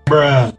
Bruh.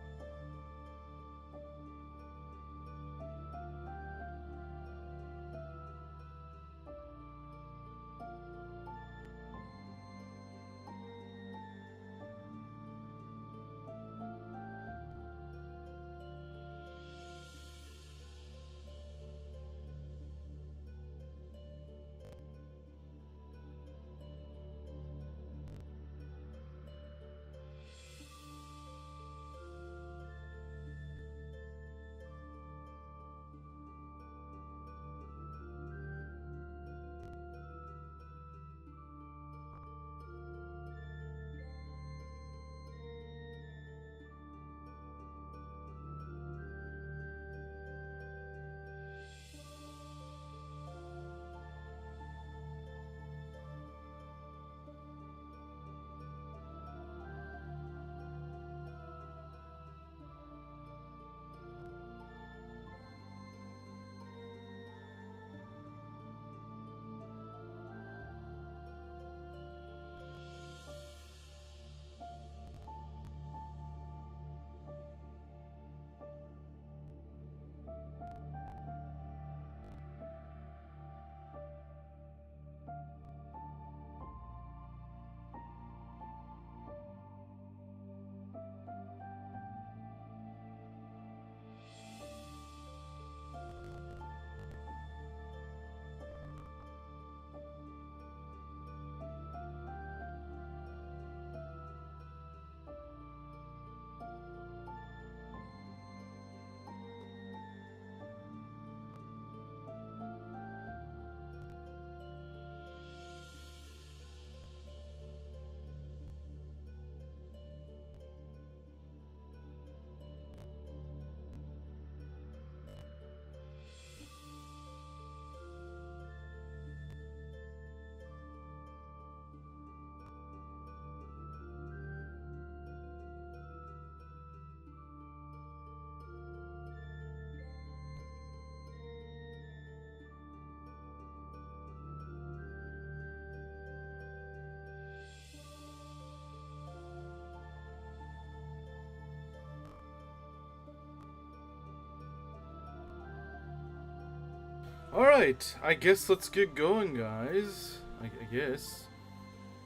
Alright, I guess let's get going, guys. I guess.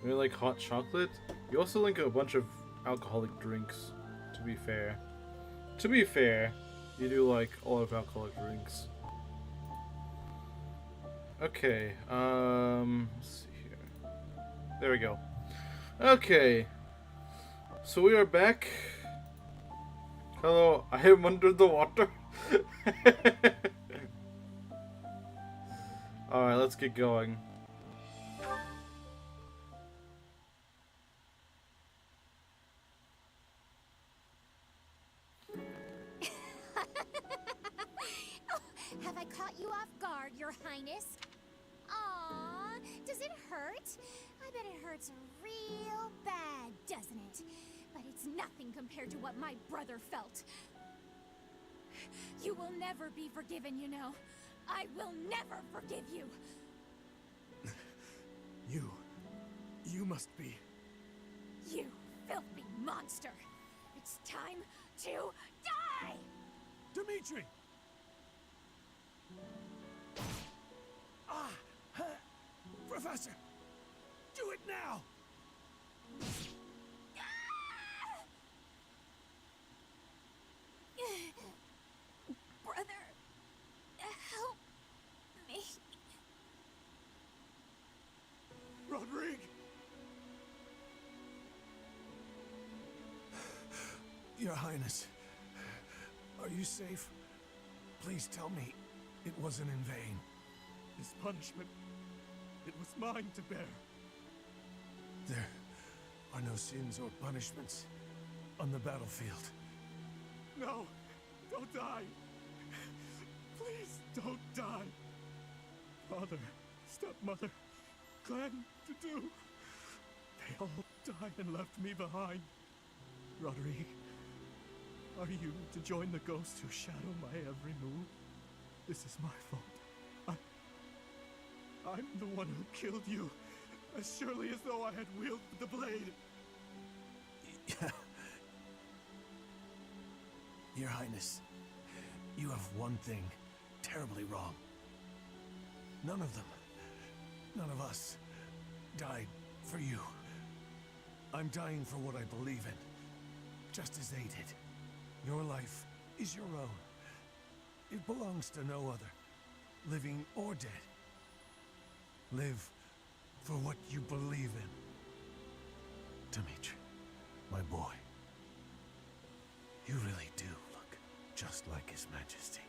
You like hot chocolate? You also like a bunch of alcoholic drinks, to be fair. To be fair, you do like a lot of alcoholic drinks. Okay, let's see here. There we go. Okay. So we are back. Hello, I am under the water. Alright, let's get going. Have I caught you off guard, Your Highness? Aww, does it hurt? I bet it hurts real bad, doesn't it? compared to what my brother felt. You will never be forgiven, you know. I will never forgive you. You must be... You filthy monster. It's time to die! Dimitri! Professor! Do it now! Brother, help me. Rodrigue! Your Highness, are you safe? Please tell me it wasn't in vain. This punishment, it was mine to bear. There are no sins or punishments on the battlefield. No, don't die. Please don't die. Father, stepmother, clan, Dedue. They all died and left me behind. Rodrigue, are you to join the ghosts who shadow my every move? This is my fault. I'm the one who killed you, as surely as though I had wielded the blade. Your Highness, you have one thing terribly wrong. None of them, none of us, died for you. I'm dying for what I believe in, just as they did. Your life is your own. It belongs to no other, living or dead. Live for what you believe in. Dimitri, my boy, you really do look just like His Majesty.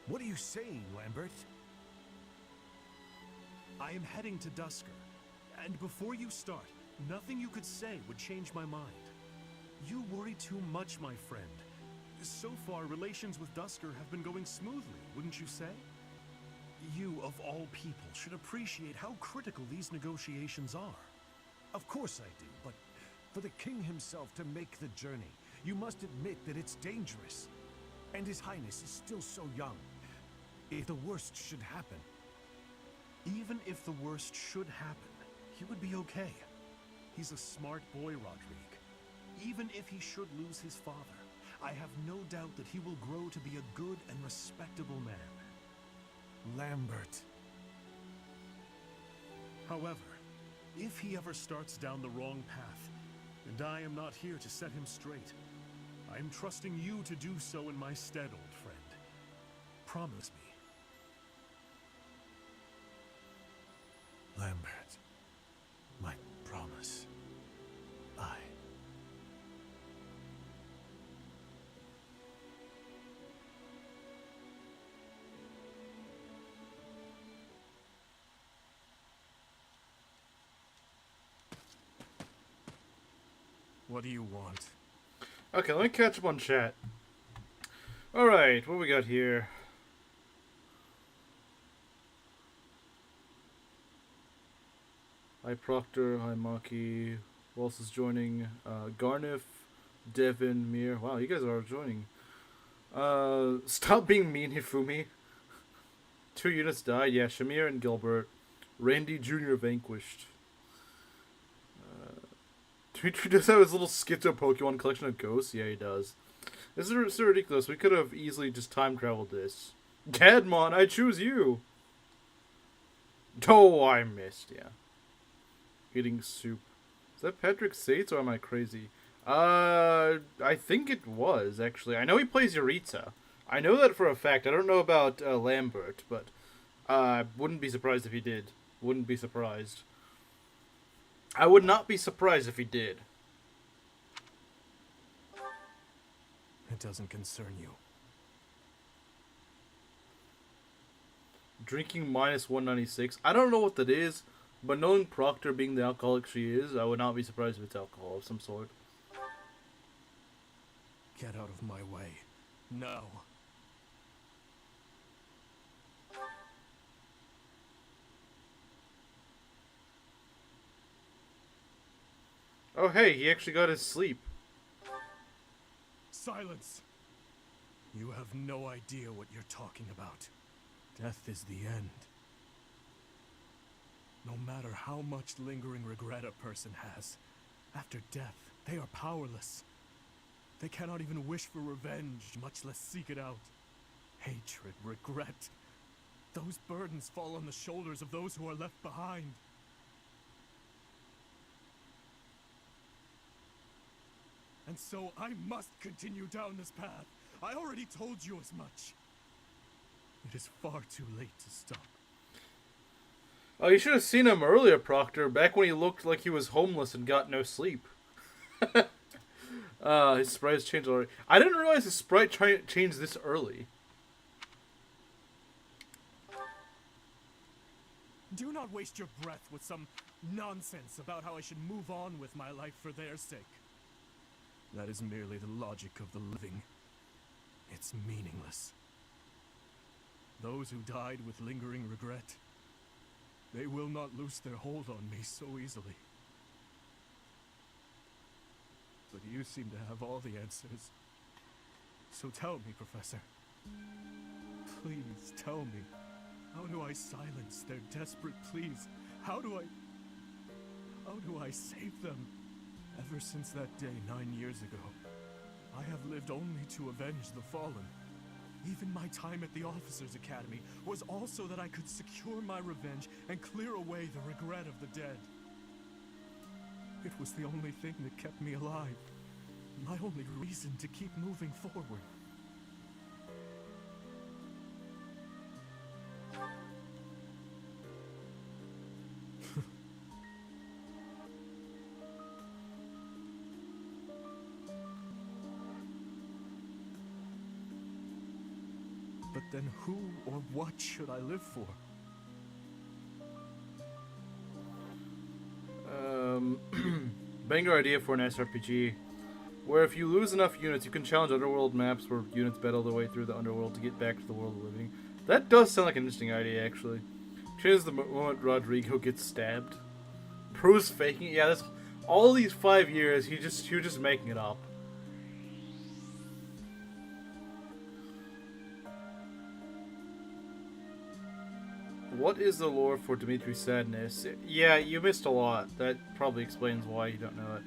What are you saying, Lambert? I am heading to Dusker, and before you start, nothing you could say would change my mind. You worry too much, my friend. So far, relations with Dusker have been going smoothly, wouldn't you say? You, of all people, should appreciate how critical these negotiations are. Of course I do, but for the king himself to make the journey, you must admit that it's dangerous. And His Highness is still so young. If the worst should happen... Even if the worst should happen, he would be okay. He's a smart boy, Rodrigue. Even if he should lose his father, I have no doubt that he will grow to be a good and respectable man. Lambert. However, if he ever starts down the wrong path, and I am not here to set him straight, I am trusting you to do so in my stead, old friend. Promise me. Lambert, my promise. What do you want? Okay, let me catch up on chat. Alright, what we got here? Hi Proctor, hi Maki. Who else is joining? Garniff, Devin, Mir. Wow, you guys are joining. Stop being mean, Hifumi. 2 units died. Yeah, Shamir and Gilbert. Randy Jr. vanquished. Dimitri does have his little schizo Pokemon collection of ghosts. Yeah, he does. This is so ridiculous. We could have easily just time traveled this. Gadmon, I choose you. Oh, I missed. Yeah. Eating soup. Is that Patrick Sates or am I crazy? I think it was, actually. I know he plays Yuritsa. I know that for a fact. I don't know about Lambert, but I wouldn't be surprised if he did. Wouldn't be surprised. I would not be surprised if he did. It doesn't concern you. Drinking minus 196. I don't know what that is, but knowing Proctor being the alcoholic she is, I would not be surprised if it's alcohol of some sort. Get out of my way. No. Oh, hey, he actually got his sleep. Silence! You have no idea what you're talking about. Death is the end. No matter how much lingering regret a person has, after death, they are powerless. They cannot even wish for revenge, much less seek it out. Hatred, regret. Those burdens fall on the shoulders of those who are left behind. And so I must continue down this path. I already told you as much. It is far too late to stop. Oh, you should have seen him earlier, Proctor, back when he looked like he was homeless and got no sleep. His sprite has changed already. I didn't realize his sprite changed this early. Do not waste your breath with some nonsense about how I should move on with my life for their sake. That is merely the logic of the living. It's meaningless. Those who died with lingering regret, they will not loose their hold on me so easily. But you seem to have all the answers. So tell me, Professor. Please tell me. How do I silence their desperate pleas? How do I save them? Ever since that day 9 years ago, I have lived only to avenge the fallen. Even my time at the Officers' Academy was also that I could secure my revenge and clear away the regret of the dead. It was the only thing that kept me alive. My only reason to keep moving forward. But then who or what should I live for? Banger idea for an SRPG, where if you lose enough units, you can challenge underworld maps where units battle their way through the underworld to get back to the world of living. That does sound like an interesting idea, actually. Changes the moment Rodrigo gets stabbed. Pro's faking it. Yeah, that's all these 5 years. He was just making it up. What is the lore for Dimitri's sadness? Yeah, you missed a lot. That probably explains why you don't know it.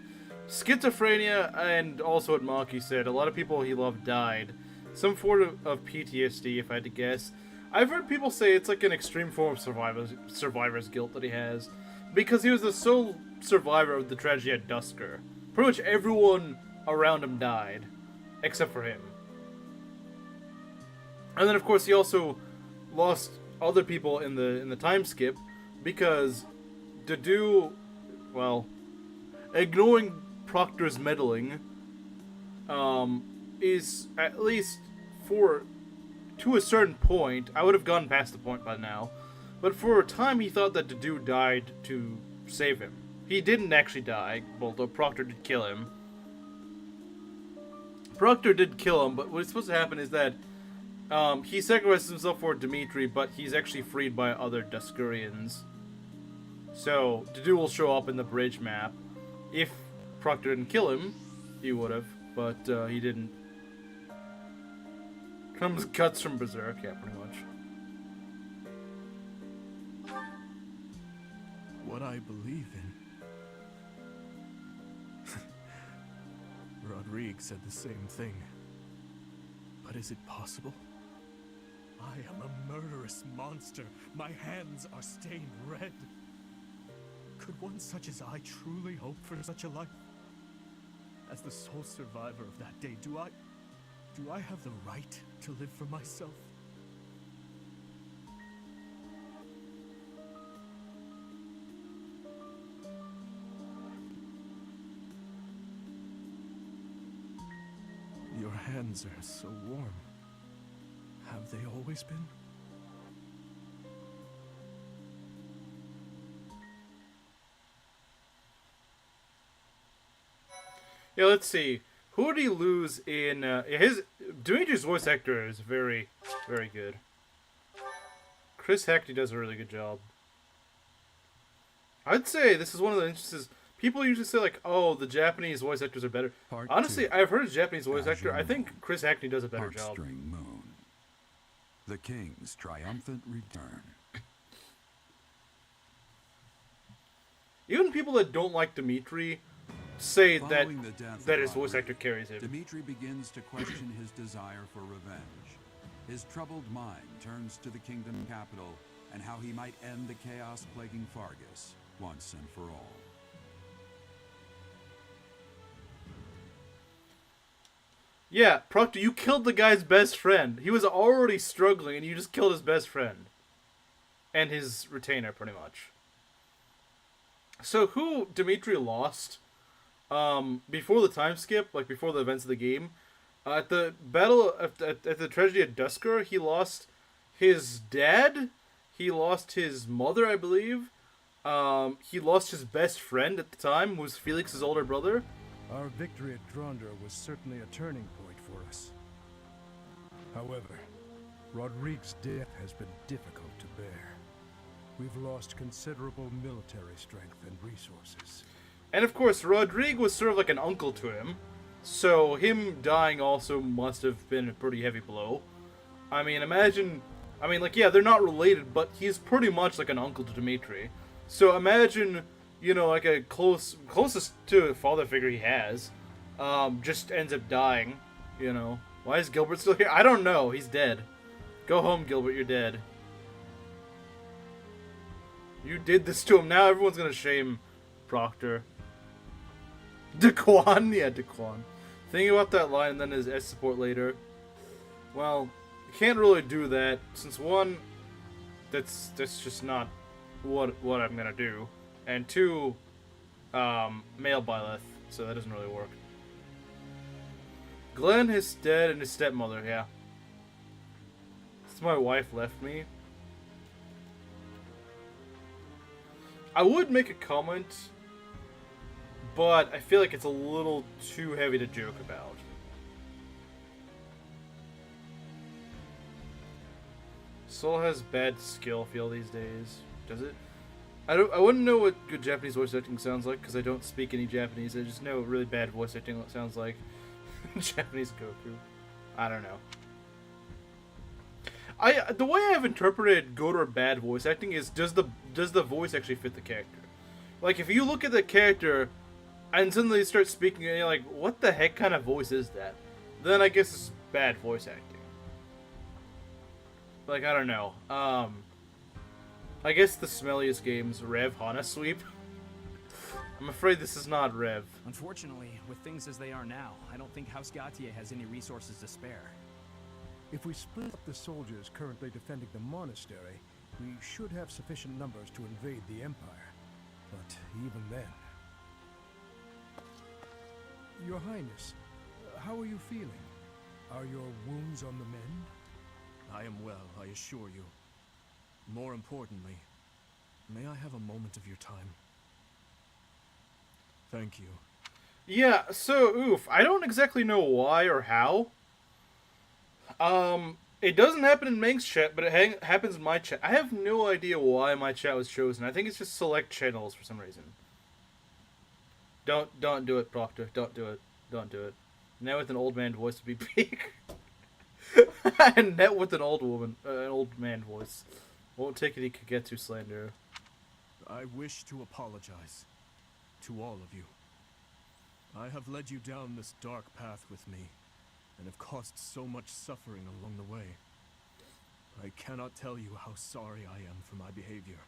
Schizophrenia, and also what Maki said, a lot of people he loved died. Some form of PTSD, if I had to guess. I've heard people say it's like an extreme form of survivor's guilt that he has. Because he was the sole survivor of the tragedy at Dusker. Pretty much everyone around him died. Except for him. And then of course he also lost other people in the time skip, because Dedue, well, ignoring Proctor's meddling, is at least to a certain point. I would have gone past the point by now, but for a time he thought that Dedue died to save him. He didn't actually die, although Proctor did kill him. Proctor did kill him, but what's supposed to happen is that he sacrifices himself for Dimitri, but he's actually freed by other Duskurians. So, Dedue will show up in the bridge map. If Proctor didn't kill him, he would have, but he didn't. Comes cuts from Berserk, yeah, pretty much. What I believe in. Rodrigue said the same thing. But is it possible? I am a murderous monster. My hands are stained red. Could one such as I truly hope for such a life? As the sole survivor of that day, do I have the right to live for myself? Your hands are so warm. Have they always been? Yeah, let's see. Who did he lose in Dimitri's voice actor is very, very good. Chris Hackney does a really good job. I'd say this is one of the instances people usually say like, "Oh, the Japanese voice actors are better." Part Honestly, 2. I've heard Japanese voice actor. I Azure think Moon. Chris Hackney does a better job. Heartstring Moon. The King's triumphant return. Even people that don't like Dimitri say that Following the death that of his voice Roderick, actor carries him. Dimitri begins to question his desire for revenge. His troubled mind turns to the kingdom capital and how he might end the chaos plaguing Fargus once and for all. Yeah, Proctor, you killed the guy's best friend. He was already struggling, and you just killed his best friend. And his retainer, pretty much. So, who Dimitri lost before the time skip, like before the events of the game, at the battle, at the tragedy of Dusker, he lost his dad, he lost his mother, I believe, he lost his best friend at the time, who was Felix's older brother. Our victory at Drondra was certainly a turning point for us. However, Rodrigue's death has been difficult to bear. We've lost considerable military strength and resources. And of course, Rodrigue was sort of like an uncle to him, so him dying also must have been a pretty heavy blow. I mean, imagine, like, yeah, they're not related, but he's pretty much like an uncle to Dimitri. So imagine, you know, like a closest to a father figure he has, just ends up dying, you know. Why is Gilbert still here? I don't know, he's dead. Go home, Gilbert, you're dead. You did this to him, now everyone's gonna shame Proctor. Daquan? Yeah, Daquan. Thinking about that line and then his S support later. Well, you can't really do that, since one, that's just not what I'm gonna do. And two, male Byleth, so that doesn't really work. Glenn, his dad, and his stepmother, yeah. Since my wife left me. I would make a comment, but I feel like it's a little too heavy to joke about. Soul has bad skill feel these days. Does it? I wouldn't know what good Japanese voice acting sounds like because I don't speak any Japanese. I just know really bad voice acting sounds like. Japanese Goku. I don't know. The way I've interpreted good or bad voice acting is does the voice actually fit the character? Like if you look at the character and suddenly you start speaking and you're like, what the heck kind of voice is that? Then I guess it's bad voice acting. Like I don't know. I guess the smelliest game's Rev Hana Sweep. I'm afraid this is not Rev. Unfortunately, with things as they are now, I don't think House Gautier has any resources to spare. If we split up the soldiers currently defending the monastery, we should have sufficient numbers to invade the Empire. But even then... Your Highness, how are you feeling? Are your wounds on the mend? I am well, I assure you. More importantly, may I have a moment of your time? Thank you. Yeah, so, oof, I don't exactly know why or how. It doesn't happen in Meng's chat, but it happens in my chat. I have no idea why my chat was chosen. I think it's just select channels for some reason. Don't do it, Proctor. Don't do it. Don't do it. Net with an old man voice would be peak. And net with an old man voice. Won't take any Kagetsu slander. I wish to apologize to all of you. I have led you down this dark path with me, and have caused so much suffering along the way. I cannot tell you how sorry I am for my behavior.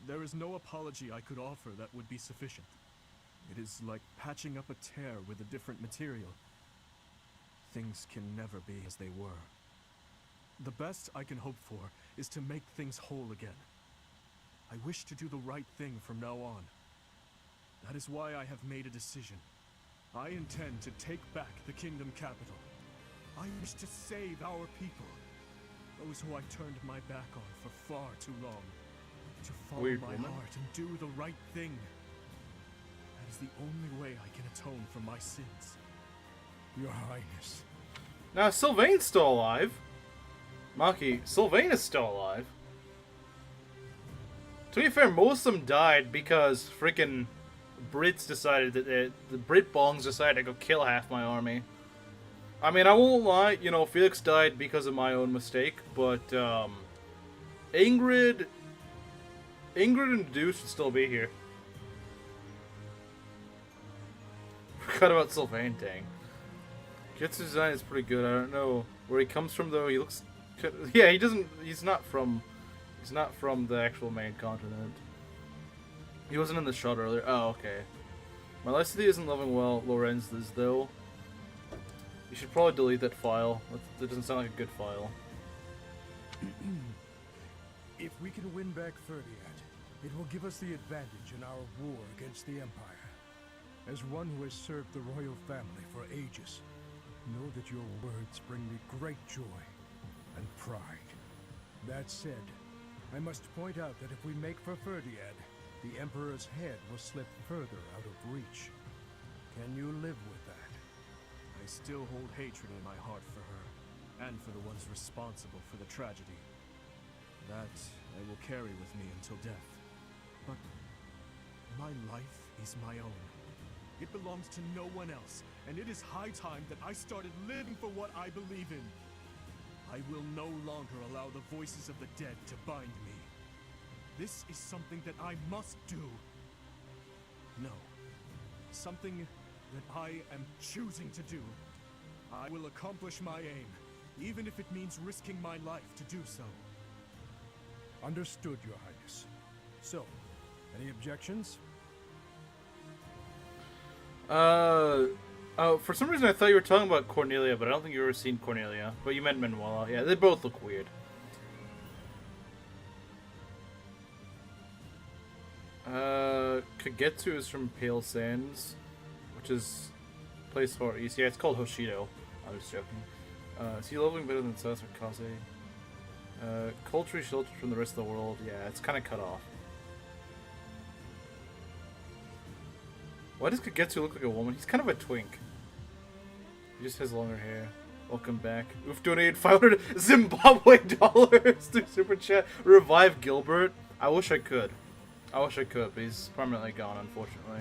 There is no apology I could offer that would be sufficient. It is like patching up a tear with a different material. Things can never be as they were. The best I can hope for is to make things whole again. I wish to do the right thing from now on. That is why I have made a decision. I intend to take back the kingdom capital. I wish to save our people. Those who I turned my back on for far too long. To follow Weird my woman. heart and do the right thing. That is the only way I can atone for my sins. Your Highness. Now, Sylvain's still alive. Maki, Sylvain is still alive. To be fair, most of them died because freaking Brits decided that the Brit Bongs decided to go kill half my army. I mean, I won't lie, you know, Felix died because of my own mistake, but Ingrid and Dedue should still be here. Forgot about Sylvain, dang. Getsu's design is pretty good. I don't know where he comes from though. He looks, yeah, he's not from the actual main continent. He wasn't in the shot earlier. Oh, okay. My Licity isn't loving well. Lorenz is though. You should probably delete that file. That doesn't sound like a good file. If we can win back Ferdiad, it will give us the advantage in our war against the Empire. As one who has served the royal family for ages, know that your words bring me great joy and pride. That said, I must point out that if we make for Ferdiad, the Emperor's head will slip further out of reach. Can you live with that? I still hold hatred in my heart for her, and for the ones responsible for the tragedy. That I will carry with me until death. But my life is my own. It belongs to no one else, and it is high time that I started living for what I believe in. I will no longer allow the voices of the dead to bind me. This is something that I must do. No. Something that I am choosing to do. I will accomplish my aim, even if it means risking my life to do so. Understood, Your Highness. So, any objections? Oh, for some reason I thought you were talking about Cornelia, but I don't think you ever seen Cornelia. But you meant Manuela. Yeah, they both look weird. Kagetsu is from Pale Sands, which is place far east. Yeah, it's called Hoshido. I was joking. Is he leveling better than Sasuke Kaze? Culturally sheltered from the rest of the world. Yeah, it's kind of cut off. Why does Kagetsu look like a woman? He's kind of a twink. He just has longer hair. Welcome back. Oof, donated 500 Zimbabwe dollars through Super Chat. Revive Gilbert. I wish I could. I wish I could, but he's permanently gone, unfortunately.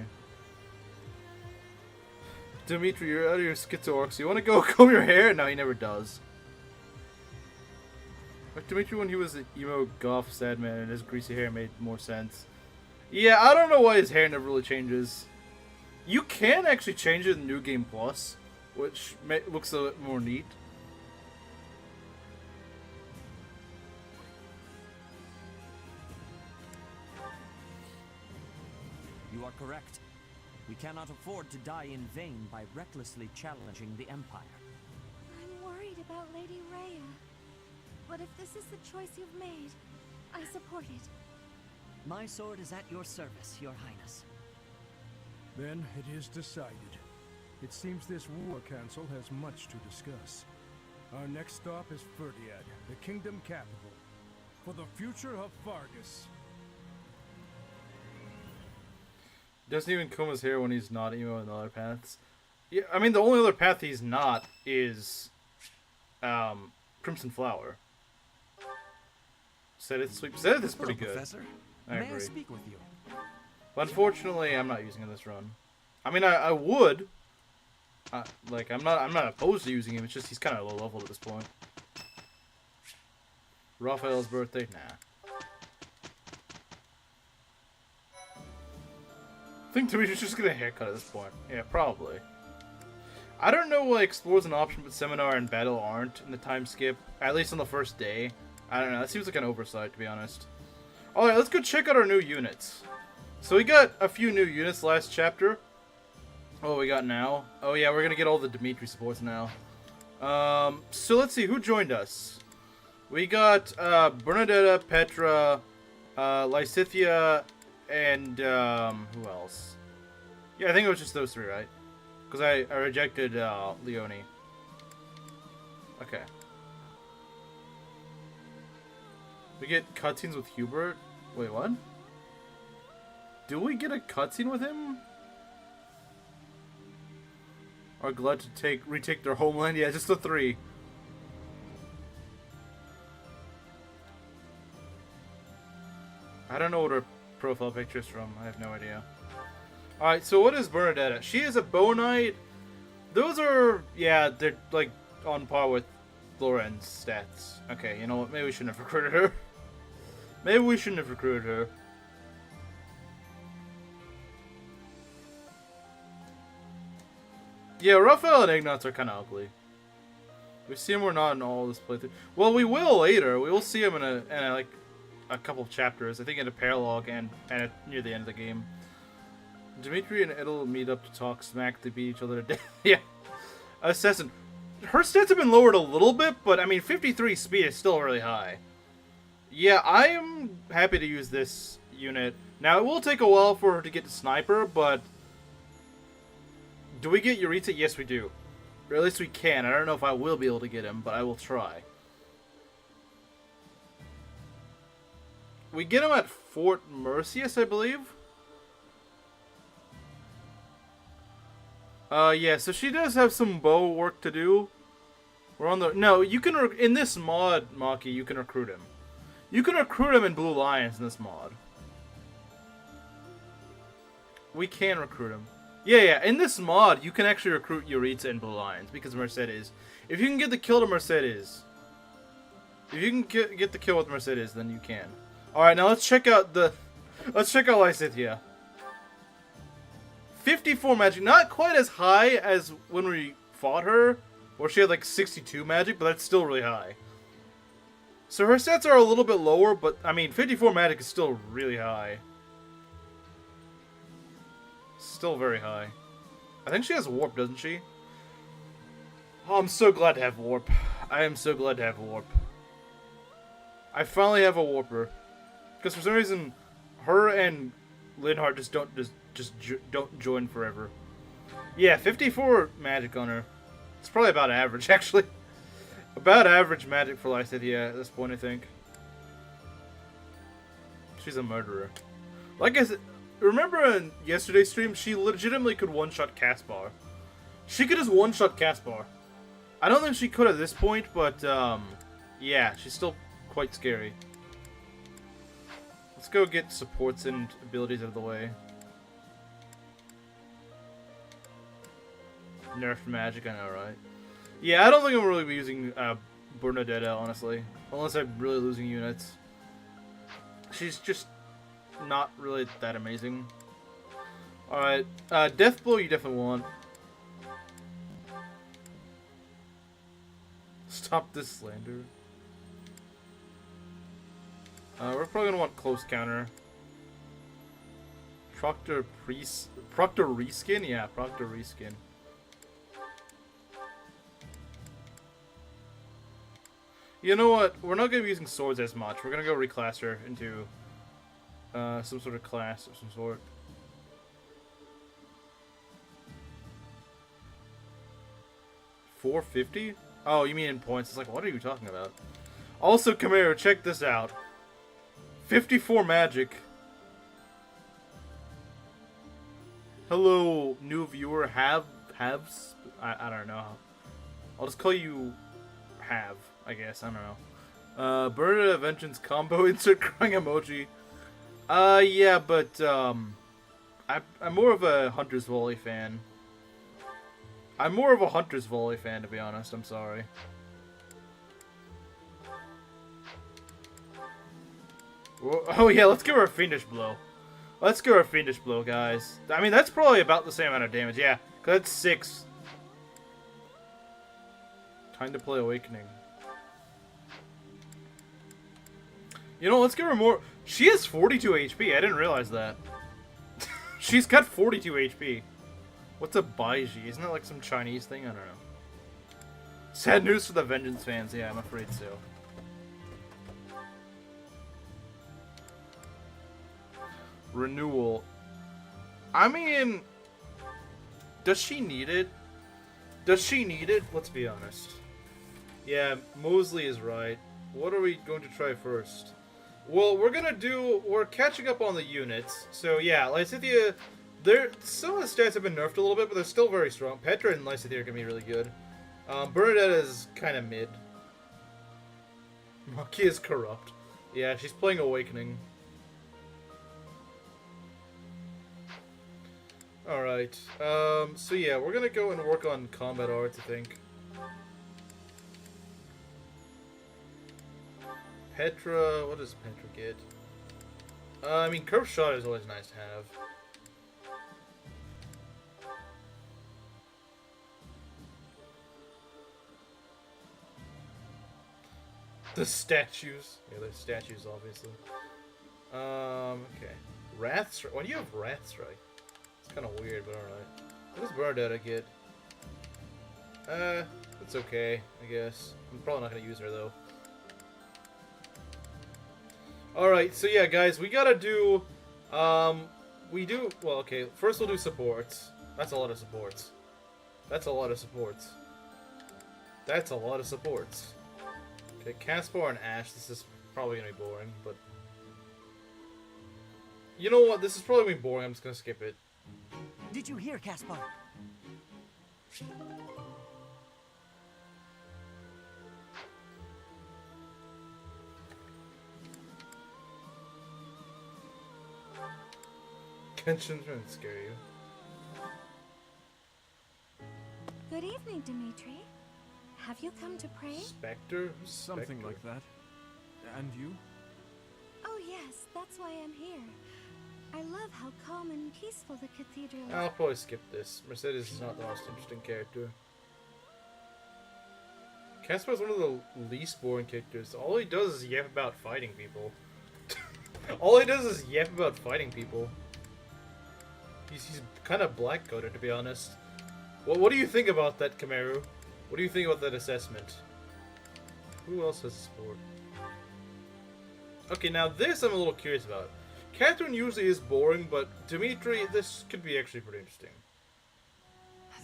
Dimitri, you're out of your schizo arc, so you want to go comb your hair? No, he never does. Like Dimitri, when he was an emo goth sad man and his greasy hair made more sense. Yeah, I don't know why his hair never really changes. You can actually change it in New Game Plus, which looks a bit more neat. You are correct. We cannot afford to die in vain by recklessly challenging the Empire. I'm worried about Lady Rhea. But if this is the choice you've made, I support it. My sword is at your service, Your Highness. Then it is decided. It seems this war council has much to discuss. Our next stop is Ferdiad, the kingdom capital, for the future of Fargus. Doesn't even comb his hair when he's not emo in the other paths. Yeah, I mean the only other path he's not is Crimson Flower. Zenith Sweep. Zenith is pretty good. Professor. I May I agree. speak with you? But unfortunately, I'm not using it this run. I mean, I would. Like, I'm not opposed to using him. It's just he's kind of low level at this point. Raphael's birthday, nah. I think Dimitri's just gonna haircut at this point. Yeah, probably. I don't know why Explore's an option, but Seminar and Battle aren't in the time skip. At least on the first day. I don't know. That seems like an oversight, to be honest. Alright, let's go check out our new units. So we got a few new units last chapter. What we got now? Oh yeah, we're gonna get all the Dimitri supports now. So let's see, who joined us? We got Bernadetta, Petra, Lysithia, and who else? Yeah, I think it was just those three, right? Because I rejected Leonie. Okay. We get cutscenes with Hubert. Wait, what? Do we get a cutscene with him? Are glad to retake their homeland? Yeah, just the three. I don't know what her profile picture is from. I have no idea. Alright, so what is Bernadetta? She is a bow knight. Those are, yeah, they're like on par with Lauren's stats. Okay, you know what? Maybe we shouldn't have recruited her. Maybe we shouldn't have recruited her. Yeah, Raphael and Ignatz are kind of ugly. We see him or not in all this playthrough. Well, we will later. We will see him in a couple of chapters. I think in a paralogue and near the end of the game. Dimitri and Edel meet up to talk smack to beat each other to death. Yeah. Assassin. Her stats have been lowered a little bit, but I mean 53 speed is still really high. Yeah, I am happy to use this unit. Now, it will take a while for her to get to Sniper, but... Do we get Yuritsa? Yes, we do. Or at least we can. I don't know if I will be able to get him, but I will try. We get him at Fort Mercius, I believe. Yeah, so she does have some bow work to do. We're on the... No, you can... In this mod, Maki, you can recruit him. You can recruit him in Blue Lions in this mod. We can recruit him. Yeah, in this mod, you can actually recruit Yuritsa in Blue Lions because Mercedes. If you can get the kill to Mercedes... If you can get the kill with Mercedes, then you can. Alright, now let's check out the... Let's check out Lysithea. 54 magic. Not quite as high as when we fought her, where she had like 62 magic, but that's still really high. So her stats are a little bit lower, but I mean 54 magic is still really high. Still very high. I think she has warp, doesn't she? Oh, I'm so glad to have warp. I am so glad to have warp. I finally have a warper. Because for some reason, her and Linhardt just don't join forever. Yeah, 54 magic on her. It's probably about average, actually. About average magic for Lysithea at this point, I think. She's a murderer. Like I said, remember in yesterday's stream, she legitimately could one-shot Caspar. She could just one-shot Caspar. I don't think she could at this point, but, yeah, she's still quite scary. Let's go get supports and abilities out of the way. Nerfed magic, I know, right? Yeah, I don't think I'm really be using Bernadetta, honestly. Unless I'm really losing units. She's just not really that amazing. Alright, Death Blow you definitely want. Stop this slander. We're probably gonna want close counter. Proctor reskin? Yeah, Proctor reskin. You know what? We're not gonna be using swords as much. We're gonna go reclass her into some sort of class of some sort. $450? Oh, you mean in points? It's like, what are you talking about? Also, Camaro, check this out. 54 magic. Hello, new viewer. Haves? I don't know. I'll just call you Have, I guess. I don't know. Bernadette Vengeance combo. Insert crying emoji. Yeah, but, I'm more of a Hunter's Volley fan. I'm more of a Hunter's Volley fan, to be honest. I'm sorry. Oh yeah, let's give her a Fiendish Blow. Let's give her a Fiendish Blow, guys. I mean, that's probably about the same amount of damage, yeah. Because that's 6. Time to play Awakening. You know, let's give her more... She has 42 HP, I didn't realize that. She's got 42 HP. What's a Baiji? Isn't that like some Chinese thing? I don't know. Sad news for the Vengeance fans, yeah, I'm afraid so. Renewal. I mean, does she need it? Does she need it? Let's be honest. Yeah, Mosley is right. What are we going to try first? Well, we're catching up on the units. So yeah, Lysithea, some of the stats have been nerfed a little bit, but they're still very strong. Petra and Lysithea are going to be really good. Bernadette is kind of mid. Maki is corrupt. Yeah, she's playing Awakening. Alright, so yeah, we're gonna go and work on combat arts, I think. Petra, what does Petra get? I mean, curved shot is always nice to have. The statues. Yeah, there's statues, obviously. Okay. Wrath Strike. Why do you have Wrath Strike? It's kind of weird, but alright. What does Bernadetta get? It's okay, I guess. I'm probably not going to use her, though. Alright, so yeah, guys, we gotta do... well, okay, first we'll do supports. That's a lot of supports. That's a lot of supports. That's a lot of supports. Okay, Caspar and Ash, this is probably gonna be boring, but... You know what, this is probably gonna be boring, I'm just gonna skip it. Did you hear, Caspar? Kenshin's trying to scare you. Good evening, Dimitri. Have you come to pray? Spectre? Something like that. And you? Oh yes, that's why I'm here. I love how calm and peaceful the cathedral is. I'll probably skip this. Mercedes is not the most interesting character. Caspar is one of the least boring characters. All he does is yap about fighting people. All he does is yap about fighting people. He's kind of black-coated, to be honest. What do you think about that, Kamaru? What do you think about that assessment? Who else has sport? Okay, now this I'm a little curious about. Catherine usually is boring, but Dimitri, this could be actually pretty interesting.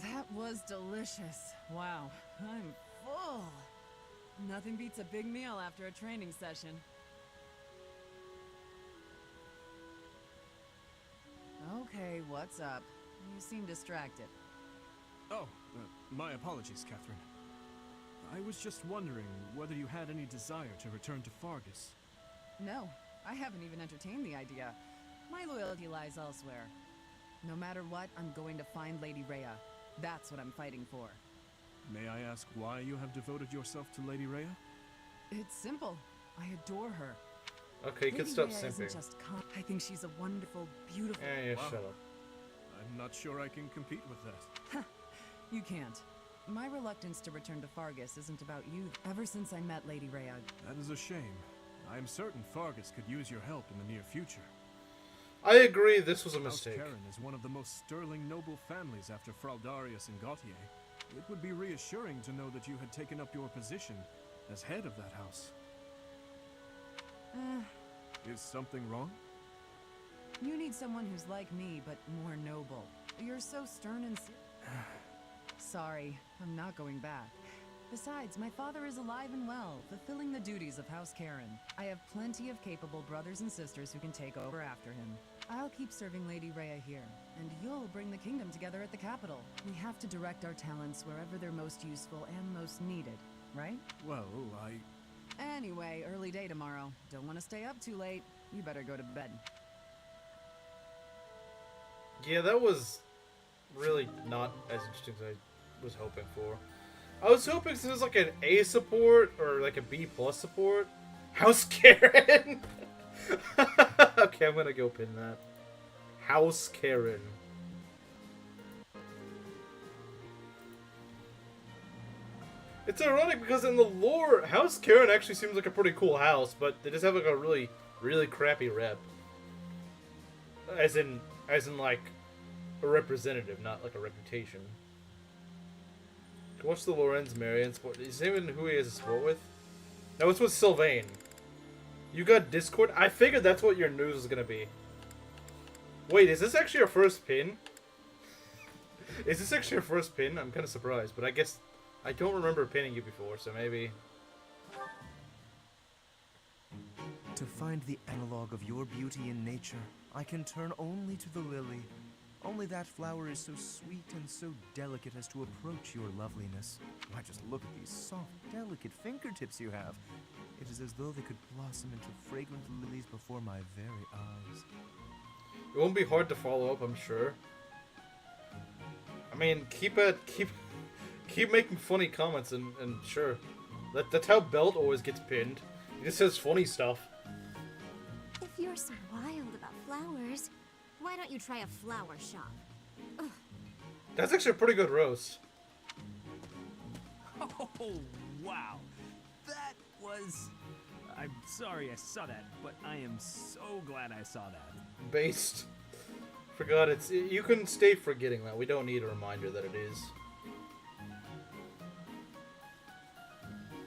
That was delicious. Wow, I'm full. Nothing beats a big meal after a training session. Okay, what's up? You seem distracted. Oh, my apologies, Catherine. I was just wondering whether you had any desire to return to Fargus. No, I haven't even entertained the idea. My loyalty lies elsewhere. No matter what, I'm going to find Lady Rhea. That's what I'm fighting for. May I ask why you have devoted yourself to Lady Rhea? It's simple. I adore her. Okay, you can Lady stop Rhea simping. isn't just I think she's a wonderful, beautiful... Yeah, Wow. shut up. I'm not sure I can compete with that. You can't. My reluctance to return to Fargus isn't about you. Ever since I met Lady Rhea, That is a shame. I am certain Fargus could use your help in the near future. I agree, this was a House mistake. Karen is one of the most sterling noble families after Frau Darius and Gautier. It would be reassuring to know that you had taken up your position as head of that house. Is something wrong? you need someone who's like me, but more noble. You're so stern and Sorry, I'm not going back. Besides, my father is alive and well, fulfilling the duties of House Karen. I have plenty of capable brothers and sisters who can take over after him. I'll keep serving Lady Rhea here, and you'll bring the kingdom together at the capital. We have to direct our talents wherever they're most useful and most needed, right? Well, Anyway, early day tomorrow. Don't want to stay up too late. You better go to bed. Yeah, that was really not as interesting as I was hoping for. I was hoping this was like an A support or like a B plus support. House Karen! Okay, I'm gonna go pin that. House Karen. It's ironic because in the lore, House Karen actually seems like a pretty cool house, but they just have like a really, really crappy rep. As in like a representative, not like a reputation. What's the Lorenz Marion sport? Is he even who he has a sport with? No, it's with Sylvain. You got Discord? I figured that's what your news was gonna be. Wait, is this actually your first pin? Is this actually your first pin? I'm kind of surprised, but I guess I don't remember pinning you before, so maybe. To find the analog of your beauty in nature, I can turn only to the lily. Only that flower is so sweet and so delicate as to approach your loveliness. Why, just look at these soft, delicate fingertips you have. It is as though they could blossom into fragrant lilies before my very eyes. It won't be hard to follow up, I'm sure. I mean, keep making funny comments and sure. That's how Belt always gets pinned. He just says funny stuff. If you're so wild about flowers, why don't you try a flower shop? Ugh. That's actually a pretty good roast. Oh, wow. That was... I'm sorry I saw that, but I am so glad I saw that. Based. Forgot it's... You can stay forgetting that. We don't need a reminder that it is.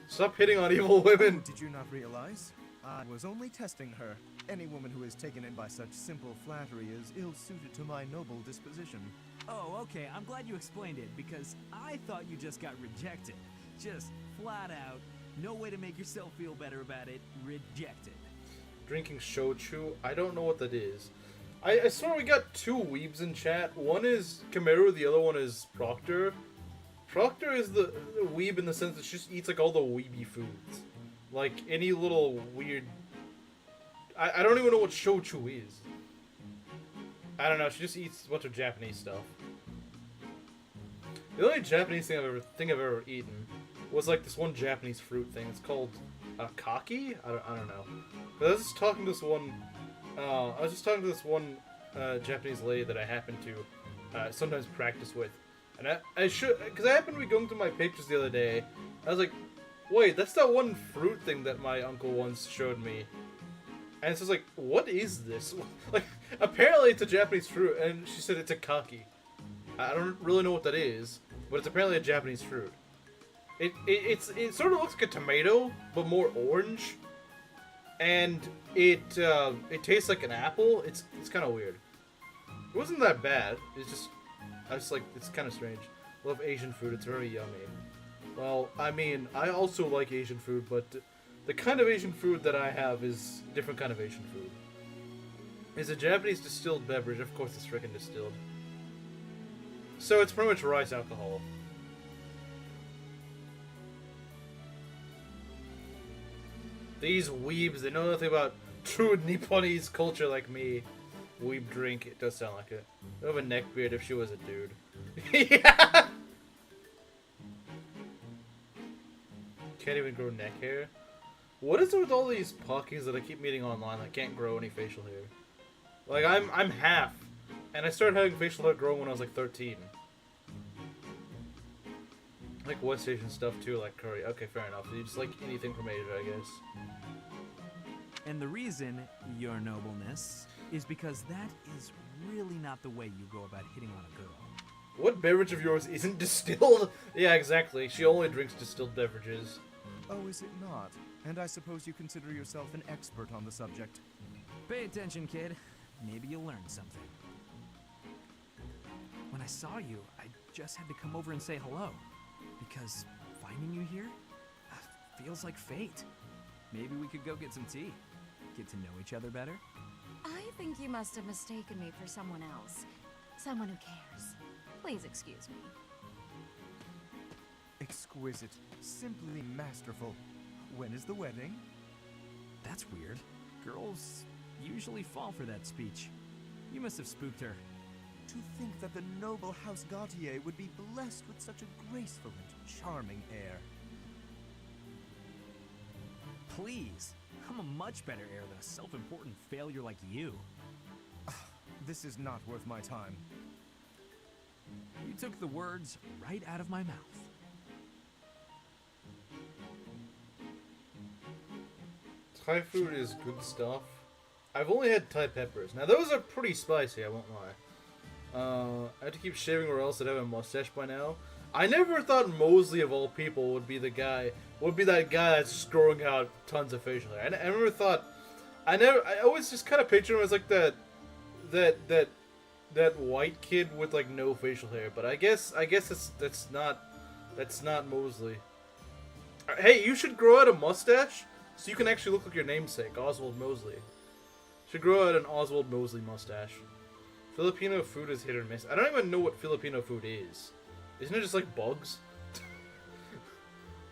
Stop hitting on evil women! Did you not realize? I was only testing her. Any woman who is taken in by such simple flattery is ill-suited to my noble disposition. Oh, okay, I'm glad you explained it, because I thought you just got rejected. Just flat out, no way to make yourself feel better about it, rejected. Drinking shochu? I don't know what that is. I swear we got two weebs in chat. One is Kameru, the other one is Proctor. Proctor is the weeb in the sense that she just eats like all the weeby foods. Like any little weird... I don't even know what shochu is. I don't know, she just eats a bunch of Japanese stuff. The only Japanese thing I've ever eaten was like this one Japanese fruit thing. It's called kaki? I don't know. But I was just talking to this one Japanese lady that I happen to sometimes practice with. And because I happened to be going through my pictures the other day. I was like, wait, that's that one fruit thing that my uncle once showed me. And it's just like, what is this? Like, apparently it's a Japanese fruit, and she said it's a kaki. I don't really know what that is, but it's apparently a Japanese fruit. It sort of looks like a tomato, but more orange. And it tastes like an apple. It's kind of weird. It wasn't that bad. I was like, it's kind of strange. Love Asian food. It's very yummy. Well, I mean, I also like Asian food, but the kind of Asian food that I have is a different kind of Asian food. It's a Japanese distilled beverage. Of course, it's frickin' distilled. So it's pretty much rice alcohol. These weebs, they know nothing about true Nipponese culture like me. Weeb drink, it does sound like it. I would have a neck beard if she was a dude. Yeah! Can't even grow neck hair. What is it with all these Pockies that I keep meeting online that can't grow any facial hair? Like, I'm half. And I started having facial hair grow when I was like 13. Like West Asian stuff too, like curry. Okay, fair enough. You just like anything from Asia, I guess. And the reason, your nobleness, is because that is really not the way you go about hitting on a girl. What beverage of yours isn't distilled? Yeah, exactly. She only drinks distilled beverages. Oh, is it not? And I suppose you consider yourself an expert on the subject. Pay attention, kid. Maybe you'll learn something. When I saw you, I just had to come over and say hello. Because finding you here feels like fate. Maybe we could go get some tea. Get to know each other better. I think you must have mistaken me for someone else. Someone who cares. Please excuse me. Exquisite. Simply masterful. When is the wedding? That's weird. Girls usually fall for that speech. You must have spooked her. To think that the noble House Gautier would be blessed with such a graceful and charming heir. Please. I'm a much better heir than a self-important failure like you. This is not worth my time. You took the words right out of my mouth. Thai food is good stuff. I've only had Thai peppers. Now those are pretty spicy, I won't lie. I had to keep shaving or else I'd have a mustache by now. I never thought Mosley of all people would be that guy that's just growing out tons of facial hair. I never thought, I always just kind of pictured him as like that white kid with like no facial hair. But I guess that's not Mosley. Hey, you should grow out a mustache so you can actually look like your namesake, Oswald Mosley. Should grow out an Oswald Mosley mustache. Filipino food is hit or miss. I don't even know what Filipino food is. Isn't it just like bugs?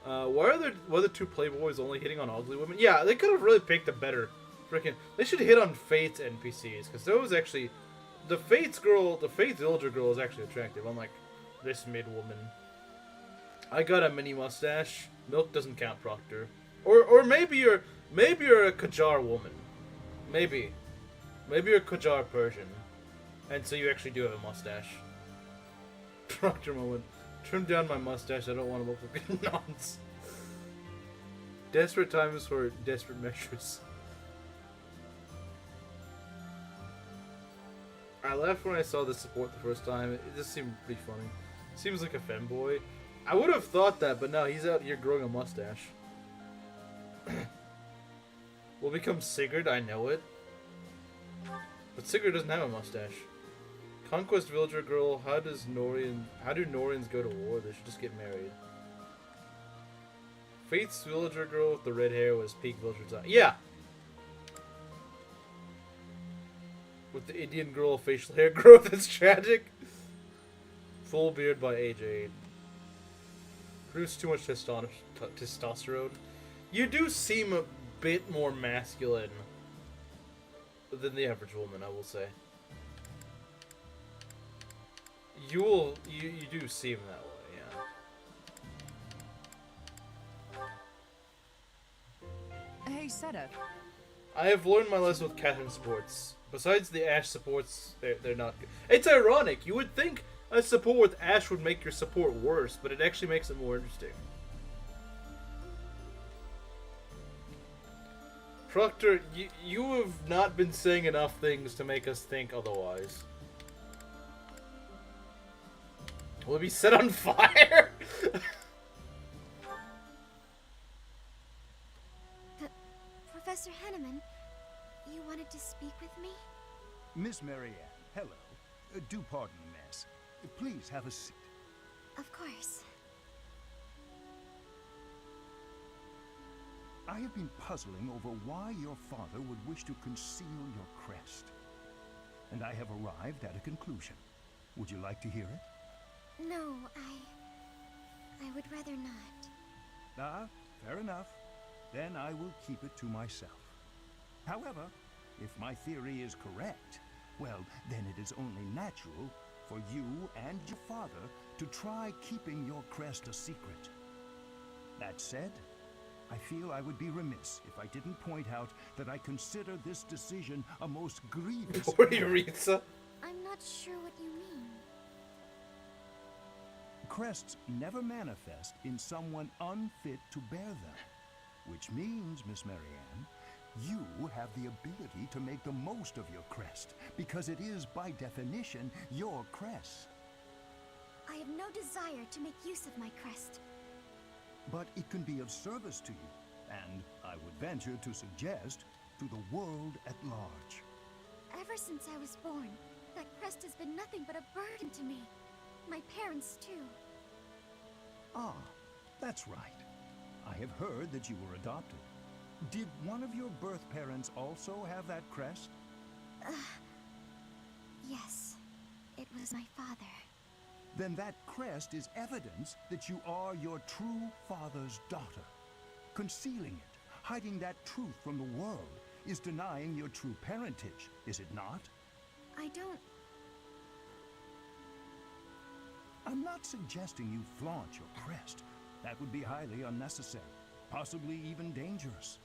Why are the two playboys only hitting on ugly women? Yeah, they could have really picked a better freaking. They should hit on Fate's NPCs because those actually, the Fate's villager girl is actually attractive. Unlike this mid-woman. I got a mini mustache. Milk doesn't count, Proctor. Or maybe you're a Qajar woman. Maybe you're a Qajar Persian, and so you actually do have a mustache. Proctor moment. Trim down my mustache. I don't want to look like a nonce. Desperate times for desperate measures. I laughed when I saw the support the first time. It just seemed pretty funny. Seems like a femboy. I would have thought that, but no, he's out here growing a mustache. We'll become Sigurd, I know it. But Sigurd doesn't have a mustache. Conquest villager girl, how do Norians go to war? They should just get married. Fate's villager girl with the red hair was peak villager time. Yeah! With the Indian girl facial hair growth, it's tragic. Full beard by age 8. Produce too much testosterone. You do seem a bit more masculine than the average woman, I will say. You do seem that way, yeah. Hey, Seta. I have learned my lesson with Catherine supports. Besides the Ash supports, they're not good. It's ironic. You would think a support with Ash would make your support worse, but it actually makes it more interesting. Proctor, you have not been saying enough things to make us think otherwise. Will it be set on fire? Professor Henneman, you wanted to speak with me? Miss Marianne, hello. Do pardon the mess. Please have a seat. Of course. I have been puzzling over why your father would wish to conceal your crest. And I have arrived at a conclusion. Would you like to hear it? No, I would rather not. Ah, fair enough. Then I will keep it to myself. However, if my theory is correct, well, then it is only natural for you and your father to try keeping your crest a secret. That said, I feel I would be remiss if I didn't point out that I consider this decision a most grievous... Ritza? I'm not sure what you mean. Crests never manifest in someone unfit to bear them. Which means, Miss Marianne, you have the ability to make the most of your crest, because it is, by definition, your crest. I have no desire to make use of my crest. But it can be of service to you, and I would venture to suggest, to the world at large. Ever since I was born, that crest has been nothing but a burden to me. My parents, too. Ah, that's right. I have heard that you were adopted. Did one of your birth parents also have that crest? Yes. It was my father. Then that crest is evidence that you are your true father's daughter. Concealing it, hiding that truth from the world, is denying your true parentage, is it not? I don't... I'm not suggesting you flaunt your crest. That would be highly unnecessary, possibly even dangerous.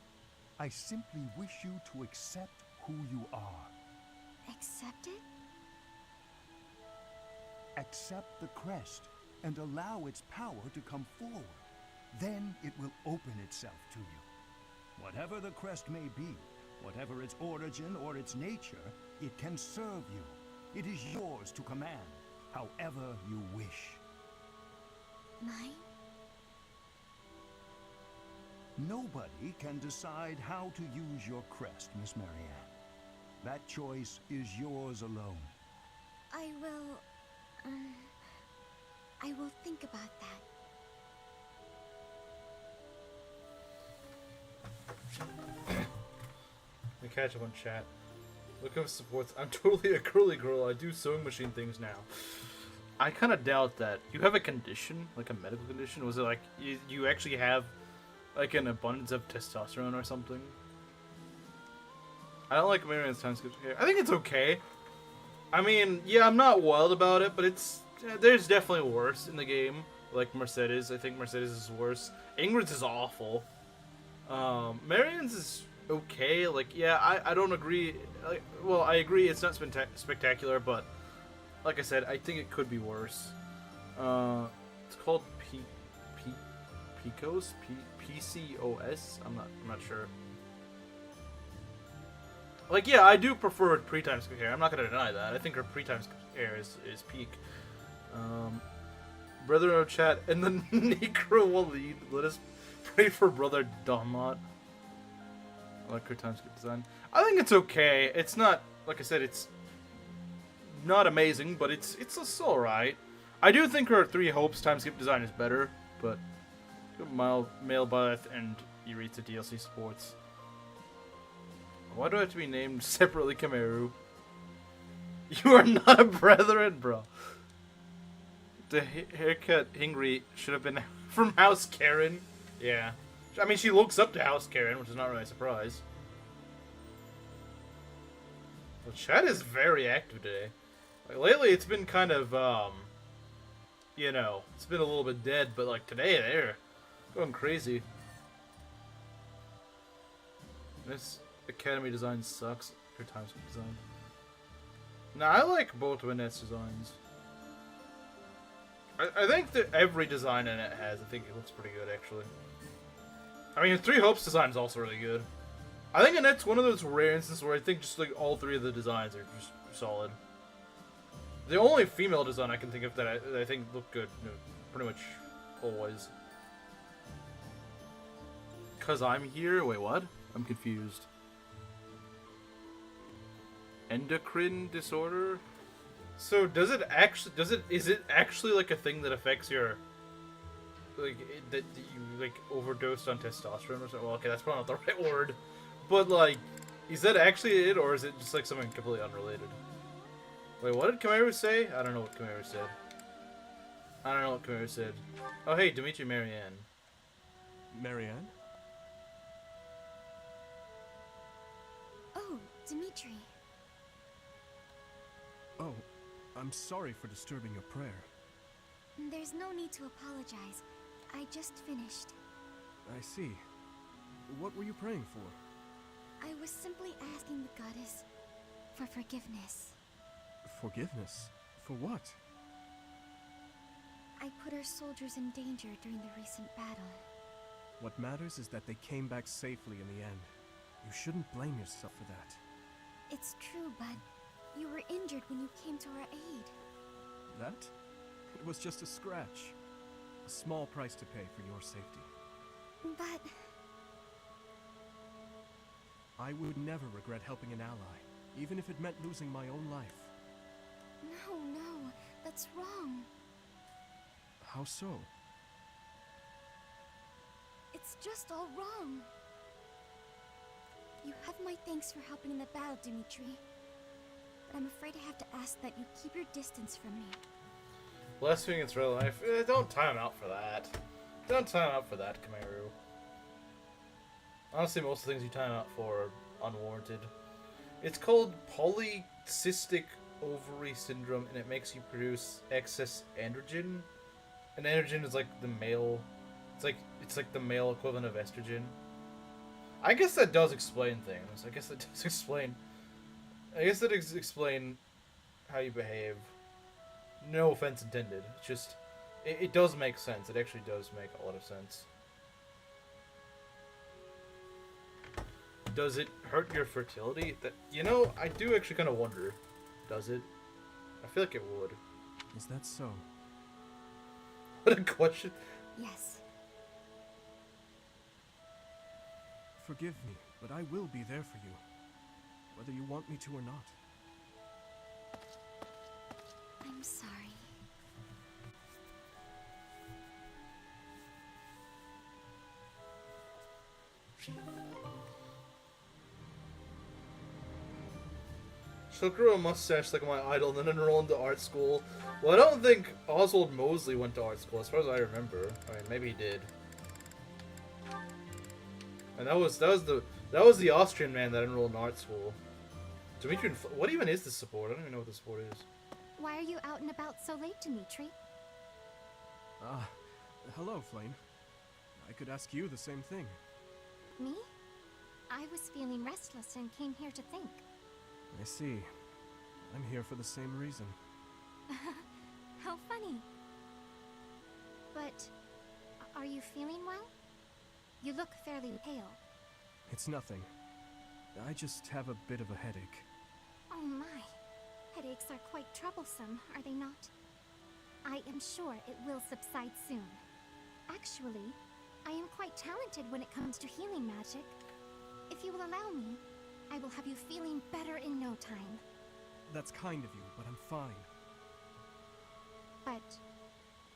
I simply wish you to accept who you are. Accept it? Accept the crest and allow its power to come forward. Then it will open itself to you. Whatever the crest may be, whatever its origin or its nature, it can serve you. It is yours to command, however you wish. Mine? Nobody can decide how to use your crest, Miss Marianne. That choice is yours alone. I will think about that. We catch up on chat. Look up supports. I'm totally a curly girl. I do sewing machine things now. I kind of doubt that. You have a condition, like a medical condition? Was it like you actually have like an abundance of testosterone or something? I don't like Marianne's time skips here. I think it's okay. I mean, yeah, I'm not wild about it, but it's there's definitely worse in the game. Like Mercedes, I think Mercedes is worse. Ingrid's is awful. Marian's is okay. Like, yeah, I don't agree. Like, well, I agree it's not spectacular, but like I said, I think it could be worse. It's called PCOS? PCOS? I'm not sure. Like, yeah, I do prefer pre-time skip hair. I'm not gonna deny that. I think her pre-time skip hair is peak. Brother of chat and the Necro will lead. Let us pray for Brother Domot. I like her time skip design. I think it's okay. It's not, like I said, it's not amazing, but it's alright. I do think her Three Hopes time skip design is better, but Mailbath and Eureka DLC supports. Why do I have to be named separately, Kameru? You are not a brethren, bro. The haircut Hingry should have been from House Karen. Yeah. I mean, she looks up to House Karen, which is not really a surprise. Well, chat is very active today. Like, lately it's been kind of, you know, it's been a little bit dead, but like today they're going crazy. This Academy design sucks. Her time skip design. Nah, I like both Winette's designs. I think that every design in it has. I think it looks pretty good, actually. I mean, Three Hopes design is also really good. I think Annette's one of those rare instances where I think just like all three of the designs are just solid. The only female design I can think of that I think look good, you know, pretty much always. Cause I'm here? Wait, what? I'm confused. Endocrine disorder? So is it actually like a thing that affects your, like, that you like overdosed on testosterone or something? Well, okay, that's probably not the right word, but like, is that actually it, or is it just like something completely unrelated? Wait, what did Kameru say? I don't know what Kameru said. I don't know what Kameru said. Oh, hey, Dimitri Marianne. Marianne? Oh, Dimitri. Oh, I'm sorry for disturbing your prayer. There's no need to apologize. I just finished. I see. What were you praying for? I was simply asking the goddess for forgiveness. Forgiveness? For what? I put our soldiers in danger during the recent battle. What matters is that they came back safely in the end. You shouldn't blame yourself for that. It's true, but you were injured when you came to our aid. That? It was just a scratch. A small price to pay for your safety. But I would never regret helping an ally, even if it meant losing my own life. No, that's wrong. How so? It's just all wrong. You have my thanks for helping in the battle, Dimitri. But I'm afraid I have to ask that you keep your distance from me. Blaspheming against real life? Don't time out for that. Don't time out for that, Kameru. Honestly, most of the things you time out for are unwarranted. It's called polycystic ovary syndrome, and it makes you produce excess androgen. And androgen is like the male. It's like the male equivalent of estrogen. I guess that does explain things. I guess that does explain how you behave. No offense intended. It's just, it does make sense. It actually does make a lot of sense. Does it hurt your fertility? That, you know, I do actually kind of wonder. Does it? I feel like it would. Is that so? What a question. Yes. Forgive me, but I will be there for you, whether you want me to or not. I'm sorry. She'll grow a mustache like my idol and then enroll into art school. Well, I don't think Oswald Mosley went to art school, as far as I remember. I mean, maybe he did. And that was the Austrian man that enrolled in art school. Dimitri, what even is this support? I don't even know what the support is. Why are you out and about so late, Dimitri? Hello, Flame. I could ask you the same thing. Me? I was feeling restless and came here to think. I see. I'm here for the same reason. How funny. But, are you feeling well? You look fairly pale. It's nothing. I just have a bit of a headache. Oh my. Headaches are quite troublesome, are they not? I am sure it will subside soon. Actually, I am quite talented when it comes to healing magic. If you will allow me, I will have you feeling better in no time. That's kind of you, but I'm fine. But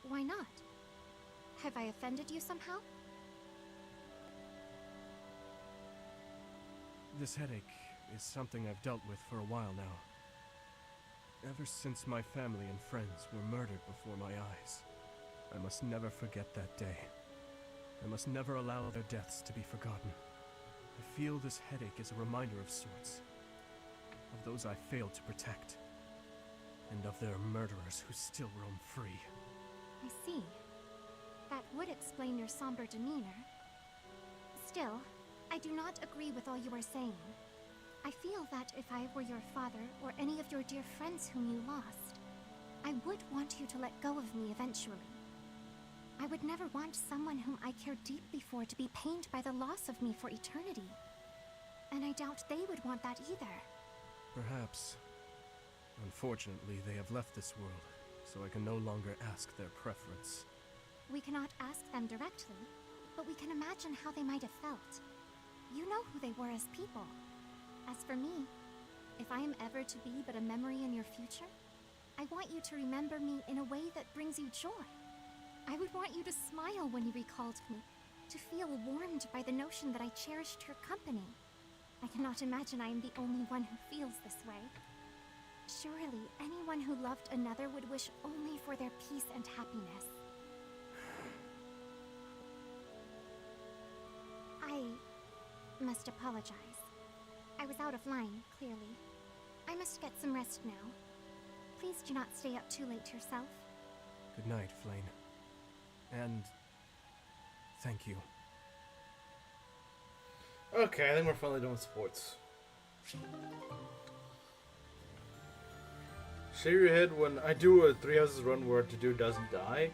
why not? Have I offended you somehow? This headache is something I've dealt with for a while now. Ever since my family and friends were murdered before my eyes. I must never forget that day. I must never allow their deaths to be forgotten. I feel this headache is a reminder of sorts. Of those I failed to protect. And of their murderers who still roam free. I see. That would explain your somber demeanor. Still, I do not agree with all you are saying. I feel that if I were your father or any of your dear friends whom you lost, I would want you to let go of me eventually. I would never want someone whom I care deeply for to be pained by the loss of me for eternity. And I doubt they would want that either. Perhaps. Unfortunately, they have left this world, so I can no longer ask their preference. We cannot ask them directly, but we can imagine how they might have felt. You know who they were as people. As for me, if I am ever to be but a memory in your future, I want you to remember me in a way that brings you joy. I would want you to smile when you recalled me, to feel warmed by the notion that I cherished your company. I cannot imagine I am the only one who feels this way. Surely, anyone who loved another would wish only for their peace and happiness. I must apologize. I was out of line, clearly. I must get some rest now. Please do not stay up too late yourself. Good night, Flame. And thank you. Okay, I think we're finally done with sports. Shave your head when I do a 3 houses run where Dedue doesn't die.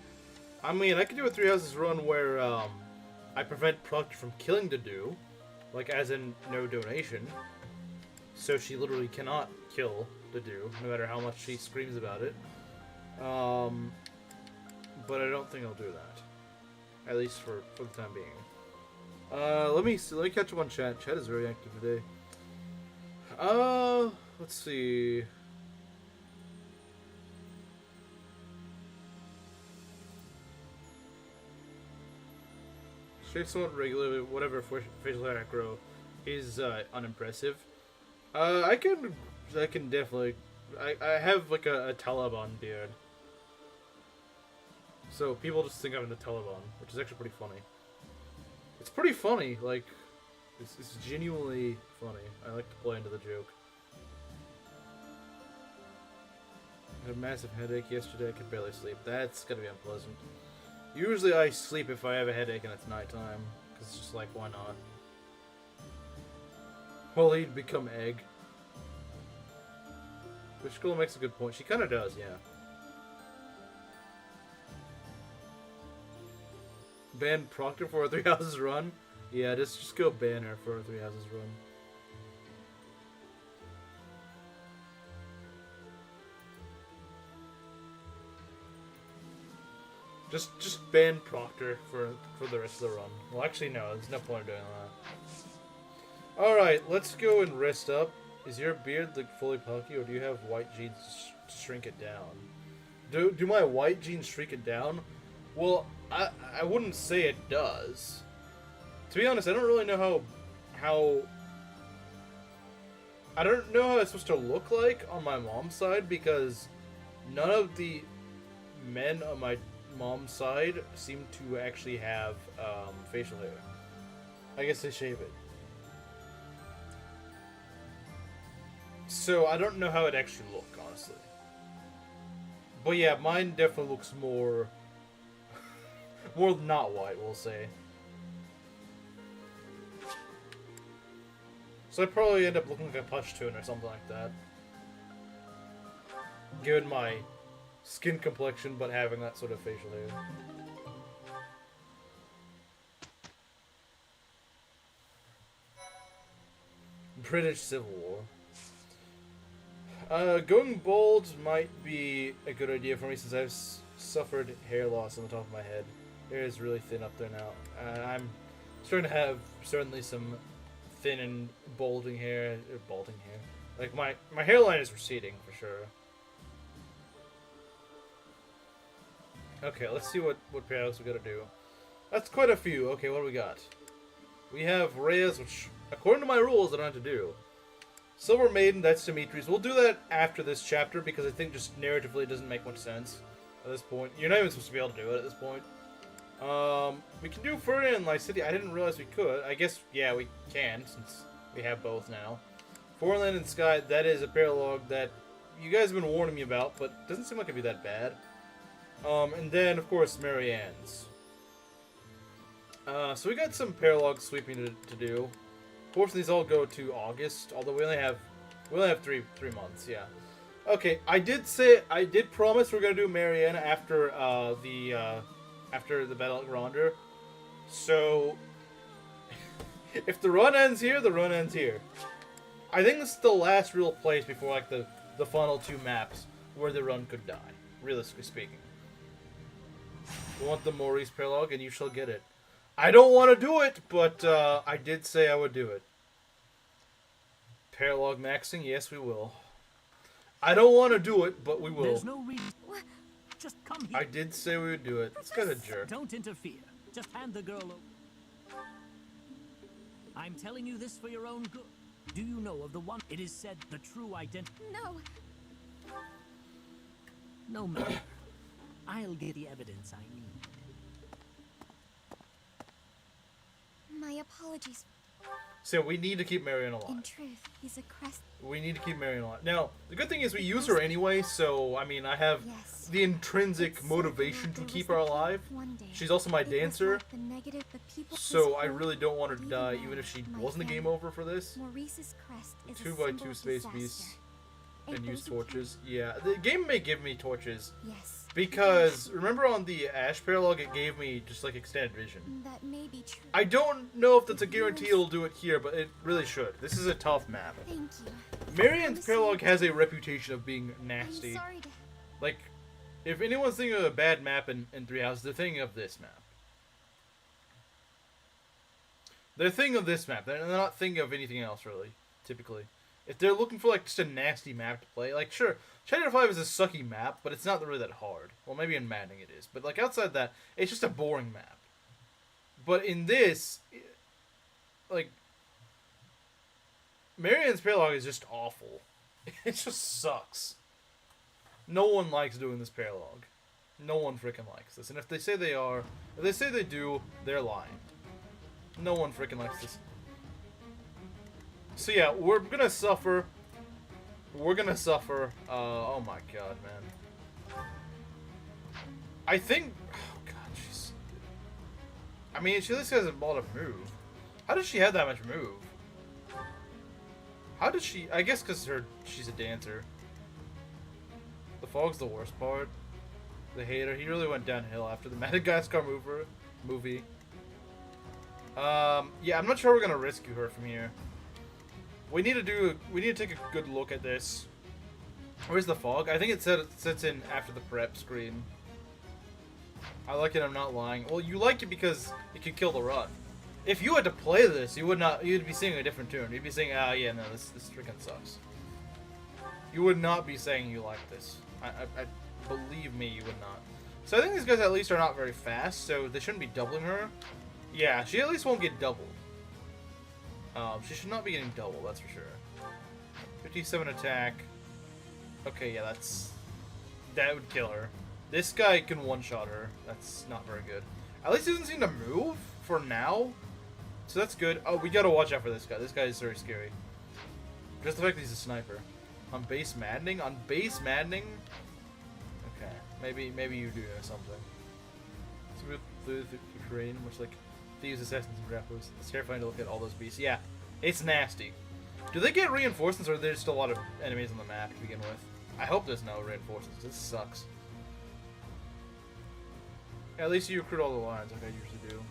I mean, I could do a 3 houses run where I prevent Proctor from killing Dedue, like as in no donation. So she literally cannot kill Dedue, no matter how much she screams about it. But I don't think I'll do that. At least for the time being. Let me catch up on chat. Chat is very active today. Let's see. Shave somewhat regularly, whatever facial hair I grow is unimpressive. I can definitely. I have like a Taliban beard. So people just think I'm the Taliban, which is actually pretty funny. It's pretty funny, like, it's genuinely funny. I like to play into the joke. I had a massive headache yesterday, I could barely sleep. That's gonna be unpleasant. Usually I sleep if I have a headache and it's nighttime, because it's just like, why not? Well, he'd become egg. Which girl makes a good point. She kinda does, yeah. Ban Proctor for a 3 houses run? Yeah, just go ban her for a 3 houses run. Just ban Proctor for the rest of the run. Well, actually, no. There's no point in doing that. Alright, let's go and rest up. Is your beard like fully pokey, or do you have white jeans to shrink it down? Do my white jeans shrink it down? Well, I wouldn't say it does. To be honest, I don't really know how I don't know how it's supposed to look like on my mom's side, because none of the men on my mom's side seem to actually have facial hair. I guess they shave it. So I don't know how it actually look, honestly. But yeah, mine definitely looks more... more not white, we'll say. So I probably end up looking like a Pashtun or something like that. Given my skin complexion, but having that sort of facial hair. British Civil War. Going bald might be a good idea for me since I've suffered hair loss on the top of my head. Hair is really thin up there now. I'm starting to have certainly some thin and balding hair. Like my hairline is receding for sure. Okay, let's see what paralogues we gotta do. That's quite a few. Okay, what do we got? We have Reyes, which, according to my rules, I don't have to do. Silver Maiden, that's Dimitri's. We'll do that after this chapter, because I think just narratively it doesn't make much sense at this point. You're not even supposed to be able to do it at this point. We can do Ferdinand and Lycidia. I didn't realize we could. I guess, yeah, we can, since we have both now. Forland and Sky, that is a paralogue that you guys have been warning me about, but doesn't seem like it'd be that bad. And then, of course, Marianne's. So we got some paralogue sweeping to do. Fortunately, these all go to August, although we only have 3 months. Yeah. Okay, I did promise we're gonna do Marianne after the Battle at Gronder. So if the run ends here, the run ends here. I think this is the last real place before like the final 2 maps where the run could die, realistically speaking. You want the Maurice paralogue, and you shall get it. I don't want to do it, but I did say I would do it. Paralogue maxing, yes we will. I don't want to do it, but we will. There's no reason. Just come here. I did say we would do it. This guy's a jerk. Don't interfere. Just hand the girl over. I'm telling you this for your own good. Do you know of the one? It is said the true identity. No. No matter. I'll get the evidence I need. My apologies. So we need to keep Marianne alive. In truth, he's a crest. We need to keep Marianne alive. Now, the good thing is we use her anyway, so, I mean, I have the intrinsic motivation to keep her alive. She's also my dancer, so I really don't want her to die, even if she wasn't a game over for this. 2x2 space beasts and use torches. Yeah, the game may give me torches. Yes. Because, remember on the Ash paralogue, it gave me just, like, extended vision. That may be true. I don't know if that's a guarantee it'll do it here, but it really should. This is a tough map. Thank you. Marianne's paralogue has a reputation of being nasty. I'm sorry to... Like, if anyone's thinking of a bad map in Three Houses, they're thinking of this map. They're thinking of this map. They're not thinking of anything else, really, typically. If they're looking for, like, just a nasty map to play, like, sure, Shadow 5 is a sucky map, but it's not really that hard. Well, maybe in Maddening it is. But, like, outside that, it's just a boring map. But in this, like, Marianne's paralogue is just awful. It just sucks. No one likes doing this paralogue. No one freaking likes this. And if they say they are, if they say they do, they're lying. No one freaking likes this. So yeah, we're gonna suffer. We're gonna suffer. Oh my god, man. I think. Oh god, she's. I mean, she at least has a lot of move. How does she have that much move? How does she? I guess because she's a dancer. The fog's the worst part. The hater. He really went downhill after the Madagascar movie. Yeah, I'm not sure we're gonna rescue her from here. We need to take a good look at this. Where's the fog? I think it said it sits in after the prep screen. I like it, I'm not lying. Well, you like it because it could kill the run. If you had to play this, you'd be singing a different tune. You'd be saying, ah, yeah, no, this freaking sucks. You would not be saying you like this. I believe me, you would not. So I think these guys at least are not very fast, so they shouldn't be doubling her. Yeah, she at least won't get doubled. She should not be getting double, that's for sure. 57 attack. Okay, yeah, that would kill her. This guy can one-shot her. That's not very good. At least he doesn't seem to move for now. So that's good. Oh, we gotta watch out for this guy. This guy is very scary. Just the fact that he's a sniper. On base maddening? On base maddening? Okay. Maybe you do know something. So we through the terrain, much like thieves, assassins, and grapplers. It's terrifying to look at all those beasts. Yeah, it's nasty. Do they get reinforcements, or are there just a lot of enemies on the map to begin with? I hope there's no reinforcements. This sucks. At least you recruit all the lines, like I usually do.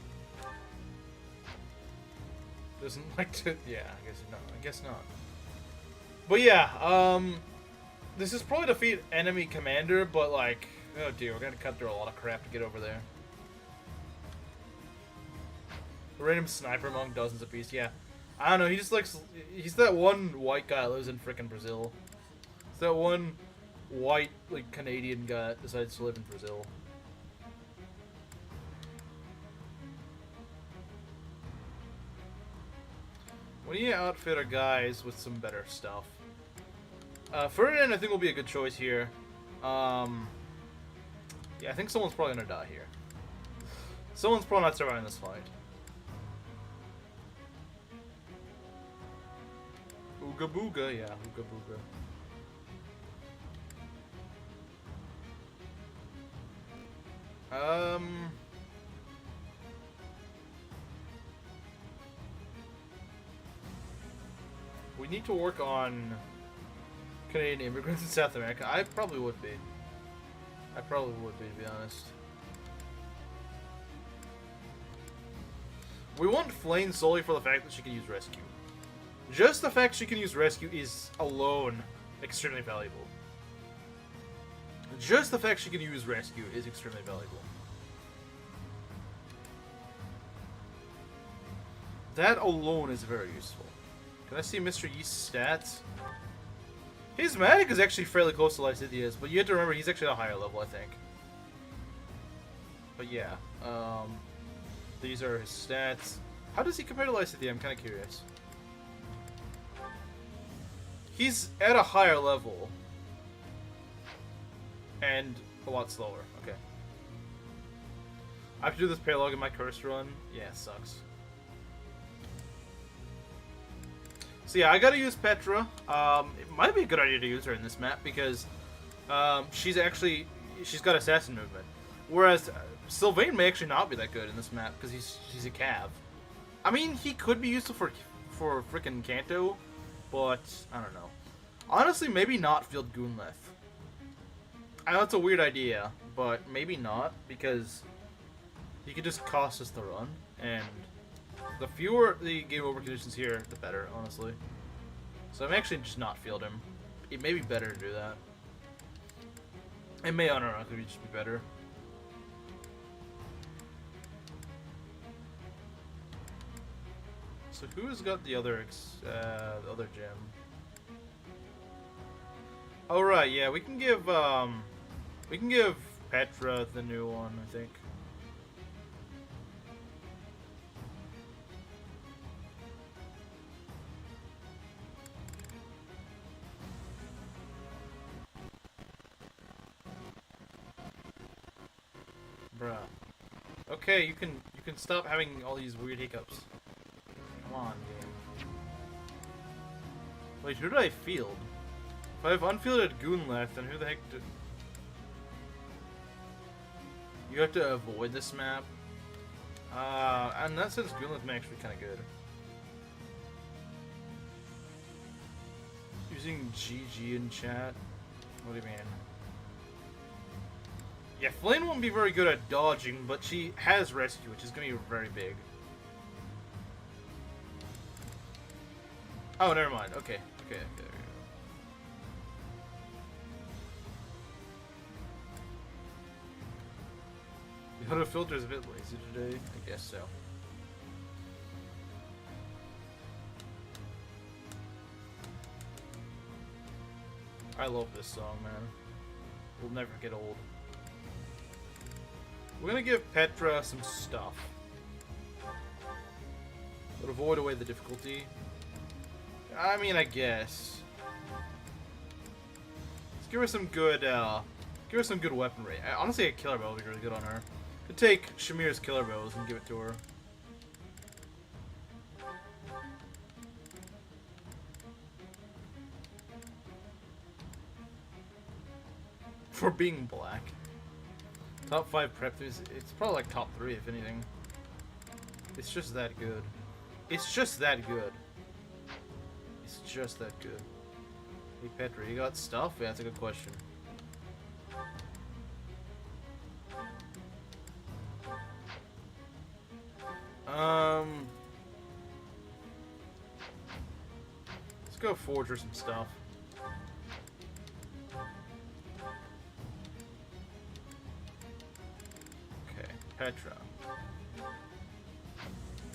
Doesn't like to... Yeah, I guess not. But yeah, this is probably defeat enemy commander, but like... Oh dear, we're gonna cut through a lot of crap to get over there. A random sniper among dozens of beasts, yeah. I don't know, he just likes... He's that one white guy that lives in frickin' Brazil. It's that one white, like, Canadian guy that decides to live in Brazil. We need to outfit our guys with some better stuff. Ferdinand, I think, will be a good choice here. Yeah, I think someone's probably gonna die here. Someone's probably not surviving this fight. Ooga booga, yeah, ooga booga. We need to work on Canadian immigrants in South America. I probably would be. To be honest. We want Flame solely for the fact that she can use rescue. Just the fact she can use rescue is alone extremely valuable. Just the fact she can use rescue is extremely valuable. That alone is very useful. Can I see Mr. Yeast's stats? His magic is actually fairly close to Lycidia's, but you have to remember he's actually at a higher level, I think. But yeah, these are his stats. How does he compare to Lycidia? I'm kind of curious. He's at a higher level. And a lot slower. Okay. I have to do this paralogue in my curse run. Yeah, it sucks. So yeah, I gotta use Petra. It might be a good idea to use her in this map because she's got assassin movement. Whereas Sylvain may actually not be that good in this map because he's a cav. I mean, he could be useful for frickin' Kanto, but I don't know. Honestly, maybe not Field Goonleth. I know it's a weird idea, but maybe not because he could just cost us the run, and the fewer the game over conditions here, the better, honestly. So I'm actually just not field him. It may be better to do that. It may, unironically just be better. So who has got the other gem? Oh right, yeah, we can give Petra the new one, I think. Bruh. Okay, you can stop having all these weird hiccups. Come on, game. Wait, who did I field? If I have unfielded Goonleth, then who the heck did... You have to avoid this map. And that sense, Goonleth may actually be kind of good. Using GG in chat? What do you mean? Yeah, Flame won't be very good at dodging, but she has rescue, which is going to be very big. Oh, never mind. Okay. Okay. The auto filter is a bit lazy today. I guess so. I love this song, man. It will never get old. We're gonna give Petra some stuff. But avoid away the difficulty. I mean, I guess. Let's give her some good, weaponry. Honestly, a killer bow would be really good on her. Could take Shamir's killer bows and give it to her. For being black. Top 5 prep is it's probably like top 3 if anything. It's just that good. It's just that good. It's just that good. Hey Petra, you got stuff? Yeah, that's a good question. Let's go forge her some stuff. Okay, Petra.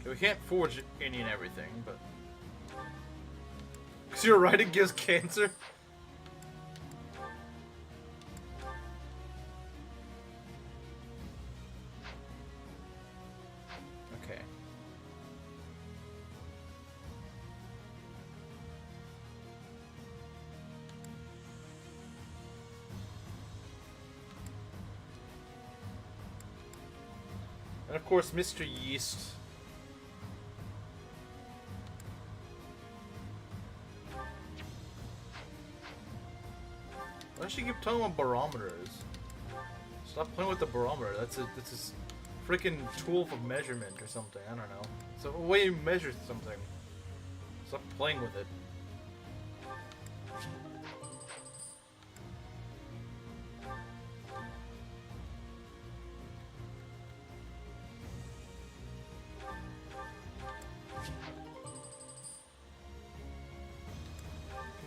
Okay, we can't forge any and everything, but... Because your writing gives cancer? Okay. And of course, Mr. Yeast. Why does she keep telling what barometer is? Stop playing with the barometer. That's a freaking tool for measurement or something. I don't know. It's a way you measure something. Stop playing with it.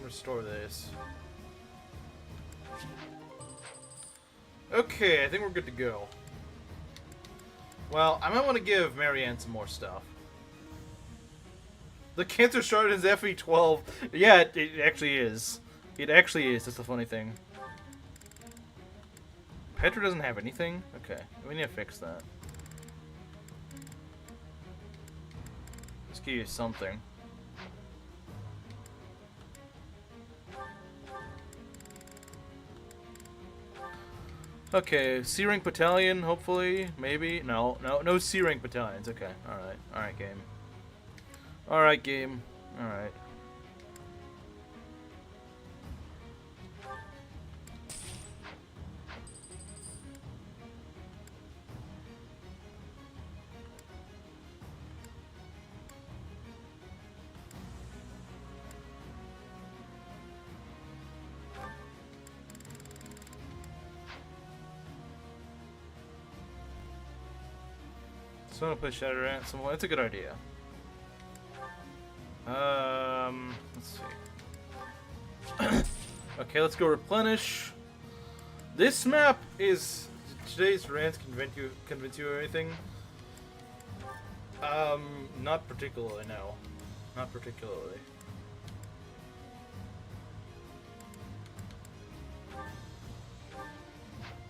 Restore this. Okay, I think we're good to go. Well, I might want to give Marianne some more stuff. The cancer shard is FE12. Yeah, it actually is. It actually is. That's the funny thing. Petra doesn't have anything? Okay, we need to fix that. Let's give you something. Okay, C-rank battalion, hopefully, maybe. No C-rank battalions. Okay, alright, game. Alright, game. Alright. So I'm gonna play Shadow Ransom. That's a good idea. Let's see. Okay, let's go replenish. This map is today's rants convince you of anything? Not particularly, no. Not particularly.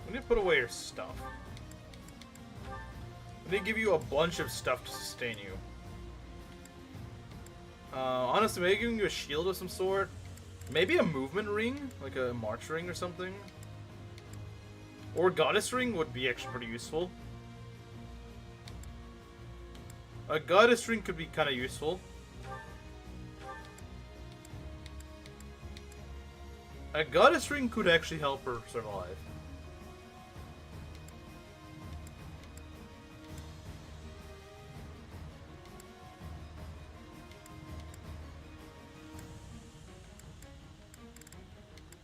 We need to put away your stuff. They give you a bunch of stuff to sustain you. Honestly, maybe giving you a shield of some sort. Maybe a movement ring, like a march ring or something. Or goddess ring would be actually pretty useful. A goddess ring could be kind of useful. A goddess ring could actually help her survive.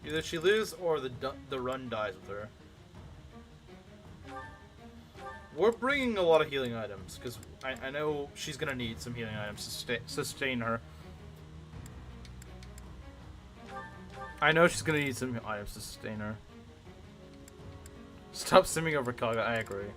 Either she lives or the run dies with her. We're bringing a lot of healing items because I know she's gonna need some healing items to sustain her. I know she's gonna need some items to sustain her. Stop simming over Kaga, I agree.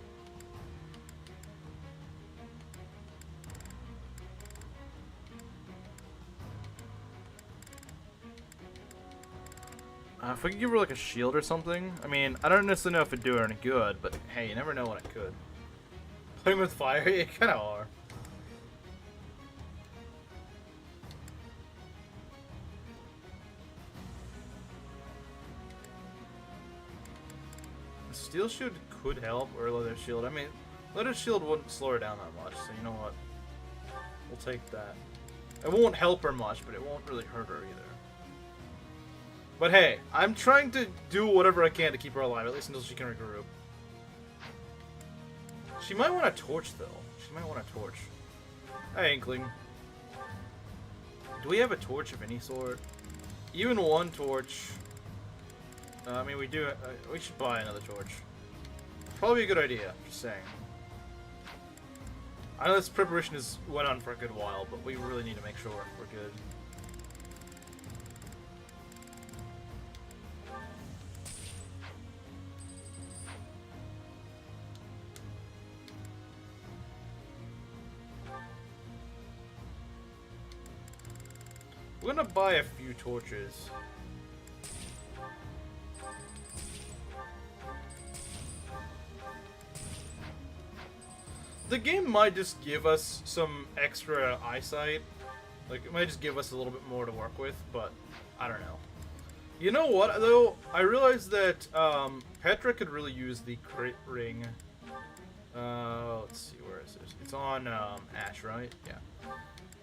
If we could give her like a shield or something. I mean, I don't necessarily know if it'd do her any good, but hey, you never know when it could. Playing with fire, you kinda are. A steel shield could help, or a leather shield. I mean, leather shield wouldn't slow her down that much, so you know what? We'll take that. It won't help her much, but it won't really hurt her either. But hey, I'm trying to do whatever I can to keep her alive, at least until she can regroup. She might want a torch, though. She might want a torch. Hey, Inkling. Do we have a torch of any sort? Even one torch. I mean, we do. We should buy another torch. Probably a good idea. Just saying. I know this preparation went on for a good while, but we really need to make sure we're good. We're gonna buy a few torches. The game might just give us some extra eyesight. Like, it might just give us a little bit more to work with, but I don't know. You know what, though? I realized that Petra could really use the crit ring. Let's see, where is it? It's on Ash, right? Yeah.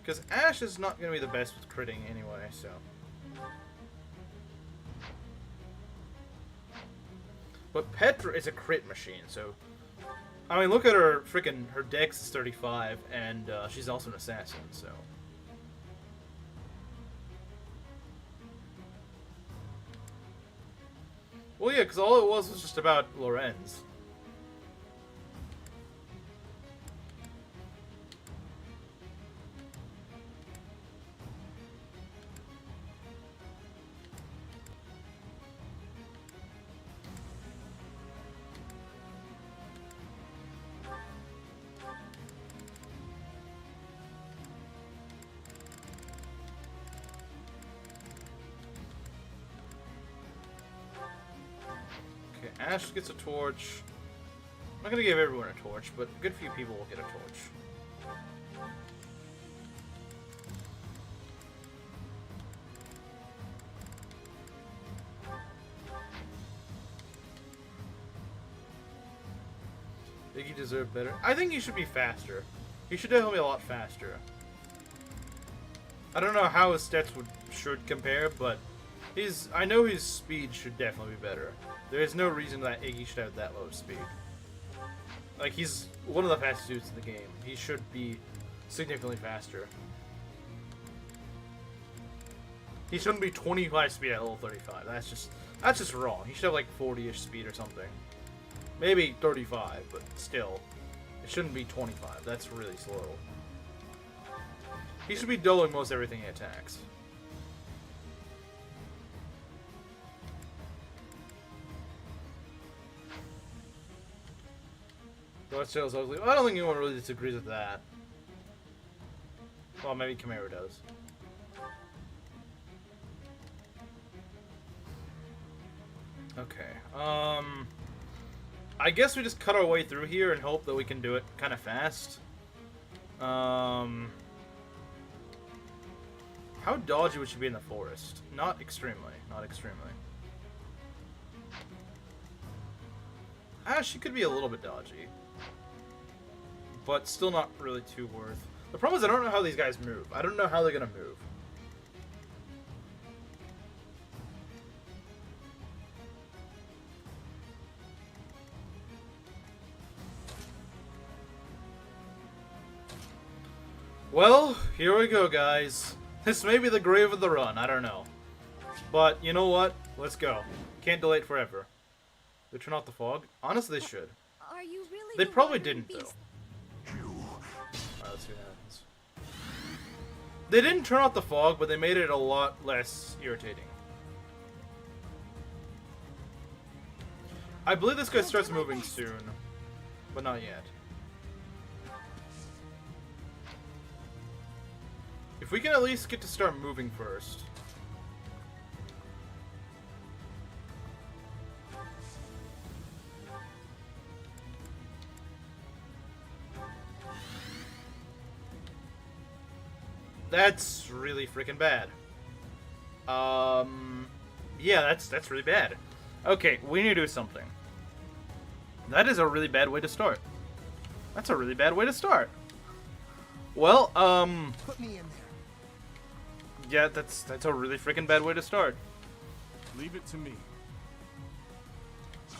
Because Ash is not going to be the best with critting anyway, so... But Petra is a crit machine, so... I mean, look at her freaking... Her dex is 35, and she's also an assassin, so... Well, yeah, because all it was just about Lorenz. Ash gets a torch. I'm not gonna give everyone a torch, but a good few people will get a torch. Think he deserved better? I think he should be faster. He should definitely be a lot faster. I don't know how his stats should compare, but I know his speed should definitely be better. There is no reason that Iggy should have that low speed. Like, he's one of the fastest dudes in the game. He should be significantly faster. He shouldn't be 25 speed at level 35. That's just wrong. He should have like 40-ish speed or something. Maybe 35, but still. It shouldn't be 25. That's really slow. He should be doubling most everything he attacks. Tails ugly. I don't think anyone really disagrees with that. Well, maybe Chimera does. Okay. I guess we just cut our way through here and hope that we can do it kind of fast. How dodgy would she be in the forest? Not extremely. Not extremely. She could be a little bit dodgy. But still not really too worth. The problem is I don't know how these guys move. I don't know how they're gonna move. Well, here we go, guys. This may be the grave of the run. I don't know. But you know what? Let's go. Can't delay it forever. They turn off the fog? Honestly, they should. Are you really They the probably wandering didn't, though. beast? Alright, let's see what happens. They didn't turn off the fog, but they made it a lot less irritating. I believe this guy starts moving soon, but not yet. If we can at least get to start moving first. That's really freaking bad. Yeah, that's really bad. Okay, we need to do something. That is a really bad way to start. That's a really bad way to start. Well, Put me in there. yeah, that's a really freaking bad way to start. Leave it to me.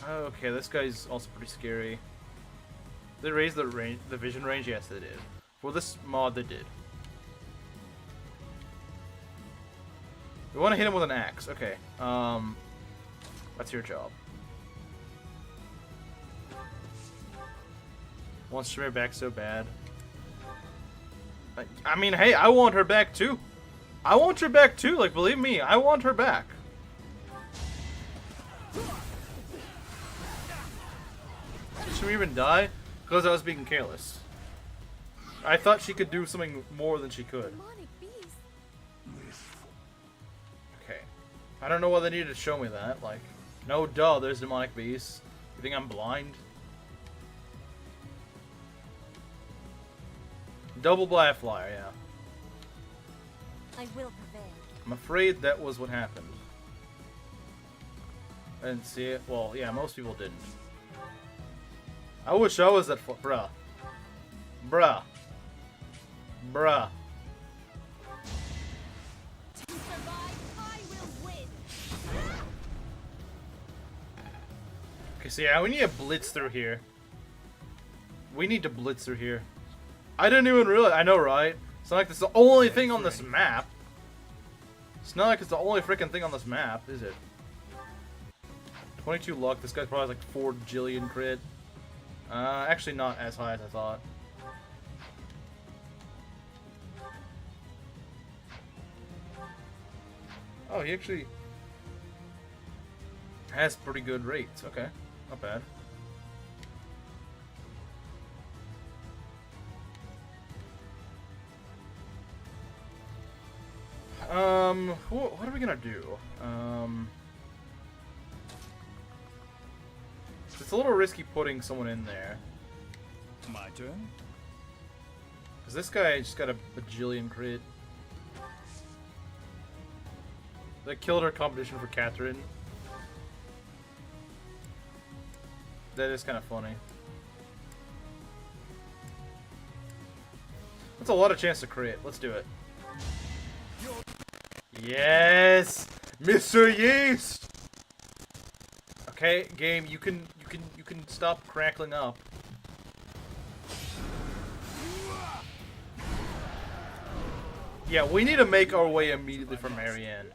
Okay, this guy's also pretty scary. They raised the range, the vision range? Yes, they did. For this mod, they did. We want to hit him with an axe. Okay. That's your job. Wants Shamir back so bad. I mean, hey, I want her back too. I want her back too. Like, believe me, I want her back. Did Shamir even die? Because I was being careless. I thought she could do something more than she could. Okay. I don't know why they needed to show me that. Like, no duh, there's demonic beasts. You think I'm blind? Double blast flyer, yeah. I will prevail. I'm afraid that was what happened. I didn't see it. Well, yeah, most people didn't. I wish I was that bruh. Bruh. Bruh. To survive, I will win. Okay, so yeah, we need to blitz through here. We need to blitz through here. I didn't even realize. I know, right? It's not like it's the only thing on this map. It's not like it's the only freaking thing on this map, is it? 22 luck. This guy's probably like 4 jillion crit. Actually not as high as I thought. Oh, he actually has pretty good rates. Okay, not bad. What are we gonna do? It's a little risky putting someone in there. My turn. Cause this guy just got a bajillion crit. That killed our competition for Catherine. That is kind of funny. That's a lot of chance to crit. Let's do it. Yes, Mr. Yeast. Okay, game, you can stop crackling up. Yeah, we need to make our way immediately from Marianne.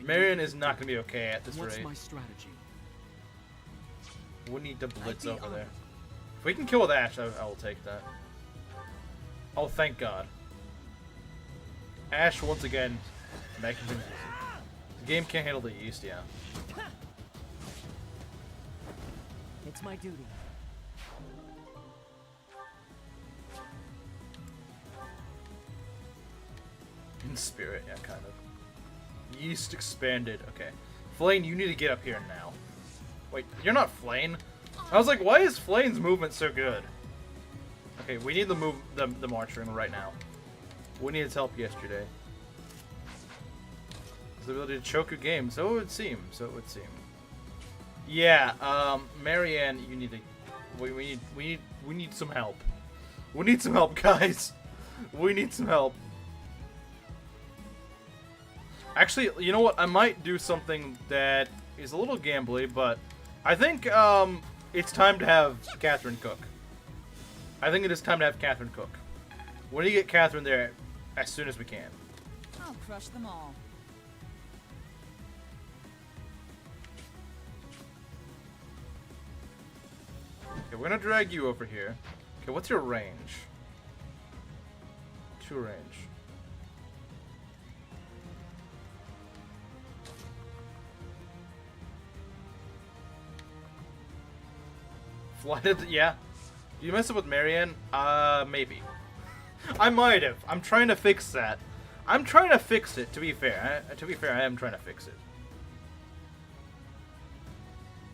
Marianne is not gonna be okay at this rate. My strategy? We need to blitz over there. If we can kill with Ash, I will take that. Oh, thank God. Ash once again making things easy. The game can't handle the Yeast, yeah. It's my duty. In spirit, yeah, kind of. Yeast expanded. Okay. Flane, you need to get up here now. Wait, you're not Flane? I was like, why is Flane's movement so good? Okay, we need the march ring right now. We needed help yesterday. The ability to choke a game, so it would seem. So it would seem. Yeah, Marianne, you need to. We need some help. We need some help, guys. We need some help. Actually, you know what? I might do something that is a little gambly, but I think it's time to have Catherine cook. I think it is time to have Catherine cook. We need to get Catherine there as soon as we can. I'll crush them all. Okay, we're gonna drag you over here. Okay, what's your range? 2 range. Flooded, yeah. You mess up with Marianne? Maybe. I might have. I'm trying to fix that. I'm trying to fix it, to be fair. I am trying to fix it.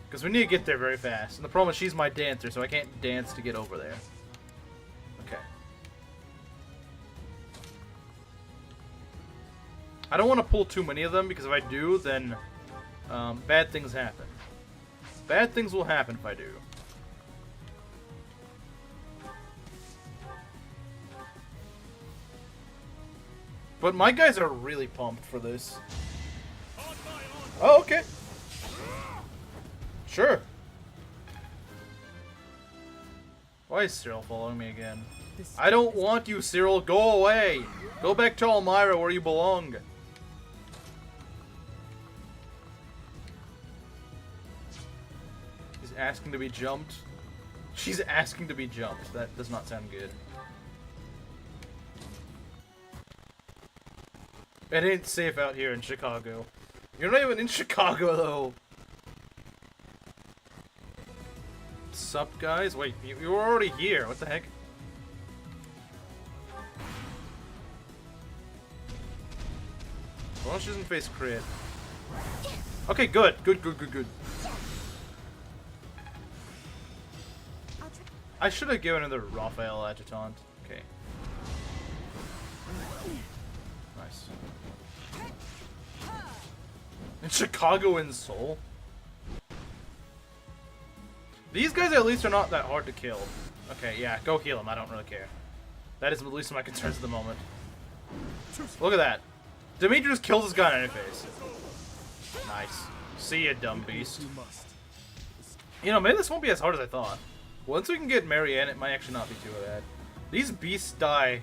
Because we need to get there very fast. And the problem is she's my dancer, so I can't dance to get over there. Okay. I don't want to pull too many of them, because if I do, then bad things happen. Bad things will happen if I do. But my guys are really pumped for this. Oh, okay. Sure. Why is Cyril following me again? I don't want you, Cyril. Go away. Go back to Elmira where you belong. He's asking to be jumped. She's asking to be jumped. That does not sound good. It ain't safe out here in Chicago. You're not even in Chicago, though. Sup, guys? Wait, you were already here. What the heck? As long as she doesn't face crit. Okay, good. Good. I should have given her the Raphael adjutant. Okay. Nice. In Chicago and Seoul? These guys at least are not that hard to kill. Okay, yeah, go heal him. I don't really care. That is the least of my concerns at the moment. Look at that. Demetrius kills this guy in the face. Nice. See ya, dumb beast. You know, maybe this won't be as hard as I thought. Once we can get Marianne, it might actually not be too bad. These beasts die.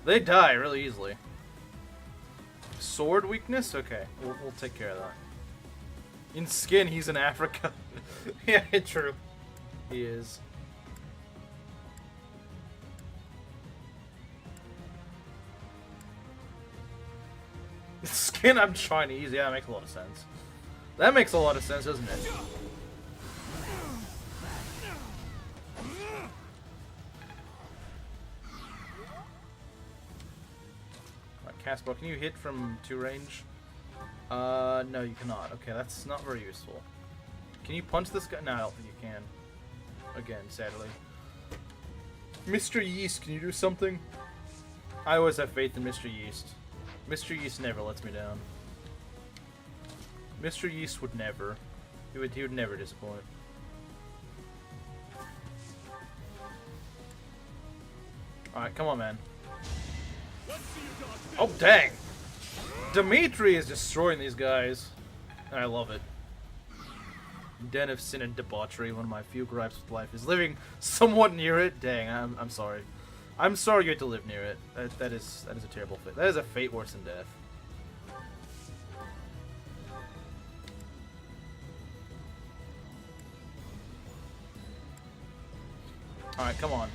They die really easily. Sword weakness? Okay, we'll take care of that. In skin, he's in Africa. Yeah, true. He is. Skin, I'm Chinese. Yeah, that makes a lot of sense. That makes a lot of sense, doesn't it? Casper, can you hit from 2 range? No, you cannot. Okay, that's not very useful. Can you punch this guy? No, I don't think you can. Again, sadly. Mr. Yeast, can you do something? I always have faith in Mr. Yeast. Mr. Yeast never lets me down. Mr. Yeast would never. He would never disappoint. Alright, come on, man. Oh, dang! Dimitri is destroying these guys. I love it. Den of sin and debauchery, one of my few gripes with life, is living somewhat near it. Dang, I'm sorry. I'm sorry you had to live near it. That is a terrible fate. That is a fate worse than death. Alright, come on.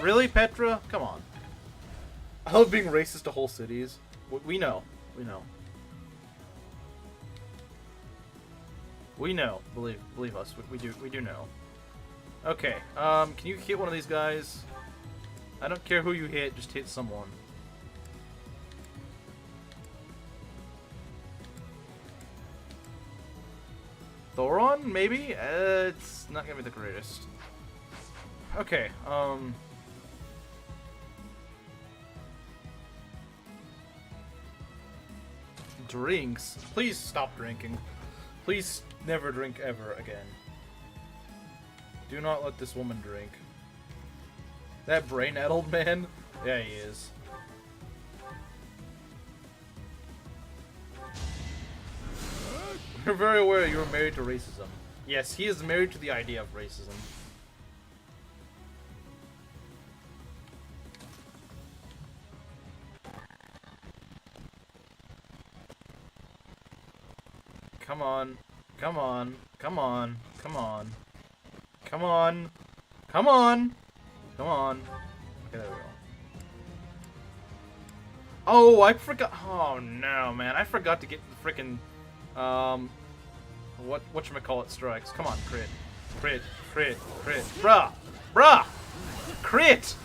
Really, Petra? Come on. I love being racist to whole cities. We know. We know. We know. Believe us. We do know. Okay. Can you hit one of these guys? I don't care who you hit. Just hit someone. Thoron? Maybe? It's not gonna be the greatest. Okay. Drinks. Please stop drinking. Please never drink ever again. Do not let this woman drink. That brain-addled man? Yeah, he is. You're very aware you are married to racism. Yes, he is married to the idea of racism. Come on. Come on. Come on. Come on. Come on. Come on. Come on. Okay, there we go. Oh, I forgot. Oh, no, man. I forgot to get the frickin', whatchamacallit strikes. Come on, crit. Crit. Crit. Crit. Bruh. Bruh! Crit!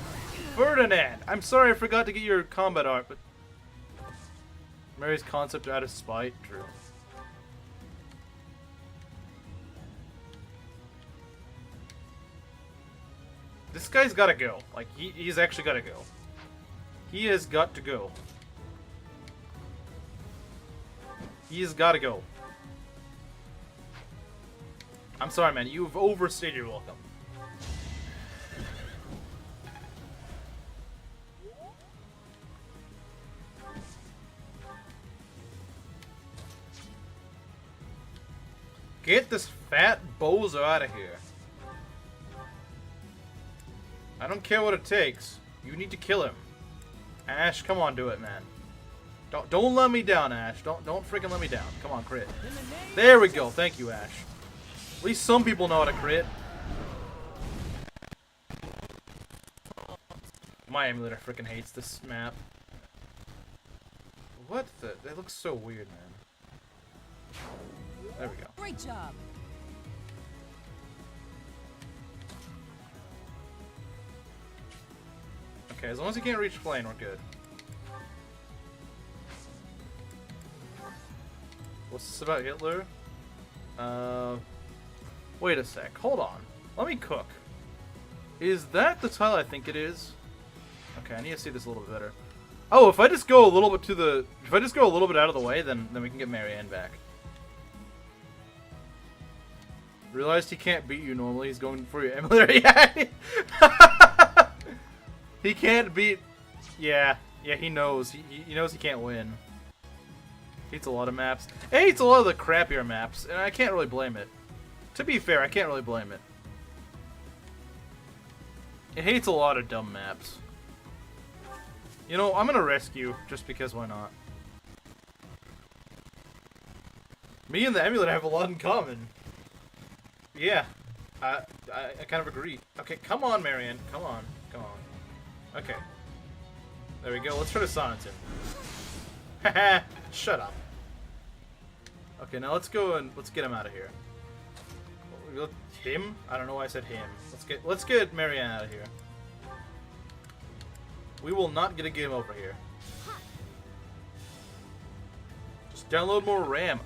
Ferdinand! I'm sorry I forgot to get your combat art, but... Mary's concept out of spite? True. This guy's gotta go. Like, he's actually gotta go. He has got to go. He has gotta go. I'm sorry, man. You've overstayed your welcome. Get this fat bozo out of here. I don't care what it takes. You need to kill him. Ash, come on, do it, man. Don't let me down, Ash. Don't freaking let me down. Come on, crit. There we go. Thank you, Ash. At least some people know how to crit. My emulator freaking hates this map. What the? That looks so weird, man. There we go. Great job. Okay, as long as you can't reach plane, we're good. What's this about Hitler? Wait a sec. Hold on. Let me cook. Is that the tile I think it is? Okay, I need to see this a little bit better. Oh, if I just go a little bit to the... If I just go a little bit out of the way, then we can get Marianne back. Realized he can't beat you normally. He's going for your emulator. Yeah. He can't beat... Yeah, he knows. He knows he can't win. He hates a lot of maps. He hates a lot of the crappier maps, and I can't really blame it. To be fair, I can't really blame it. It hates a lot of dumb maps. You know, I'm gonna rescue, just because why not? Me and the emulator have a lot in common. Yeah, I kind of agree. Okay, come on, Marianne. Come on. Okay. There we go. Let's try to silence him. Haha, shut up. Okay, now let's go and let's get him out of here. Him? I don't know why I said him. Let's get Marianne out of here. We will not get a game over here. Just download more RAM.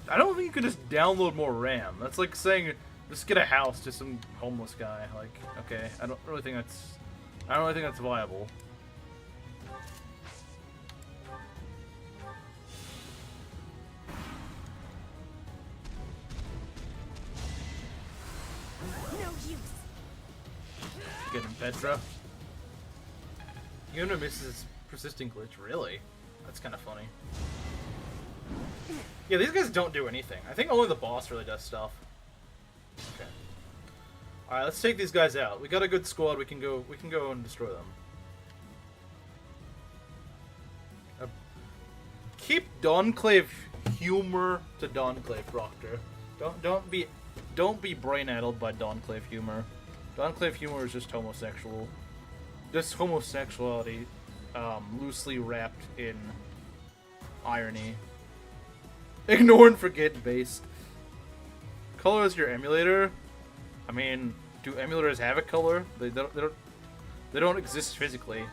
I don't think you could just download more RAM. That's like saying just get a house to some homeless guy. Like, okay, I don't really think that's viable. No use. Get him, Petra. Yuna misses persisting glitch. Really? That's kind of funny. Yeah, these guys don't do anything. I think only the boss really does stuff. Okay. All right, let's take these guys out. We got a good squad. We can go and destroy them. Keep Donclave humor to Donclave, Proctor. Don't be brain-addled by Donclave humor. Donclave humor is just homosexual. Just homosexuality, loosely wrapped in irony. Ignore and forget based. Color is your emulator. I mean, do emulators have a color? They don't exist physically.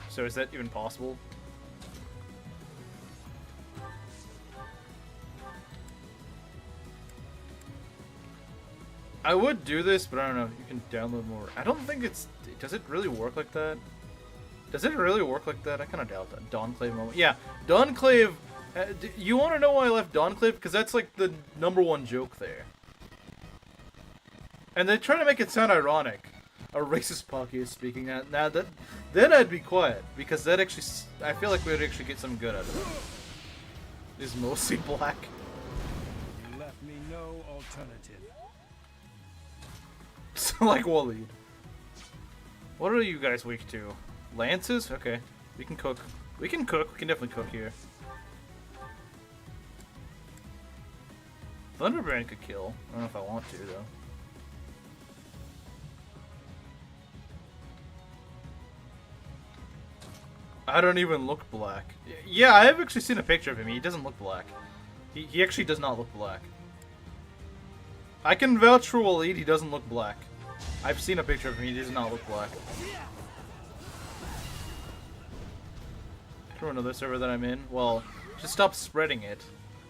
So is that even possible? I would do this, but I don't know. You can download more. I don't think it's... Does it really work like that? Does it really work like that? I kind of doubt that. Donclave moment. Yeah, Donclave... you want to know why I left Donclave? Because that's like the #1 joke there. And they try to make it sound ironic. A racist Pocky is speaking out. Now, then I'd be quiet. Because that actually... I feel like we'd actually get some good out of it. Is mostly black. You left me no alternative. So like Waleed. What are you guys weak to? Lances? Okay. We can cook. We can definitely cook here. Thunderbrand could kill. I don't know if I want to, though. I don't even look black. Yeah, I have actually seen a picture of him. He doesn't look black. He actually does not look black. I can vouch for Waleed, he doesn't look black. I've seen a picture of him, he does not look black. From another server that I'm in? Well, just stop spreading it.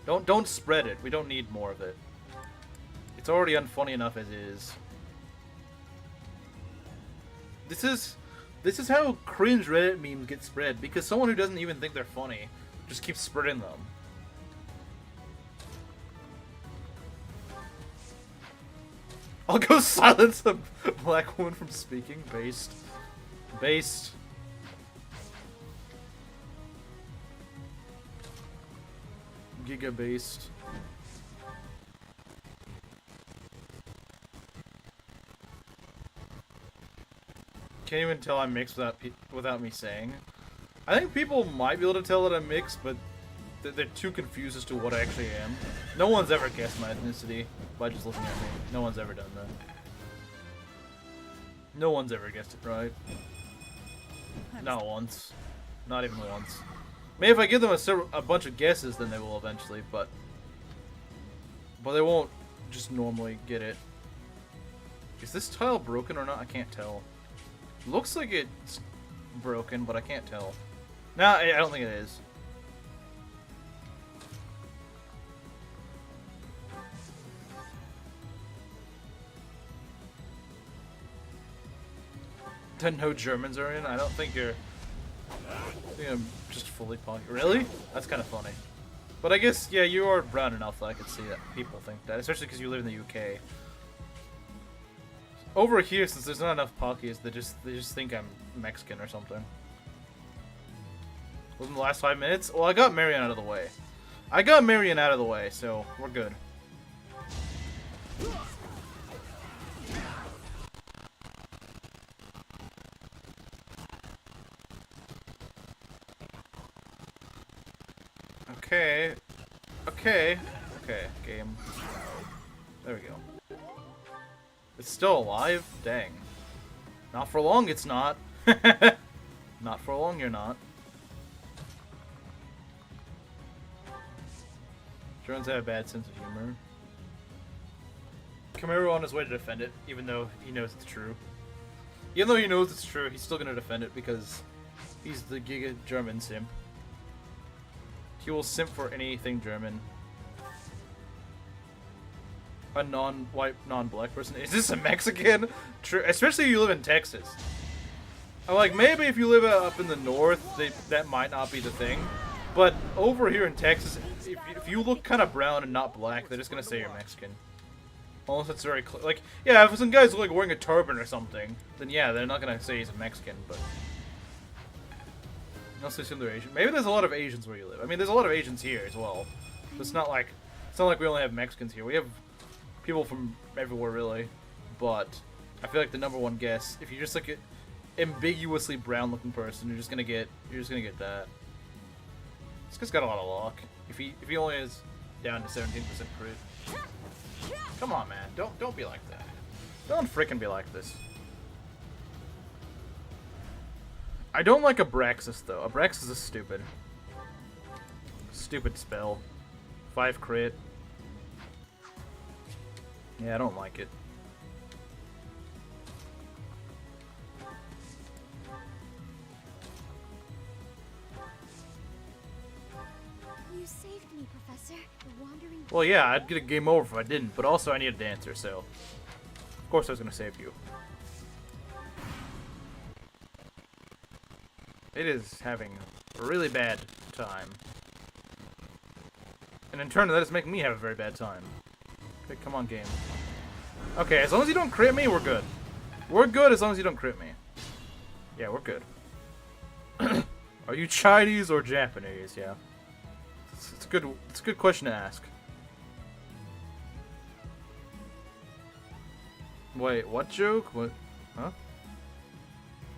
Don't spread it. We don't need more of it. It's already unfunny enough as is. This is how cringe Reddit memes get spread, because someone who doesn't even think they're funny just keeps spreading them. I'll go silence a black woman from speaking. Based. Giga based. can't even tell I'm mixed without me saying. I think people might be able to tell that I'm mixed, but they're too confused as to what I actually am. No one's ever guessed my ethnicity by just looking at me. No one's ever done that. No one's ever guessed it right. Not once. Not even once. Maybe if I give them a bunch of guesses, then they will eventually, but they won't just normally get it. Is this tile broken or not? I can't tell. Looks like it's broken, but I can't tell. Nah, I don't think it is. Then no Germans are in? I don't think you're... I think I'm just fully pocket. Really? That's kind of funny. But I guess, yeah, you are brown enough that I could see that people think that, especially because you live in the UK. Over here, since there's not enough Pockies, they just think I'm Mexican or something. Within the last 5 minutes? Well, I got Marion out of the way. So we're good. Okay, game. There we go. It's still alive? Dang. Not for long, it's not. Not for long, you're not. Germans have a bad sense of humor. Camaro on his way to defend it, even though he knows it's true. Even though he knows it's true, he's still gonna defend it because he's the Giga German simp. He will simp for anything German. A non-white, non-black person. Is this a Mexican? True, especially if you live in Texas. I'm like, maybe if you live up in the north, that might not be the thing. But over here in Texas, if you look kind of brown and not black, they're just gonna say you're Mexican. Unless it's very clear. Like, yeah, if some guys look like wearing a turban or something, then yeah, they're not gonna say he's a Mexican, but... Unless they assume they're Asian. Maybe there's a lot of Asians where you live. I mean, there's a lot of Asians here as well. So it's not like we only have Mexicans here. We have people from everywhere, really. But I feel like the #1 guess, if you just look at ambiguously brown-looking person, you're just gonna get that. This guy's got a lot of luck. If he only is down to 17% crit. Come on, man. Don't be like that. Don't frickin' be like this. I don't like Abraxas, though. Abraxas is stupid. Stupid spell. 5 crit. Yeah, I don't like it. You saved me, Professor. The wandering... Well, yeah, I'd get a game over if I didn't, but also I needed an answer, so... Of course I was gonna save you. It is having a really bad time. And in turn, that is making me have a very bad time. Okay, come on, game. Okay, as long as you don't crit me, we're good. We're good as long as you don't crit me. Yeah, we're good. Are you Chinese or Japanese? Yeah. It's a good question to ask. Wait, what joke? What? Huh?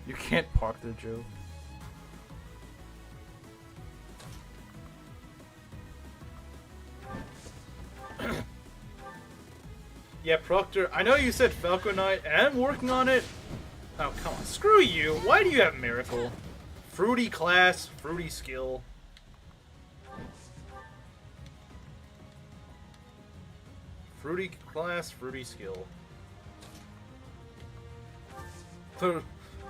You can't park the joke. Yeah, Proctor, I know you said Falco Knight, and I'm working on it. Oh, come on. Screw you. Why do you have Miracle? Fruity class, fruity skill. Fruity class, fruity skill.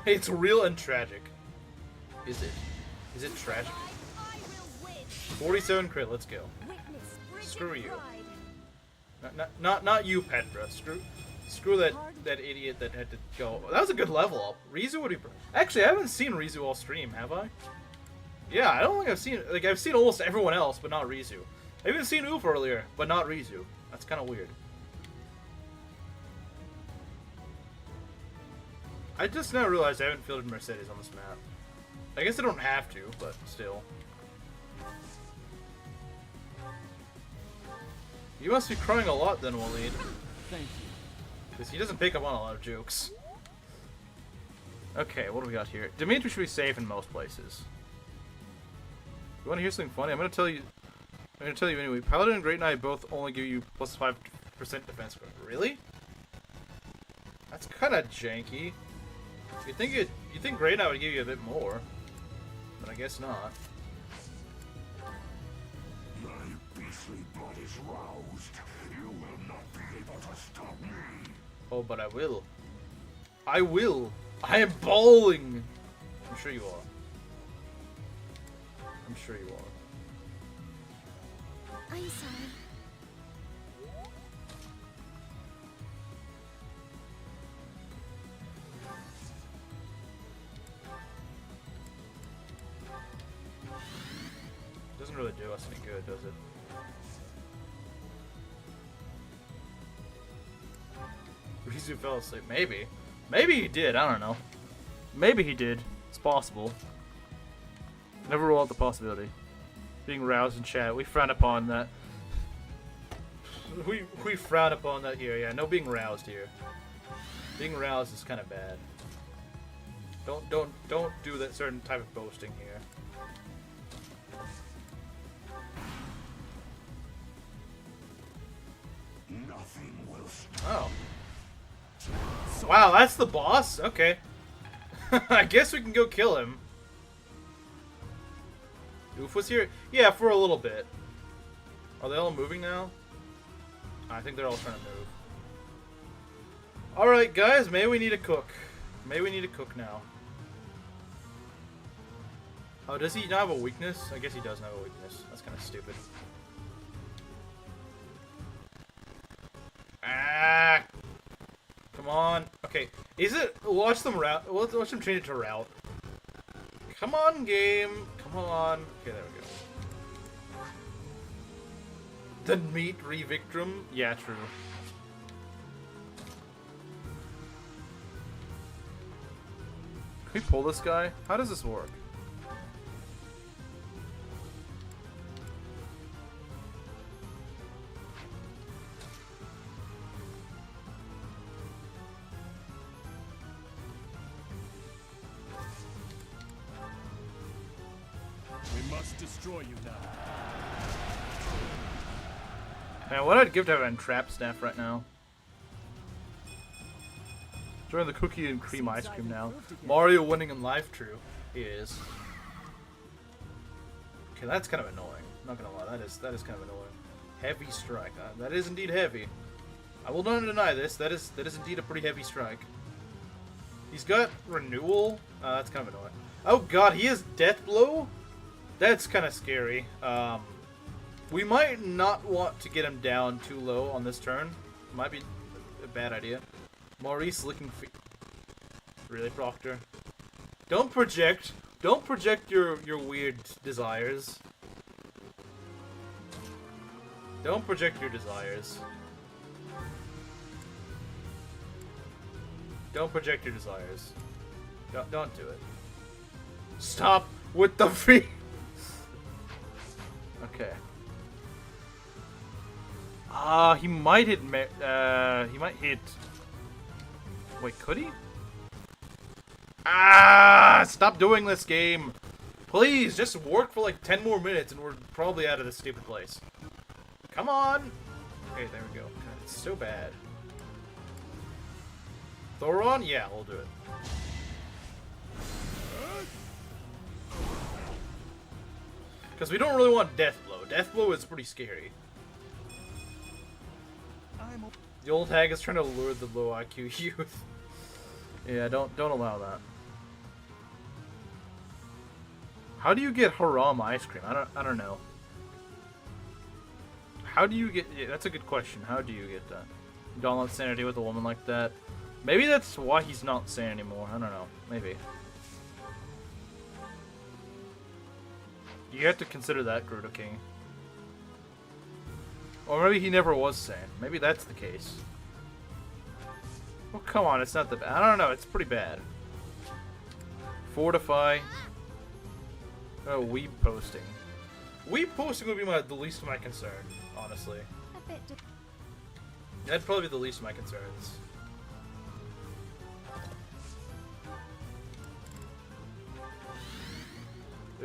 It's real and tragic. Is it? Is it tragic? 47 crit, let's go. Screw you. Not you, Petra. Screw that idiot that had to go. That was a good level up. Rizu would be... Actually, I haven't seen Rizu all stream, have I? Yeah, I don't think I've seen... Like, I've seen almost everyone else, but not Rizu. I've even seen Oof earlier, but not Rizu. That's kind of weird. I just now realized I haven't fielded Mercedes on this map. I guess I don't have to, but still. You must be crying a lot then, Waleed. Thank you. Because he doesn't pick up on a lot of jokes. Okay, what do we got here? Dimitri should be safe in most places. You want to hear something funny? I'm gonna tell you anyway. Paladin and Great Knight both only give you plus 5% defense score. Really? That's kind of janky. You think Great Knight would give you a bit more, but I guess not. My beastly blood is roused. You will not be able to stop me. Oh, but I will. I will. I am bawling. I'm sure you are. I'm sure you are. I'm sorry. Doesn't really do us any good, does it? Rizu fell asleep. Maybe. Maybe he did. I don't know. Maybe he did. It's possible. Never rule out the possibility. Being roused in chat. We frown upon that. We frown upon that here. Yeah, no being roused here. Being roused is kind of bad. Don't do that certain type of boasting here. Nothing will stop. Oh. Wow, that's the boss? Okay. I guess we can go kill him. Oof was here? Yeah, for a little bit. Are they all moving now? I think they're all trying to move. Alright, guys, maybe we need a cook. Maybe we need a cook now. Oh, does he not have a weakness? I guess he doesn't have a weakness. That's kind of stupid. Ah! Come on. Okay. Is it? Watch them route. Watch them change it to route. Come on, game. Come on. Okay, there we go. The meat revictrum? Yeah, true. Can we pull this guy? How does this work? We must destroy you now. Man, what I'd give to have an trap staff right now. Join the cookie and cream ice cream now. Mario winning in life, true. He is. Okay, that's kind of annoying. Not gonna lie, that is kind of annoying. Heavy strike. That is indeed heavy. I will not deny this. That is indeed a pretty heavy strike. He's got renewal. That's kind of annoying. Oh god, he has death blow. That's kind of scary. We might not want to get him down too low on this turn. Might be a bad idea. Maurice licking feet. Really, Proctor? Don't project. Don't project your weird desires. Don't project your desires. Don't project your desires. Don't do it. Stop with the feet. Okay. He might hit. He might hit. Wait, could he? Stop doing this game. Please, just work for like 10 more minutes and we're probably out of this stupid place. Come on. Okay, there we go. God, it's so bad. Thoron? Yeah, we'll do it. Because we don't really want Death Blow. Death Blow is pretty scary. The old hag is trying to lure the low IQ youth. Yeah, don't allow that. How do you get haram ice cream? I don't know. How do you get? Yeah, that's a good question. How do you get that? Don't let sanity with a woman like that. Maybe that's why he's not sane anymore. I don't know. Maybe. You have to consider that, Gerudo King. Or maybe he never was sane. Maybe that's the case. Well, come on, it's not that bad. I don't know, it's pretty bad. Fortify. Oh, weeb posting. Weeb posting would be the least of my concern, honestly. That'd probably be the least of my concerns.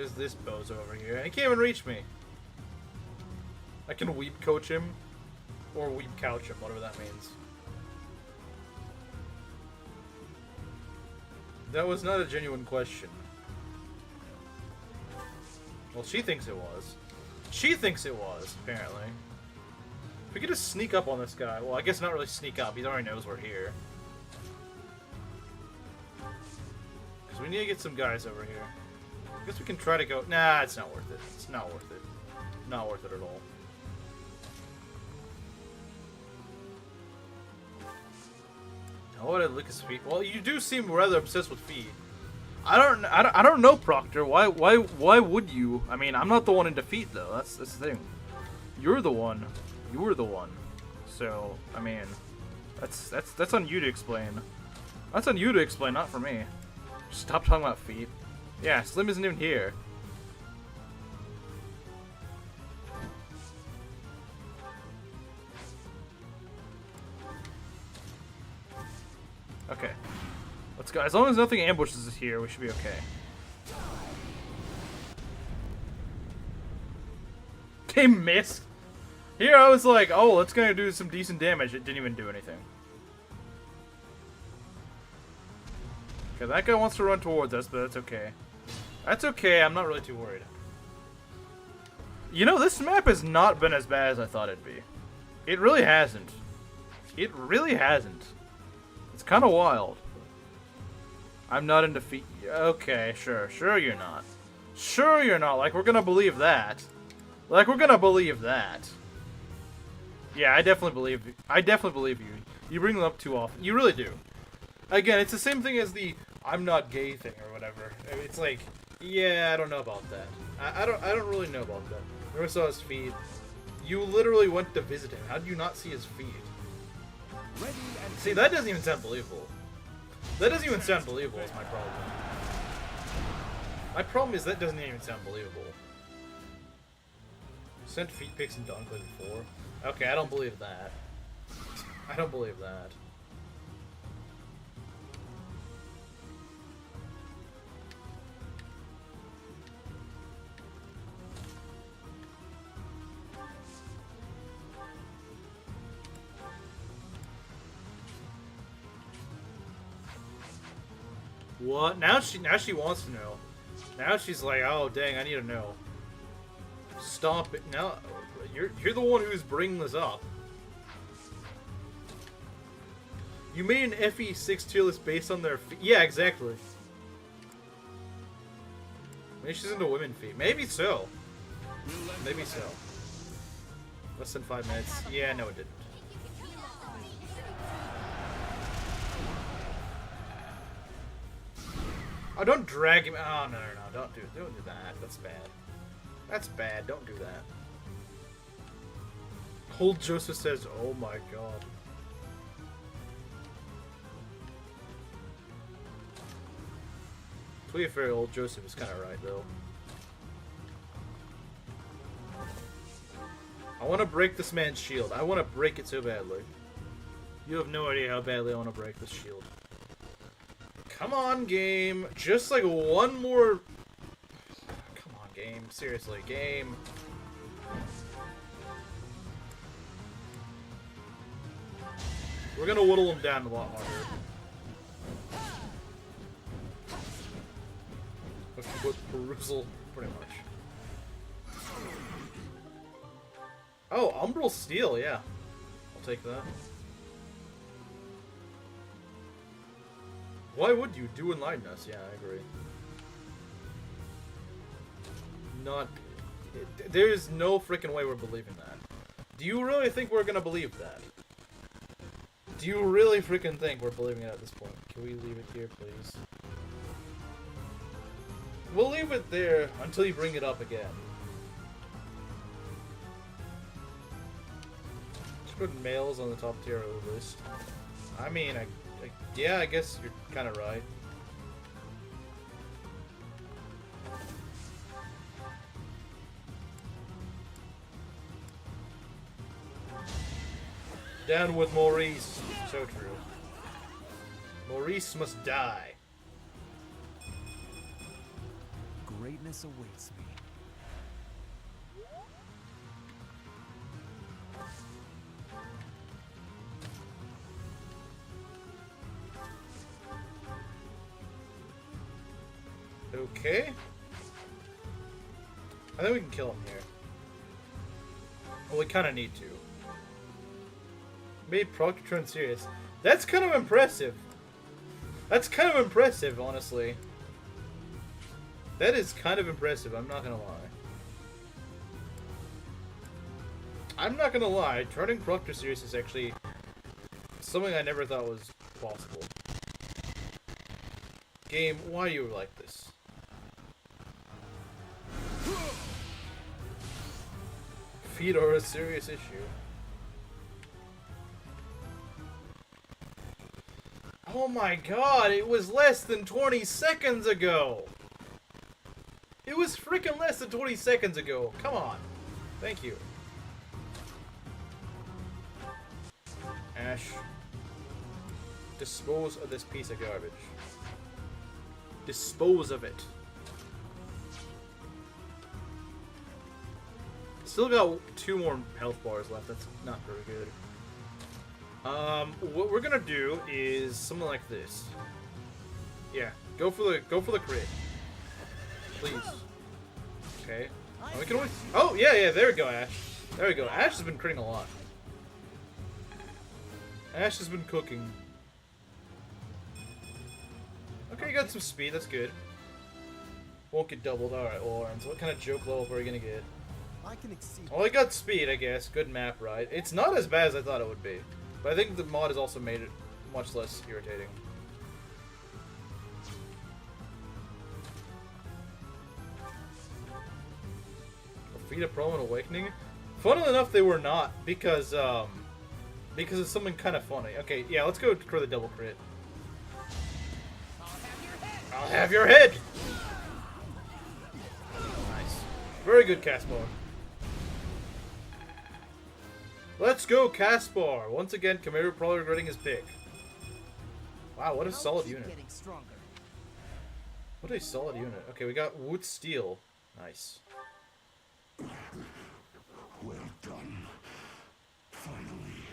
There's this bozo over here. And he can't even reach me. I can weep coach him. Or weep couch him, whatever that means. That was not a genuine question. Well, she thinks it was. She thinks it was, apparently. If we could just sneak up on this guy. Well, I guess not really sneak up. He already knows we're here. Because we need to get some guys over here. I guess we can try to go... Nah, it's not worth it. It's not worth it. Not worth it at all. How would I lick his feet? Well, you do seem rather obsessed with feet. I don't know, Proctor. Why would you? I mean, I'm not the one in defeat, though. That's the thing. You're the one. You were the one. So, I mean, that's on you to explain. That's on you to explain, not for me. Stop talking about feet. Yeah, Slim isn't even here. Okay. Let's go. As long as nothing ambushes us here, we should be okay. They missed. Here I was like, oh, it's gonna do some decent damage. It didn't even do anything. Okay, that guy wants to run towards us, but that's okay. That's okay. I'm not really too worried. You know, this map has not been as bad as I thought it'd be. It really hasn't. It really hasn't. It's kind of wild. I'm not in defeat. Okay, sure. Sure you're not. Sure you're not. Like, we're gonna believe that. Like, we're gonna believe that. Yeah, I definitely believe you. I definitely believe you. You bring them up too often. You really do. Again, it's the same thing as the I'm not gay thing or whatever. It's like, yeah, I don't know about that. I don't really know about that. Never saw his feet. You literally went to visit him. How did you not see his feet? See, that doesn't even sound believable. That doesn't even sound believable is my problem. My problem is that doesn't even sound believable. Sent feet pics and Donkey before. Okay, I don't believe that. I don't believe that. What? Now she wants to know. Now she's like, oh dang, I need to know. Stop it. Now you're the one who's bringing this up. You made an FE6 tier list based on their feet. Yeah, exactly. Maybe she's into women feet. Maybe so. Maybe so. Less than 5 minutes. Yeah, no it didn't. Oh, don't drag him. Oh, no. Don't do that. That's bad. That's bad. Don't do that. Old Joseph says, oh my god. To be fair, old Joseph is kind of right, though. I want to break this man's shield. I want to break it so badly. You have no idea how badly I want to break this shield. Come on, game. Just like one more... Come on, game. Seriously, game. We're gonna whittle him down a lot harder. With perusal, pretty much. Oh, Umbral Steel, yeah. I'll take that. Why would you? Do enlighten us. Yeah, I agree. Not... There's no freaking way we're believing that. Do you really think we're gonna believe that? Do you really freaking think we're believing it at this point? Can we leave it here, please? We'll leave it there until you bring it up again. Just put males on the top tier list. I mean, yeah, I guess you're kind of right. Down with Maurice. So true. Maurice must die. Great greatness awaits me. Okay. I think we can kill him here. Well, we kind of need to. Made Proctor turn serious. That's kind of impressive. That's kind of impressive, honestly. That is kind of impressive, I'm not gonna lie. I'm not gonna lie, turning Proctor serious is actually something I never thought was possible. Game, why are you like this? Feet are a serious issue. Oh my god, it was less than 20 seconds ago! It was freaking less than 20 seconds ago. Come on. Thank you. Ash. Dispose of this piece of garbage. Dispose of it. Still got 2 more health bars left. That's not very good. What we're gonna do is something like this. Yeah, go for the crit. Please. Okay. Oh, we can always. Oh yeah, there we go, Ash. There we go. Ash has been critting a lot. Ash has been cooking. Okay, you got some speed. That's good. Won't get doubled. All right, Lawrence. What kind of joke level are we gonna get? I can exceed. Well, I got speed, I guess. Good map, right? It's not as bad as I thought it would be. But I think the mod has also made it much less irritating. Feet of Pro and Awakening? Funnily enough, they were not, because it's something kind of funny. Okay, yeah, let's go for the double crit. I'll have your head! Nice. Very good, Caspar. Let's go, Caspar! Once again, Chimera probably regretting his pick. Wow, what a solid unit. What a solid unit. Okay, we got Wood Steel. Nice. Well done. Finally,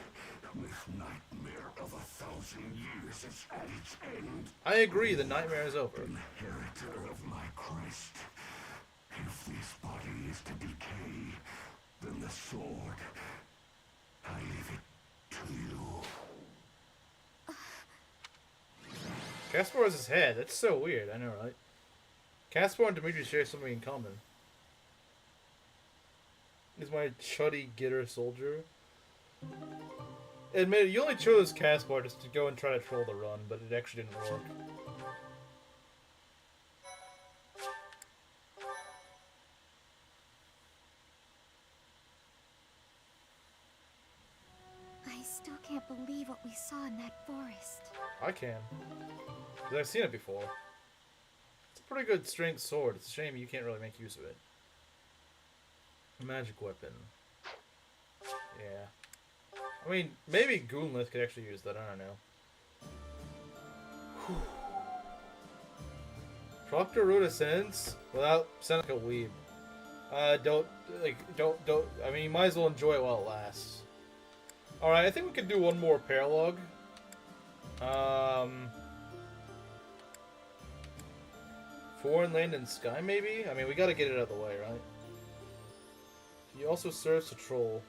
this nightmare of 1,000 years is at its end. I agree, the nightmare is over. Inheritor of my crest. If this body is to decay, then the sword, I leave it to you. Caspar has his head. That's so weird. I know, right? Caspar and Dimitri share something in common. He's my chuddy getter soldier. Admit it, you only chose Caspar just to go and try to troll the run, but it actually didn't work. I still can't believe what we saw in that forest. I can. Because I've seen it before. It's a pretty good strength sword. It's a shame you can't really make use of it. A magic weapon. Yeah. I mean, maybe Goonlith could actually use that. I don't know. Whew. Proctor wrote a sentence without sounding like a weeb. Don't. I mean, you might as well enjoy it while it lasts. Alright, I think we could do one more paralogue. Foreign land and sky, maybe? I mean, we gotta get it out of the way, right? He also serves to troll.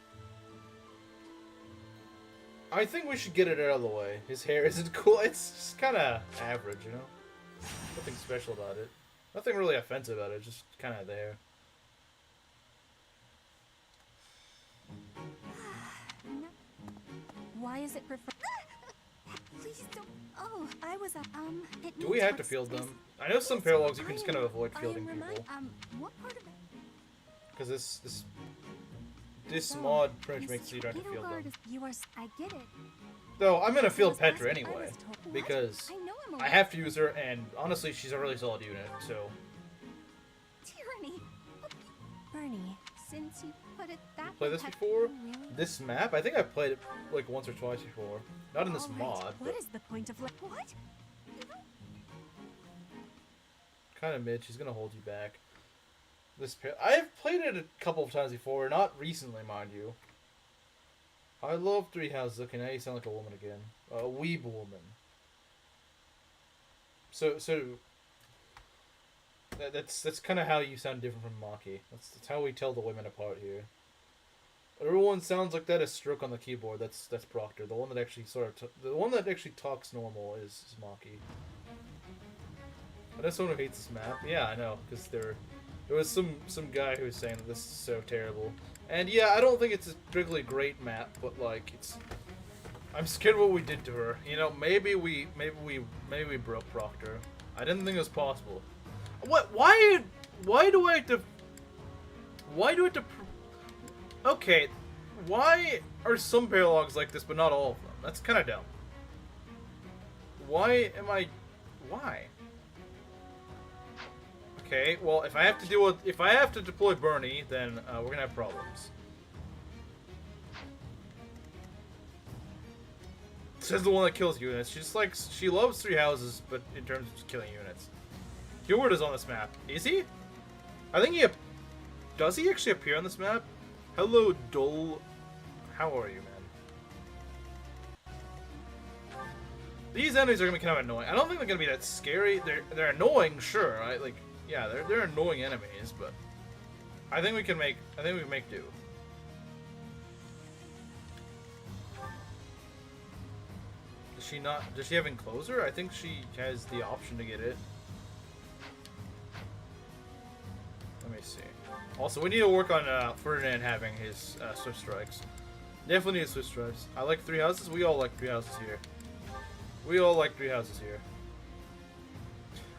I think we should get it out of the way. His hair isn't cool. It's just kind of average, you know? Nothing special about it. Nothing really offensive about it. Just kind of there. Why is it preferred? Please don't. Oh, I was Do we have to field them? I know some paralogs you can just kind of avoid fielding people. What part of it? Because this mod pretty much makes it so you don't have to field them. I get it. Though, I'm gonna field Petra anyway. Because I have to use her, and honestly, she's a really solid unit, so... Tyranny! Bernie, since you put it that way... Play this before? This map? I think I've played it like once or twice before. Not in this mod, but... What is the point of... What? Kind of mid, she's gonna hold you back. I've played it a couple of times before, not recently, mind you. I love Three Houses. Okay, now you sound like a woman again. A weeb woman. So that's kind of how you sound different from Maki. That's how we tell the women apart here. Everyone sounds like that. A stroke on the keyboard. That's Proctor. The one that actually the one that actually talks normal is Maki. I know someone who hates this map. Yeah, I know, because there was some guy who was saying that this is so terrible. And yeah, I don't think it's a particularly great map, but like I'm scared of what we did to her. You know, maybe we broke Proctor. I didn't think it was possible. What? Why do I have to? Okay, why are some paralogs like this, but not all of them? That's kind of dumb. Why? Okay, well, if I have to deploy Bernie, then we're gonna have problems. Says the one that kills units. She loves Three Houses, but in terms of just killing units. Heward is on this map. Is he? I think does he actually appear on this map? Hello, Dole. How are you, man? These enemies are gonna be kind of annoying. I don't think they're gonna be that scary. They're annoying, sure. Yeah, they're annoying enemies, but I think we can make do. Does she have encloser? I think she has the option to get it. Let me see. Also, we need to work on Ferdinand having his Swift Strikes. Definitely need Swift Strikes. I like Three Houses. We all like Three Houses here.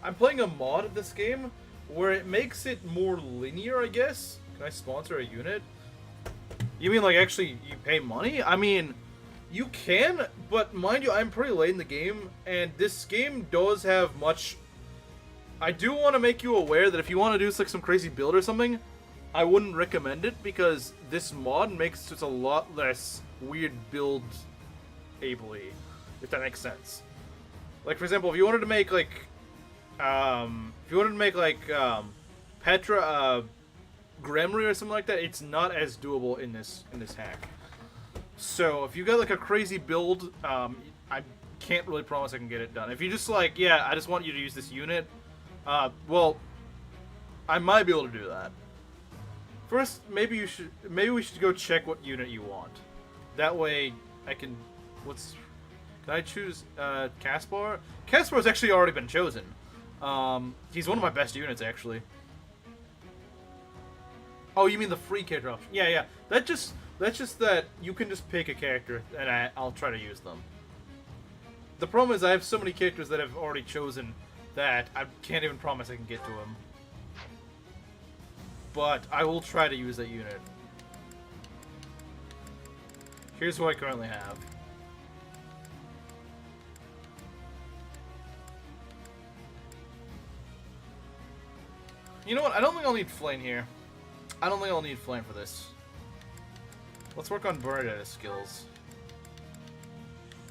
I'm playing a mod of this game where it makes it more linear, I guess. Can I sponsor a unit? You mean like actually you pay money? I mean, you can, but mind you, I'm pretty late in the game, and this game does have much... I do want to make you aware that if you want to do like some crazy build or something, I wouldn't recommend it, because this mod makes it just a lot less weird build ably, if that makes sense. Like, for example, if you wanted to make Petra Gremry or something like that, it's not as doable in this hack. So if you got like a crazy build, I can't really promise I can get it done. If you just like, yeah, I just want you to use this unit, well, I might be able to do that. First, maybe we should go check what unit you want. That way, I can. Can I choose Caspar? Caspar's actually already been chosen. He's one of my best units, actually. Oh, you mean the free character option? Yeah. That's just that you can just pick a character, and I'll try to use them. The problem is I have so many characters that I've already chosen that I can't even promise I can get to them. But I will try to use that unit. Here's who I currently have. You know what? I don't think I'll need Flame here. I don't think I'll need Flame for this. Let's work on Bernadetta's skills.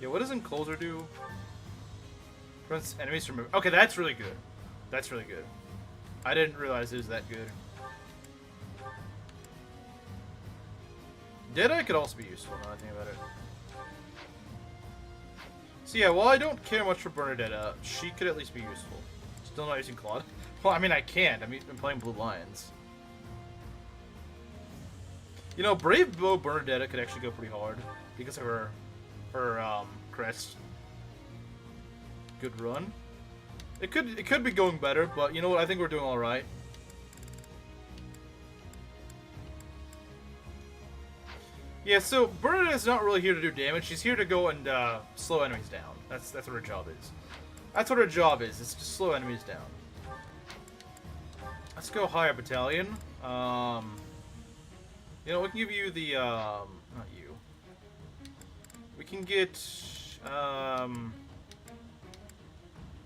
Yeah, what does Encloser do? Prevents enemies from moving. Okay, that's really good. That's really good. I didn't realize it was that good. Dedue could also be useful now that I think about it. So yeah, while I don't care much for Bernadetta, she could at least be useful. Still not using Claude? Well, I mean, I can't. I'm playing Blue Lions. You know, Brave Bow Bernadetta could actually go pretty hard because of her crest. Good run. It could be going better, but you know what? I think we're doing all right. Yeah, so Bernadetta's not really here to do damage. She's here to go and slow enemies down. That's what her job is. That's what her job is to slow enemies down. Let's go higher battalion. You know, we can give you the not you. We can get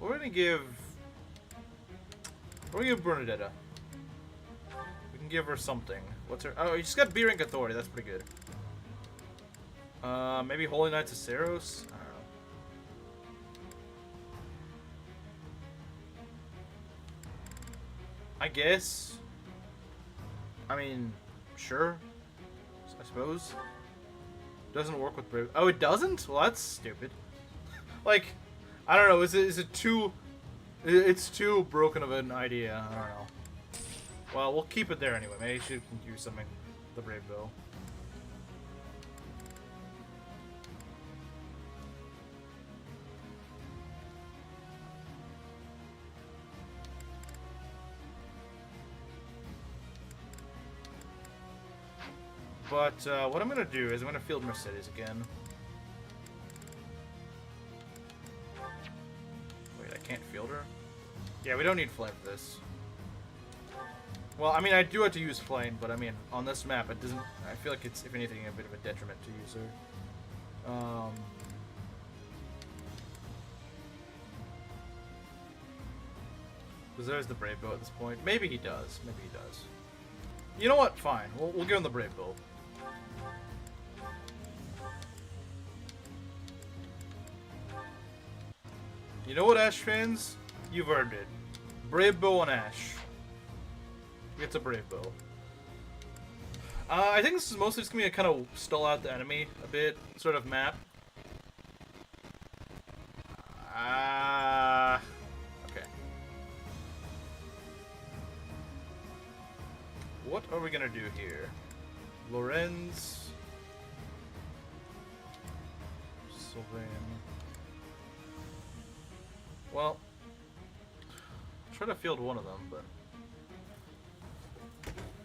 we're gonna give Bernadetta. We can give her something. What's her? Oh, she's got B rank authority. That's pretty good. Maybe Holy Knights of Saros? I don't know. I guess. I mean, sure. I suppose. Doesn't work with Brave. Oh, it doesn't? Well, that's stupid. Like, I don't know. Is it too? It's too broken of an idea. I don't know. Well, we'll keep it there anyway. Maybe she can use something. The Brave Bow. But what I'm gonna do is I'm gonna field Mercedes again. Wait, I can't field her? Yeah, we don't need flame for this. Well, I mean, I do have to use flame, but I mean, on this map, it doesn't. I feel like it's, if anything, a bit of a detriment to use her. Because there's the Brave Bow at this point. Maybe he does. Maybe he does. You know what? Fine. We'll give him the Brave Bow. You know what, Ash fans? You've earned it. Brave Bow on Ash. It's a Brave Bow. I think this is mostly just going to be a kind of stall out the enemy a bit sort of map. Okay. What are we going to do here? Lorenz. Sylvain. Well, I'll try to field one of them, but...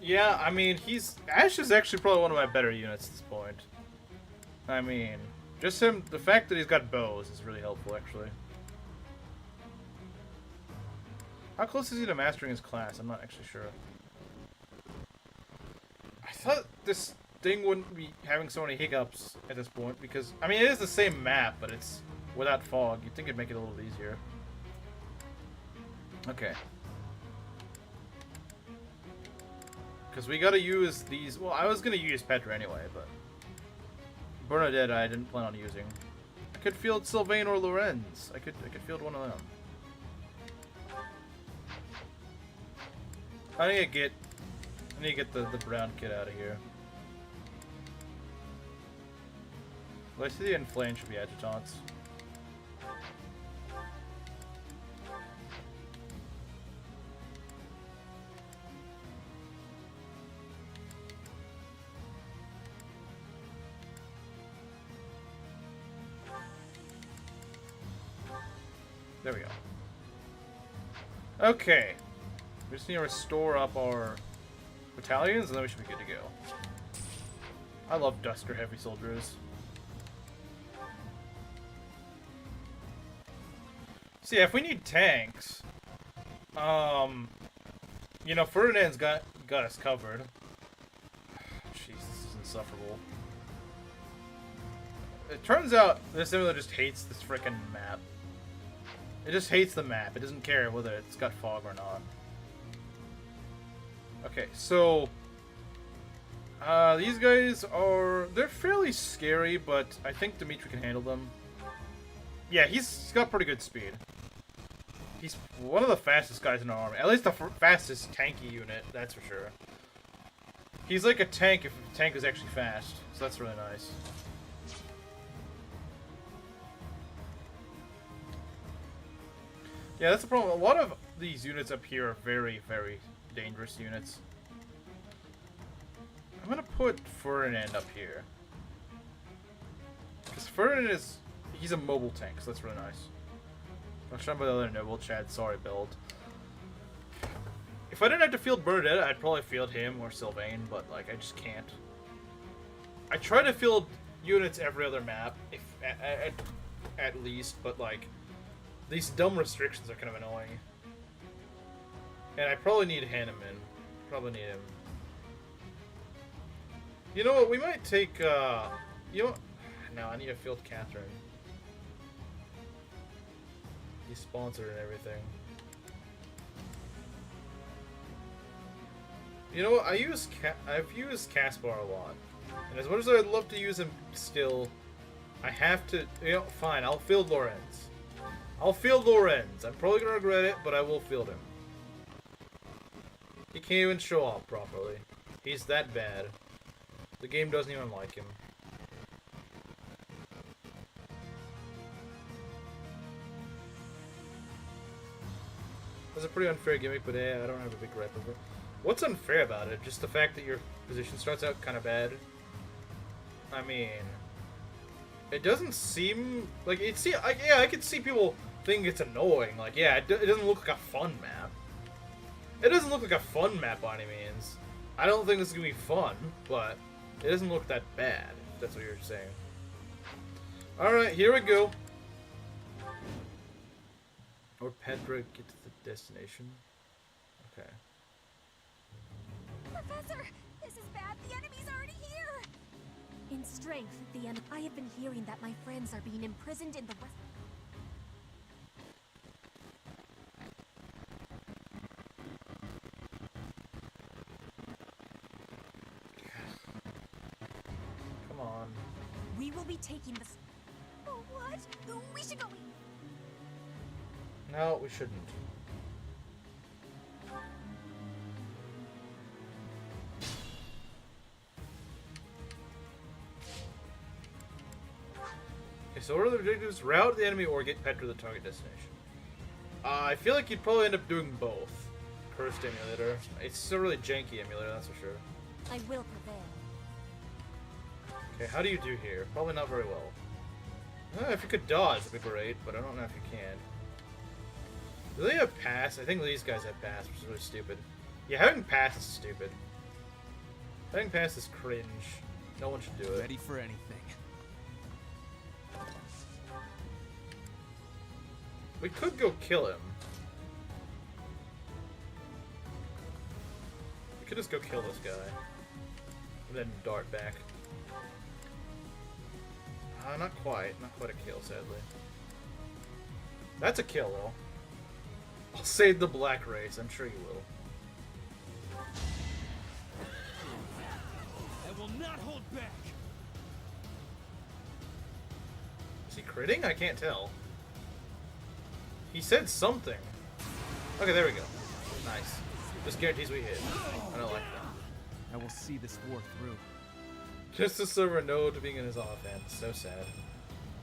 Yeah, I mean, Ash is actually probably one of my better units at this point. I mean, just him, the fact that he's got bows is really helpful, actually. How close is he to mastering his class? I'm not actually sure. I thought this thing wouldn't be having so many hiccups at this point, because, I mean, it is the same map, but it's without fog. You'd think it'd make it a little easier. Okay. Because we gotta use these... Well, I was gonna use Petra anyway, but... Bernadette I didn't plan on using. I could field Sylvain or Lorenz. I could field one of them. I need to get the brown kid out of here. Well, I see the inflame should be adjutants. There we go. Okay. We just need to restore up our battalions, and then we should be good to go. I love Dusker heavy soldiers. So yeah, if we need tanks, you know, Ferdinand's got us covered. Jeez, this is insufferable. It turns out this simulator just hates this frickin' map. It just hates the map. It doesn't care whether it's got fog or not. Okay, so... these guys are... They're fairly scary, but I think Dimitri can handle them. Yeah, he's got pretty good speed. He's one of the fastest guys in our army. At least the fastest tanky unit, that's for sure. He's like a tank if a tank is actually fast, so that's really nice. Yeah, that's the problem. A lot of these units up here are very, very dangerous units. I'm gonna put Ferdinand up here. Because Ferdinand is... He's a mobile tank, so that's really nice. I'll show him by the other noble Chad. Sorry, build. If I didn't have to field Bernadette, I'd probably field him or Sylvain, but, like, I just can't. I try to field units every other map, if at least, but, like... These dumb restrictions are kind of annoying. And I probably need Hanneman. Probably need him. You know what? We might take, you know what? No, I need to field Catherine. He's sponsored and everything. You know what? I've used Caspar a lot. And as much as I'd love to use him still, I have to... You know, fine, I'll field Lorenz. I'll field Lorenz. I'm probably gonna regret it, but I will field him. He can't even show off properly. He's that bad. The game doesn't even like him. That's a pretty unfair gimmick, but I don't have a big gripe over it. What's unfair about it? Just the fact that your position starts out kind of bad? I mean... It doesn't seem... Like, yeah, I could see people think it's annoying. Like, yeah, it doesn't look like a fun map. It doesn't look like a fun map by any means. I don't think this is going to be fun, but it doesn't look that bad, if that's what you're saying. Alright, here we go. Or Petra get to the destination. Okay. Professor, this is bad. The enemy's already here. In strength, I have been hearing that my friends are being imprisoned in the west. Come on. We will be taking this. Oh, what? We should go. No, we shouldn't. Okay, so what are the objectives? Route the enemy or get Petra to the target destination. I feel like you'd probably end up doing both. Cursed emulator. It's a really janky emulator, that's for sure. I will prevail. Okay, how do you do here? Probably not very well. If you could dodge, that'd be great, but I don't know if you can. Do they have pass? I think these guys have pass, which is really stupid. Yeah, having pass is stupid. Having pass is cringe. No one should do it. Ready for anything. We could go kill him. We could just go kill this guy. And then dart back. Not quite. Not quite a kill, sadly. That's a kill, though. I'll save the black race. I'm sure you will. I will not hold back. Is he critting? I can't tell. He said something. Okay, there we go. Nice. This guarantees we hit. I don't like that. I will see this war through. Just to serve a no to being in his offense. So sad.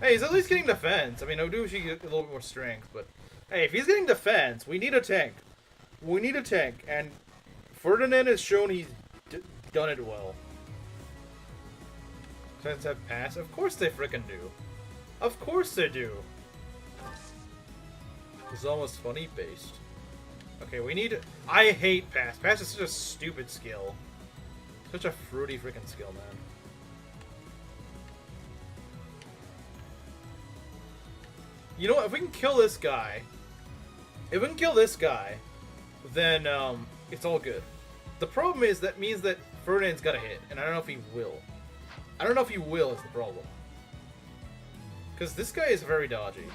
Hey, he's at least getting defense. I mean, Dedue should get a little bit more strength, but hey, if he's getting defense, we need a tank. We need a tank, and Ferdinand has shown he's done it well. Does have pass? Of course they frickin' do. Of course they do. It's almost funny based. Okay, we need. I hate pass. Pass is such a stupid skill. Such a fruity freaking skill, man. You know what? If we can kill this guy, then it's all good. The problem is that means that Ferdinand's got to hit, and I don't know if he will. I don't know if he will is the problem. Because this guy is very dodgy.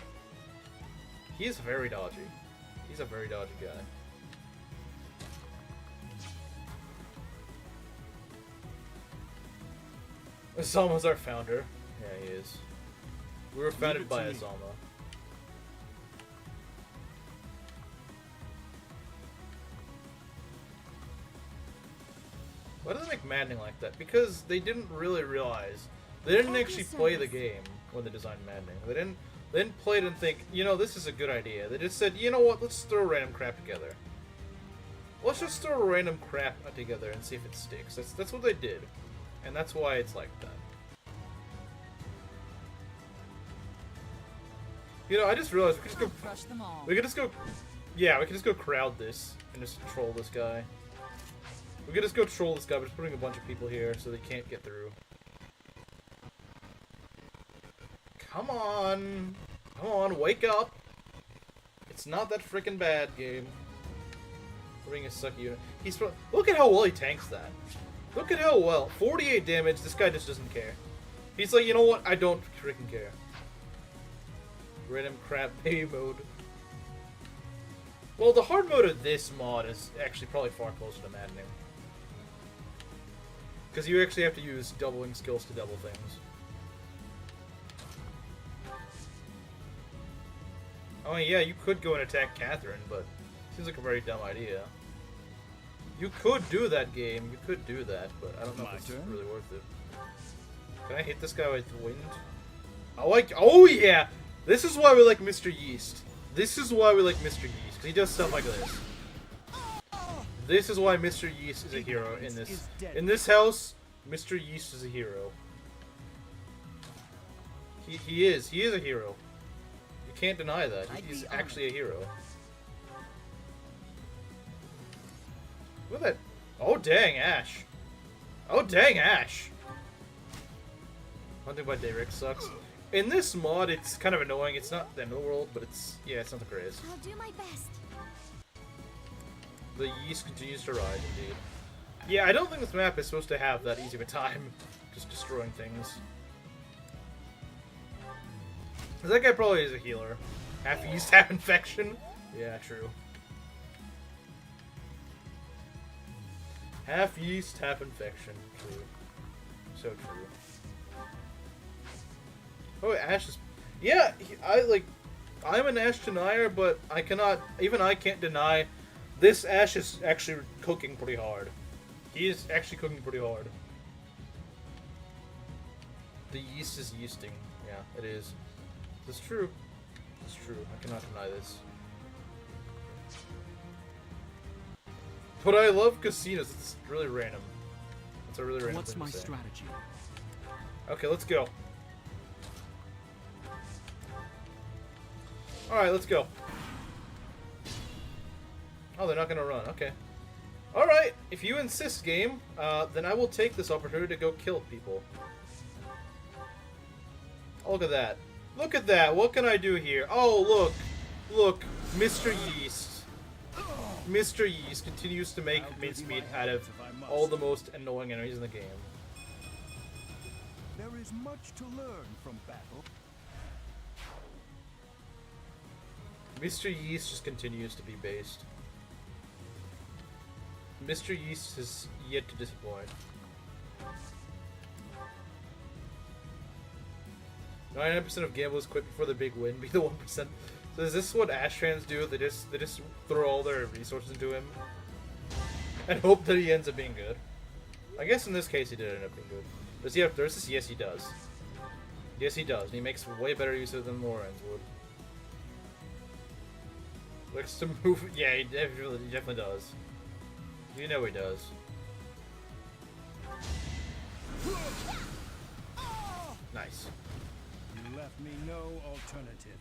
He is very dodgy. He's a very dodgy guy. Azama's our founder. Yeah, he is. We were founded by Azama. Why do they make maddening like that? Because they didn't really realize. They didn't actually play the game when they designed maddening. They didn't play it and think, you know, this is a good idea. They just said, you know what, let's throw random crap together. Let's just throw random crap together and see if it sticks. That's what they did. And that's why it's like that. You know, I just realized we could just go. Crush them all. We could just go. Yeah, we could just go crowd this and just troll this guy. We could just go troll this guy by just putting a bunch of people here so they can't get through. Come on! Come on, wake up! It's not that freaking bad, game. Bring a sucky unit. Look at how well he tanks that. Look at how well. 48 damage, this guy just doesn't care. He's like, you know what? I don't freaking care. Random crap baby mode. Well, the hard mode of this mod is actually probably far closer to maddening. Because you actually have to use doubling skills to double things. Oh yeah, you could go and attack Catherine, but it seems like a very dumb idea. You could do that, game. You could do that, but I don't know My if it's turn. really worth it. Can I hit this guy with wind? Oh yeah! This is why we like Mr. Yeast. This is why we like Mr. Yeast, because he does stuff like this. This is why Mr. Yeast is a hero in this. In this house, Mr. Yeast is a hero. He is a hero. You can't deny that. He's actually a hero. Look at that. Oh dang, Ash. Oh dang, Ash. Hunting by Dayrix sucks. In this mod, it's kind of annoying. It's not the end of the world, but it's it's not the greatest. I'll do my best. The yeast continues to rise, indeed. Yeah, I don't think this map is supposed to have that easy of a time just destroying things. That guy probably is a healer. Half yeast, half infection. Yeah, true. Half yeast, half infection. True. So true. Oh, Ash is... Yeah, I'm an Ash denier, but I cannot... Even I can't deny this Ash is actually cooking pretty hard. He is actually cooking pretty hard. The yeast is yeasting. Yeah, it is. It's true. It's true. I cannot deny this. But I love casinos. It's really random. It's a really random What's thing my to say. strategy? Okay, let's go. Alright, let's go. Oh, they're not gonna run. Okay. Alright, if you insist, game, then I will take this opportunity to go kill people. Oh, look at that. Look at that. What can I do here? Oh, look. Look. Mr. Yeast. Mr. Yeast continues to make mincemeat out of all the most annoying enemies in the game. There is much to learn from battle. Mr. Yeast just continues to be based. Mr. Yeast is yet to disappoint. 99% of gamblers quit before the big win. Be the 1%. So is this what Ash fans do? They just throw all their resources into him and hope that he ends up being good. I guess in this case he did end up being good. Does he have thirsts? Yes, he does. Yes, he does. And he makes way better use of it than Lorenz would. Looks to move. Yeah, he definitely does. You know he does. Nice. You left me no alternative.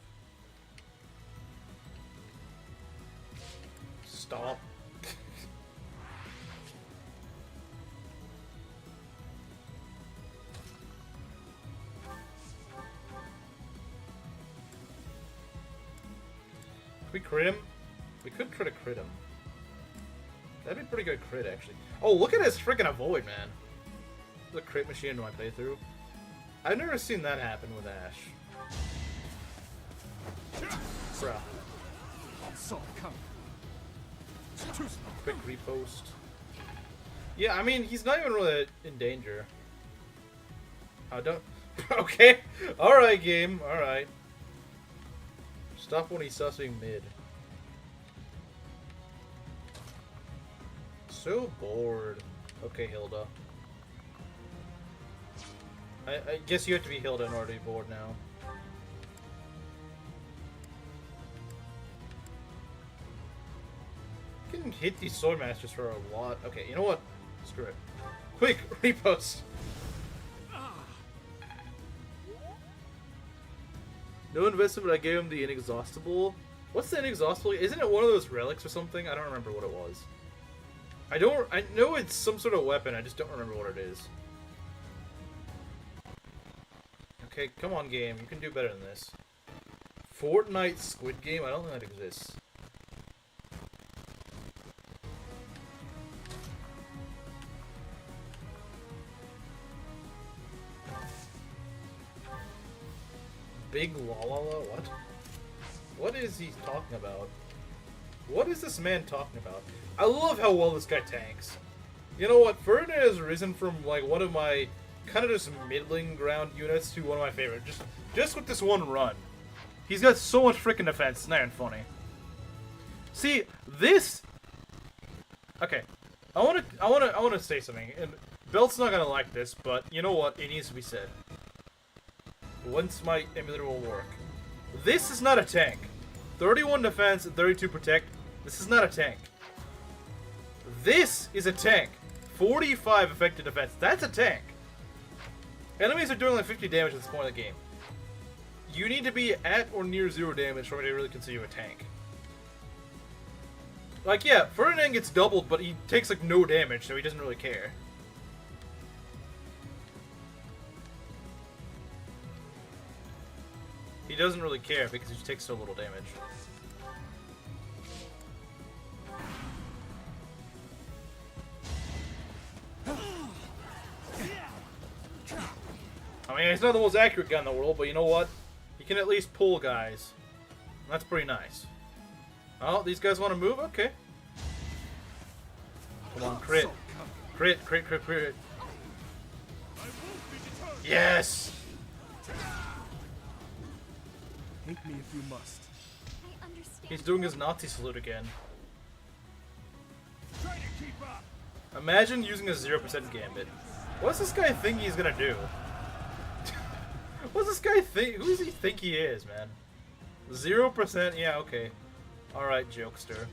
Stop. Can we crit him? We could try to crit him. That'd be a pretty good crit, actually. Oh, look at his freaking avoid, man. The crit machine in my playthrough. I've never seen that happen with Ash. Bruh. Saw it coming. Quick repost. Yeah, I mean, he's not even really in danger. Oh, don't... Okay. Alright, game. Alright. Stop when he's sussing mid. So bored. Okay, Hilda. I guess you have to be Hilda in order to be bored now. You can hit these sword masters for a lot. Okay, you know what? Screw it. Quick, repost. No investment, but I gave him the inexhaustible. What's the inexhaustible? Isn't it one of those relics or something? I don't remember what it was. I know it's some sort of weapon, I just don't remember what it is. Okay, come on game, you can do better than this. Fortnite Squid Game? I don't think that exists. Big Lalala? What? What is he talking about? What is this man talking about? I love how well this guy tanks. You know what? Ferdinand has risen from like one of my kind of just middling ground units to one of my favorite. Just with this one run. He's got so much freaking defense. It's not even funny. See, this... Okay. I wanna say something, and Belt's not gonna like this, but you know what? It needs to be said. Once my emulator will work. This is not a tank. 31 defense and 32 protect. This is not a tank. This is a tank. 45 effective defense. That's a tank. Enemies are doing like 50 damage at this point in the game. You need to be at or near 0 damage for me to really consider you a tank. Like, yeah, Ferdinand gets doubled, but he takes like no damage, so he doesn't really care. He doesn't really care because he takes so little damage. I mean, he's not the most accurate guy in the world, but you know what? He can at least pull guys. That's pretty nice. Oh, these guys want to move? Okay. Come on, crit. Crit, crit, crit, crit. Yes! Hate me if you must. I understand. He's doing his Nazi salute again. Try to keep up. Imagine using a 0% gambit. What's this guy think he's gonna do? What's this guy think? Who does he think he is, man? 0%? Yeah, okay. Alright, jokester.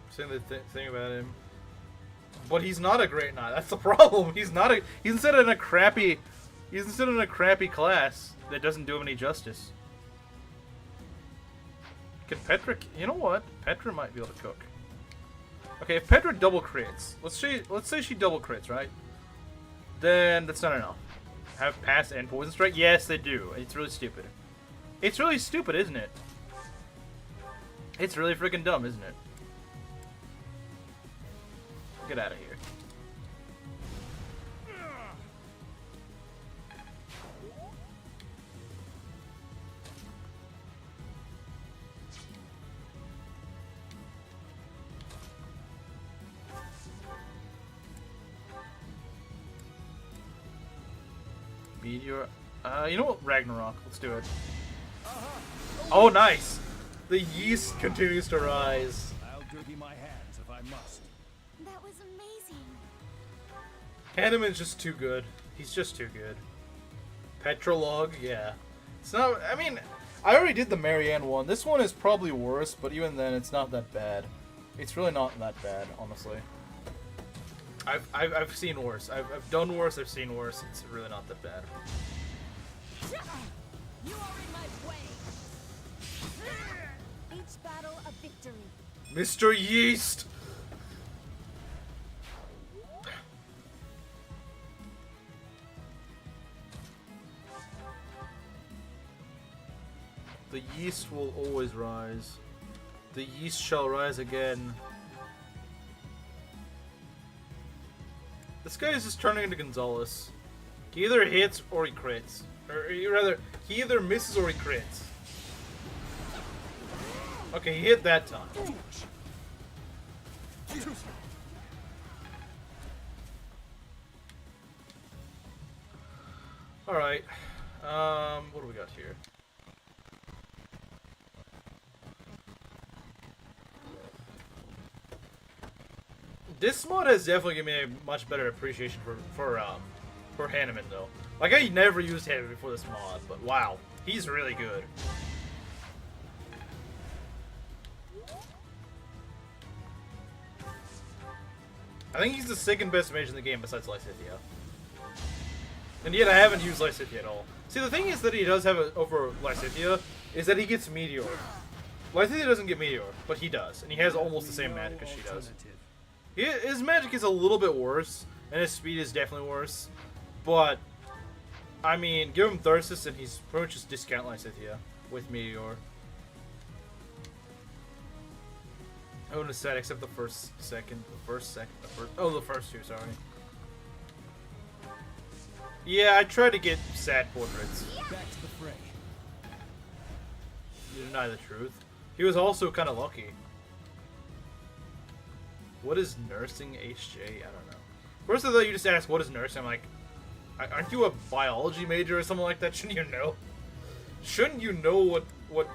Saying the thing about him. But he's not a great knight. That's the problem. He's not a. He's instead in a crappy. He's instead in a crappy class that doesn't do him any justice. Can Petra? You know what? Petra might be able to cook. Okay, if Petra double crits, let's say she double crits, right? Then that's not enough. Have pass and poison strike? Yes, they do. It's really stupid. It's really stupid, isn't it? It's really freaking dumb, isn't it? Get out of here. Meteor. You know what? Ragnarok. Let's do it. Oh, nice! The yeast continues to rise. I'll dirty my hands if I must. That was amazing. Hanneman's just too good. He's just too good. Petrologue, yeah. It's not. I mean, I already did the Marianne one. This one is probably worse, but even then, it's not that bad. It's really not that bad, honestly. I've seen worse. I've done worse. I've seen worse. It's really not that bad. You are in my way. Each battle a victory. Mr. Yeast. The yeast will always rise. The yeast shall rise again. This guy is just turning into Gonzalez. He either hits or he crits. Or rather, he either misses or he crits. Okay, he hit that time. Alright. What do we got here? This mod has definitely given me a much better appreciation for Hanneman though. Like I never used Hanneman before this mod, but wow, he's really good. I think he's the second best mage in the game besides Lysithea. And yet I haven't used Lysithea at all. See, the thing is that he does have over Lysithea is that he gets Meteor. Lysithea doesn't get Meteor, but he does, and he has almost the same magic as she does. His magic is a little bit worse, and his speed is definitely worse. But, I mean, give him Thyrsus, and he's pretty much just discount Lysithea with Meteor. I wouldn't have said except the first two, sorry. Yeah, I tried to get sad portraits. Back to the fray. You deny the truth. He was also kind of lucky. What is nursing HJ? I don't know. First I thought you just asked what is nursing. I'm like, aren't you a biology major or something like that? Shouldn't you know? Shouldn't you know what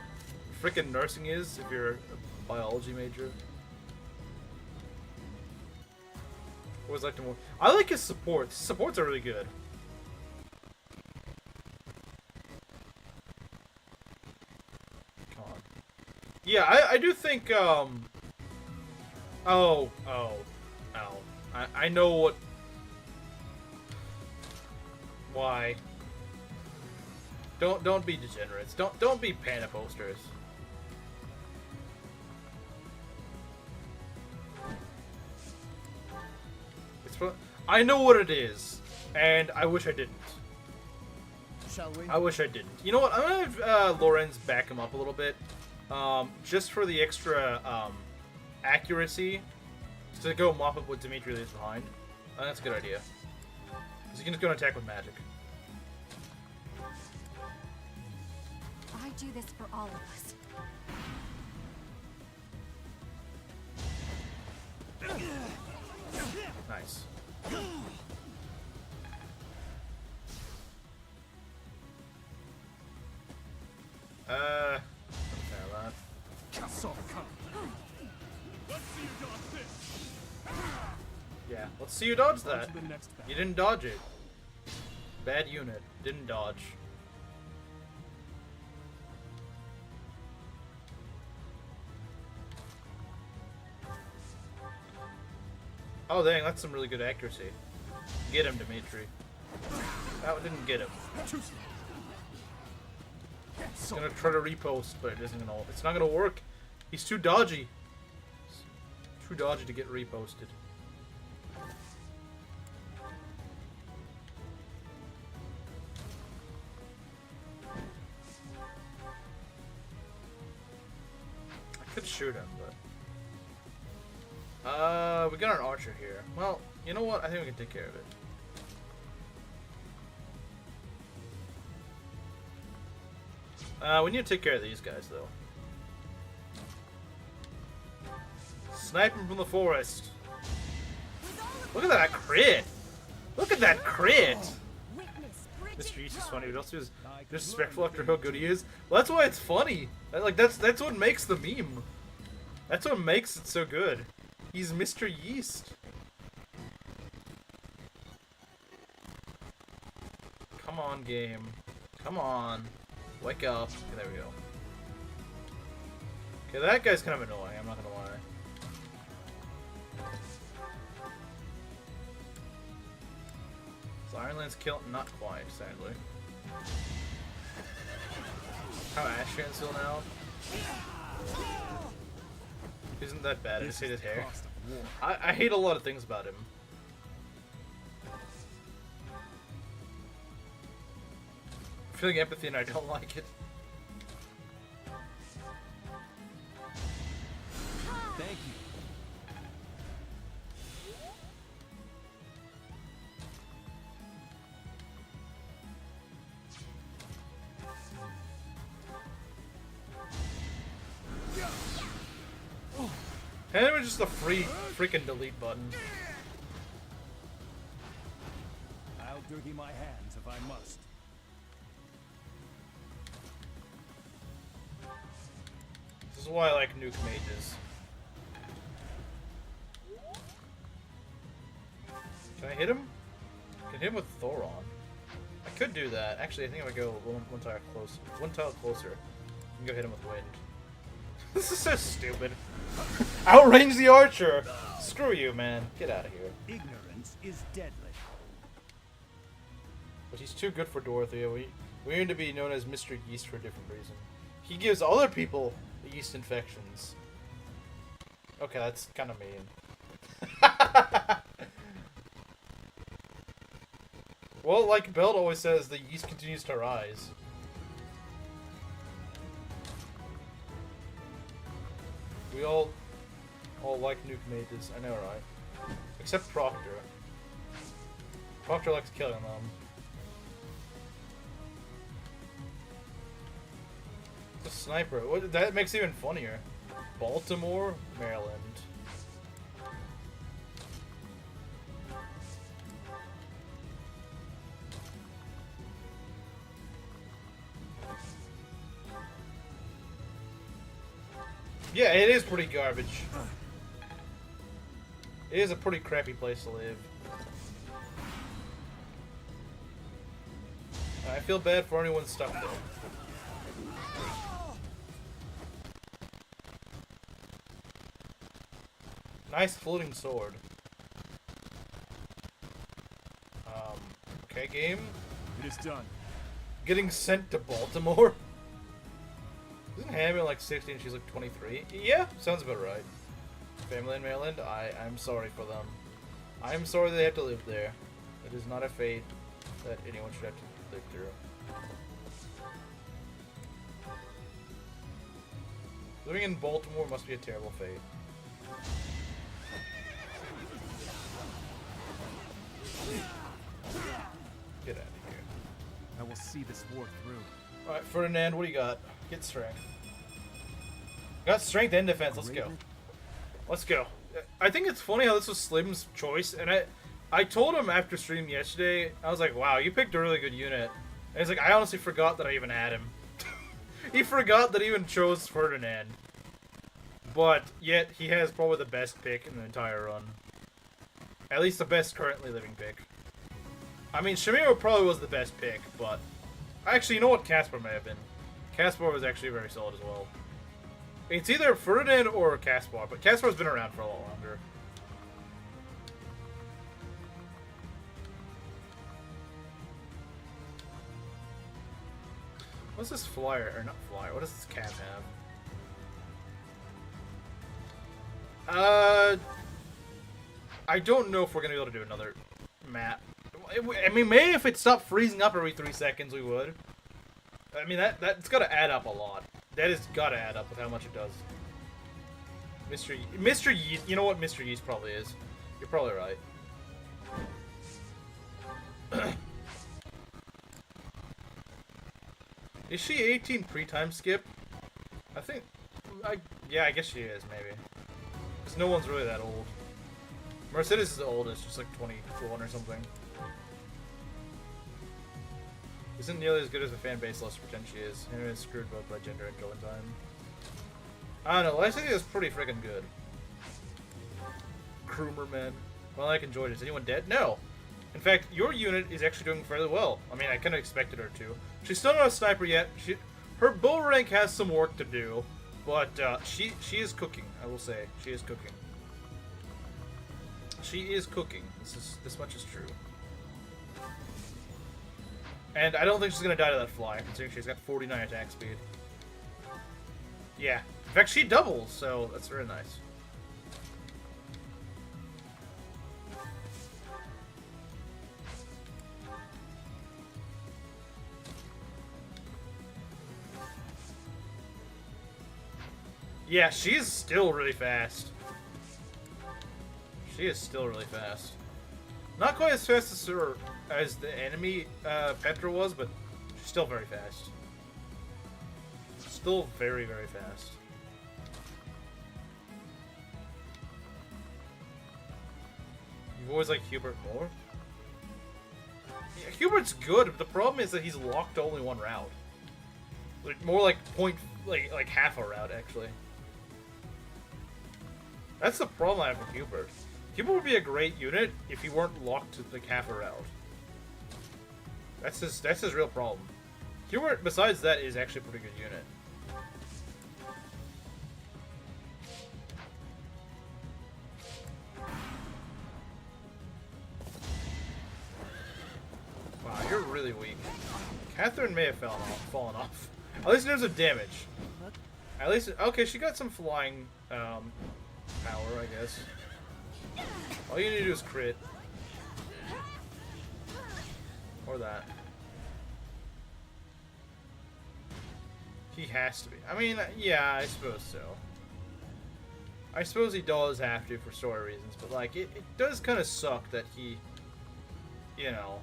freaking nursing is if you're a biology major. Always liked him more. I like his supports. His supports are really good. Come on. Yeah, I do think, Oh. I know what... Why? Don't be degenerates. Don't be panda posters. I know what it is, and I wish I didn't. Shall we? I wish I didn't. You know what? I'm gonna have Lorenz back him up a little bit, just for the extra accuracy, to go mop up what Dimitri leaves behind. That's a good idea. Because he can just go and attack with magic. I do this for all of us. Nice. Yeah, let's see you dodge that. You didn't dodge it. Bad unit. Didn't dodge. Oh dang, that's some really good accuracy. Get him, Dimitri. That one didn't get him. He's gonna try to repost, but it isn't gonna. It's not gonna work. He's too dodgy. Too dodgy to get reposted. I could shoot him, but. We got an archer here. Well, you know what? I think we can take care of it. We need to take care of these guys, though. Snipe him from the forest. Look at that crit! Look at that crit! Mr. East is funny, but also is disrespectful after how good he is. Well, that's why it's funny. That's what makes the meme. That's what makes it so good. He's Mr. Yeast. Come on, game. Come on. Wake up. Okay, there we go. Okay, that guy's kind of annoying, I'm not gonna lie. So Ironland's killed, not quite, sadly. How Ash cancel now? Isn't that bad? I just hate his hair. I hate a lot of things about him. I'm feeling empathy and I don't like it. Thank you. And it was just a free freaking delete button. I'll dirty my hands if I must. This is why I like nuke mages. Can I hit him? I can hit him with Thoron. I could do that. Actually, I think if I go one tile closer, I can go hit him with wind. This is so stupid. Outrange the archer! Screw you, man. Get out of here. Ignorance is deadly. But he's too good for Dorothea. We need to be known as Mr. Yeast for a different reason. He gives other people yeast infections. Okay, that's kind of mean. Well, like Belt always says, the yeast continues to rise. We all like nuke mages, I know, right? Except Proctor. Proctor likes killing them. The sniper. That makes it even funnier. Baltimore, Maryland. Yeah, it is pretty garbage. It is a pretty crappy place to live. I feel bad for anyone stuck there. Nice floating sword. Okay, game. It is done. Getting sent to Baltimore. Isn't Hammy like 60 and she's like 23? Yeah, sounds about right. Family in Maryland, I'm sorry for them. I'm sorry they have to live there. It is not a fate that anyone should have to live through. Living in Baltimore must be a terrible fate. Get out of here. I will see this war through. Alright, Ferdinand, what do you got? Get strength. Got strength and defense, let's go. Let's go. I think it's funny how this was Slim's choice, and I told him after stream yesterday, I was like, wow, you picked a really good unit. And he's like, I honestly forgot that I even had him. He forgot that he even chose Ferdinand. But, yet, he has probably the best pick in the entire run. At least the best currently living pick. I mean, Shamiro probably was the best pick, but... Actually, you know what? Caspar may have been. Caspar was actually very solid as well. It's either Ferdinand or Caspar, but Caspar's been around for a lot longer. What's this flyer? Or not flyer, what does this cat have? I don't know if we're gonna be able to do another map. I mean, maybe if it stopped freezing up every 3 seconds, we would. I mean, that's gotta add up a lot. That has gotta add up with how much it does. Mr. Yeast, you know what Mr. Yeast probably is. You're probably right. Is she 18 pre-time skip? I think... yeah, I guess she is, maybe. Because no one's really that old. Mercedes is the oldest, just like 21 or something. Isn't nearly as good as the fan base lets pretend she is. And it's screwed both by gender and killing time. I don't know, Last City is pretty freaking good. Kroomer, man. Well, I enjoyed it. Is anyone dead? No! In fact, your unit is actually doing fairly well. I mean, I kind of expected her to. She's still not a sniper yet. Her bull rank has some work to do, but she is cooking, I will say. She is cooking. She is cooking. This much is true. And I don't think she's gonna die to that fly, considering she's got 49 attack speed. Yeah. In fact, she doubles, so that's very nice. Yeah, she's still really fast. She is still really fast. Not quite as fast as the enemy Petra was, but she's still very fast. Still very, very fast. You've always liked Hubert more? Yeah, Hubert's good, but the problem is that he's locked to only one route. Like, more like like half a route, actually. That's the problem I have with Hubert. Hubert would be a great unit if he weren't locked to like half a route. That's his real problem. Hubert, besides that, is actually a pretty good unit. Wow, you're really weak. Catherine may have fallen off. At least there's a damage. At least, okay, she got some flying power, I guess. All you need to do is crit. Or that. He has to be. I mean, yeah, I suppose so. I suppose he does have to for story reasons, but like, it does kind of suck that he, you know,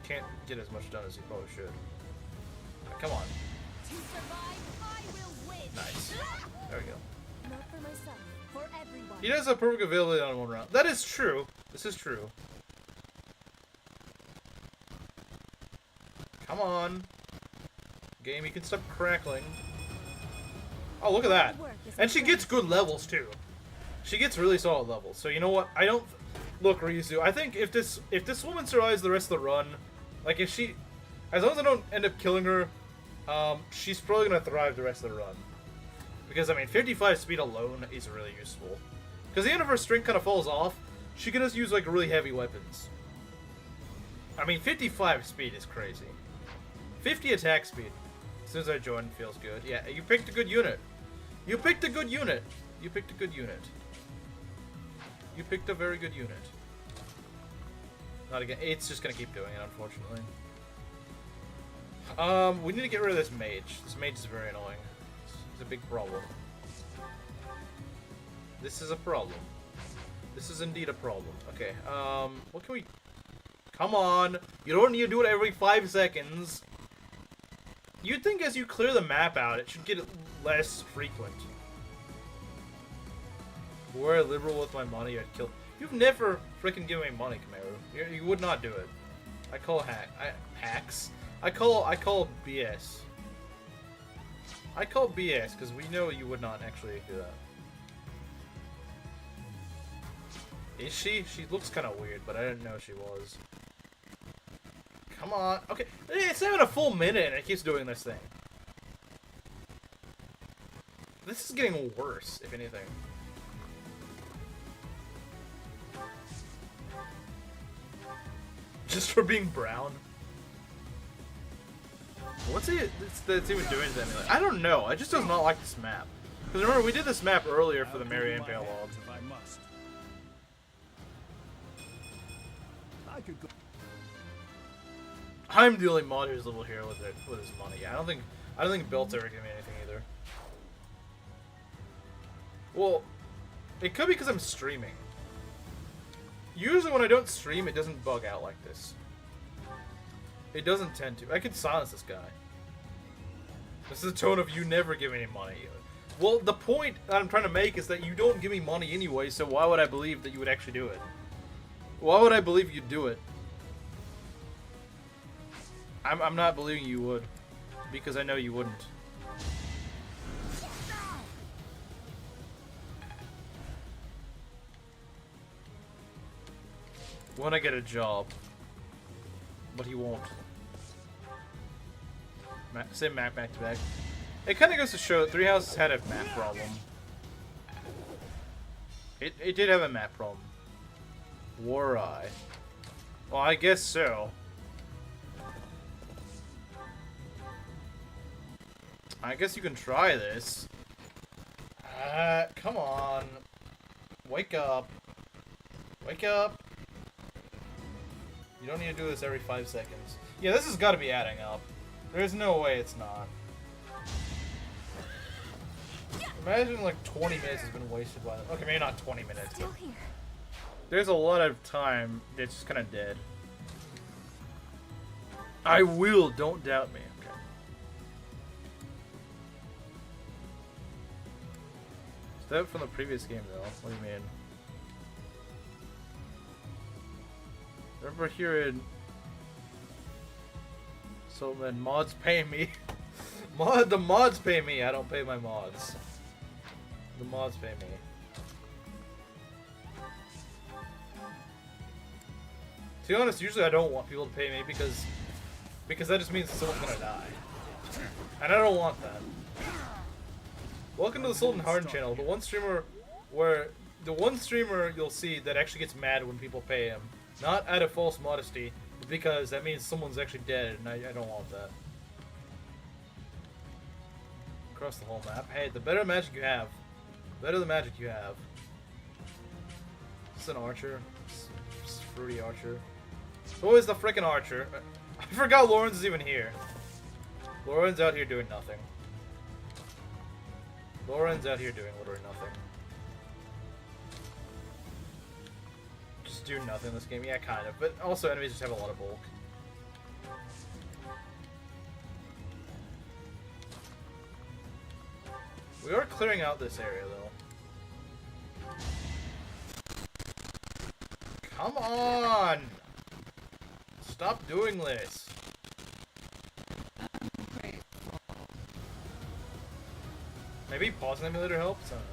can't get as much done as he probably should. Come on. To survive, I will win. Nice. There we go. Not for myself, for everyone. He does have perfect availability on one round. That is true. This is true. Come on. Game, you can stop crackling. Oh, look at that. Hard work is And she what gets drives good levels, too. She gets really solid levels. So, you know what? I don't... Look, Rizu, I think if this woman survives the rest of the run, like, if she... As long as I don't end up killing her, she's probably going to thrive the rest of the run. Because, I mean, 55 speed alone is really useful. Because the end of her strength kind of falls off, she can just use, like, really heavy weapons. I mean, 55 speed is crazy. 50 attack speed. As soon as I joined, feels good. Yeah, you picked a good unit. You picked a good unit. You picked a good unit. You picked a very good unit. Not again. It's just gonna keep doing it, unfortunately. We need to get rid of this mage. This mage is very annoying. It's a big problem. This is a problem. This is indeed a problem. Okay, what can we... Come on! You don't need to do it every 5 seconds! You'd think as you clear the map out, it should get less frequent. Were I liberal with my money, I'd kill... You've never freaking given me money, Khmeru. You would not do it. I call hacks. I call BS. I call BS, because we know you would not actually do that. Is she? She looks kind of weird, but I didn't know she was. Come on. Okay, it's not even a full minute and it keeps doing this thing. This is getting worse, if anything. Just for being brown. What's it that's even doing to them? I don't know. I just does not like this map. Because remember, we did this map earlier for the Marianne paralogue. I'm the only mod who's level here with his money. I don't think Belt's ever giving me anything either. Well, it could be because I'm streaming. Usually when I don't stream, it doesn't bug out like this. It doesn't tend to. I could silence this guy. This is a tone of you never give me any money. Well, the point that I'm trying to make is that you don't give me money anyway, so why would I believe that you would actually do it? Why would I believe you'd do it? I'm not believing you would, because I know you wouldn't. When I get a job, but he won't. Same map back to back. It kind of goes to show that Three Houses had a map problem. It did have a map problem. Were I? Well, I guess so. I guess you can try this. Come on. Wake up. Wake up. You don't need to do this every 5 seconds. Yeah, this has got to be adding up. There's no way it's not. Imagine like 20 minutes has been wasted by them. Okay, maybe not 20 minutes. Still here. There's a lot of time that's just kind of dead. I will, don't doubt me. Okay. Is that from the previous game though? What do you mean? Remember hearing... So then mods pay me. The mods pay me, I don't pay my mods. The mods pay me. To be honest, usually I don't want people to pay me because that just means someone's gonna die. And I don't want that. Welcome to the Sultan Harn channel, the one streamer you'll see that actually gets mad when people pay him. Not out of false modesty, but because that means someone's actually dead, and I don't want that. Across the whole map. Hey, the better magic you have, the better the magic you have. Is this an archer? It's a fruity archer. It's always the frickin' archer. I forgot Lawrence is even here. Lauren's out here doing nothing. Lauren's out here doing literally nothing. Just do nothing in this game. Yeah, kind of. But also enemies just have a lot of bulk. We are clearing out this area, though. Come on! Stop doing this. Maybe pausing emulator helps? I don't know.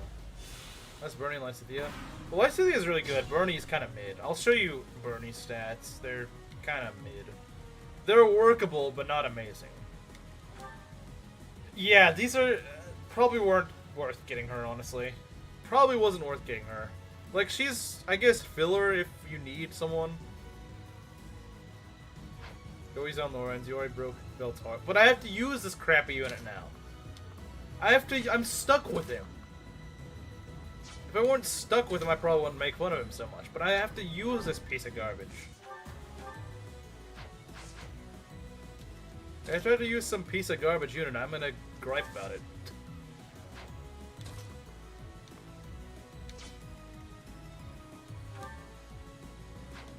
That's Bernie and Lysithea. Well, Lysithea is really good. Bernie's kind of mid. I'll show you Bernie's stats. They're kind of mid. They're workable, but not amazing. Yeah, these are probably weren't worth getting her, honestly. Probably wasn't worth getting her. Like, she's, I guess, filler if you need someone. Joey's on Lorenz. You already broke Beltar. But I have to use this crappy unit now. I'm stuck with him. If I weren't stuck with him, I probably wouldn't make fun of him so much. But I have to use this piece of garbage. If I try to use some piece of garbage unit, I'm gonna gripe about it.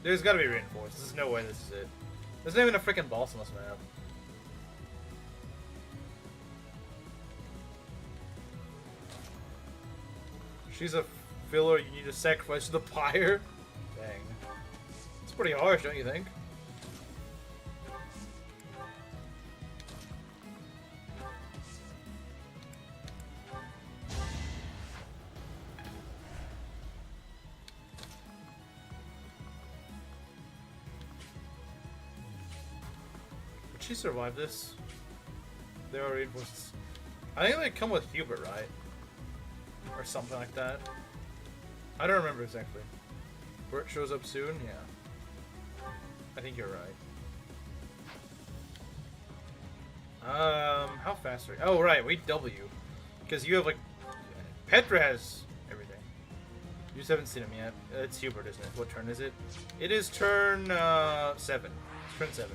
There's gotta be reinforced. There's no way this is it. There's not even a freaking boss on this map. She's a filler you need to sacrifice to the pyre? Dang. It's pretty harsh, don't you think? Would she survive this? They are reinforced. I think they come with Hubert, right? Or something like that. I don't remember exactly. Bert shows up soon? Yeah. I think you're right. How fast are you? Oh, right, we W. Because you have, like... Petra has everything. You just haven't seen him yet. It's Hubert, isn't it? What turn is it? It is turn, 7. It's turn 7.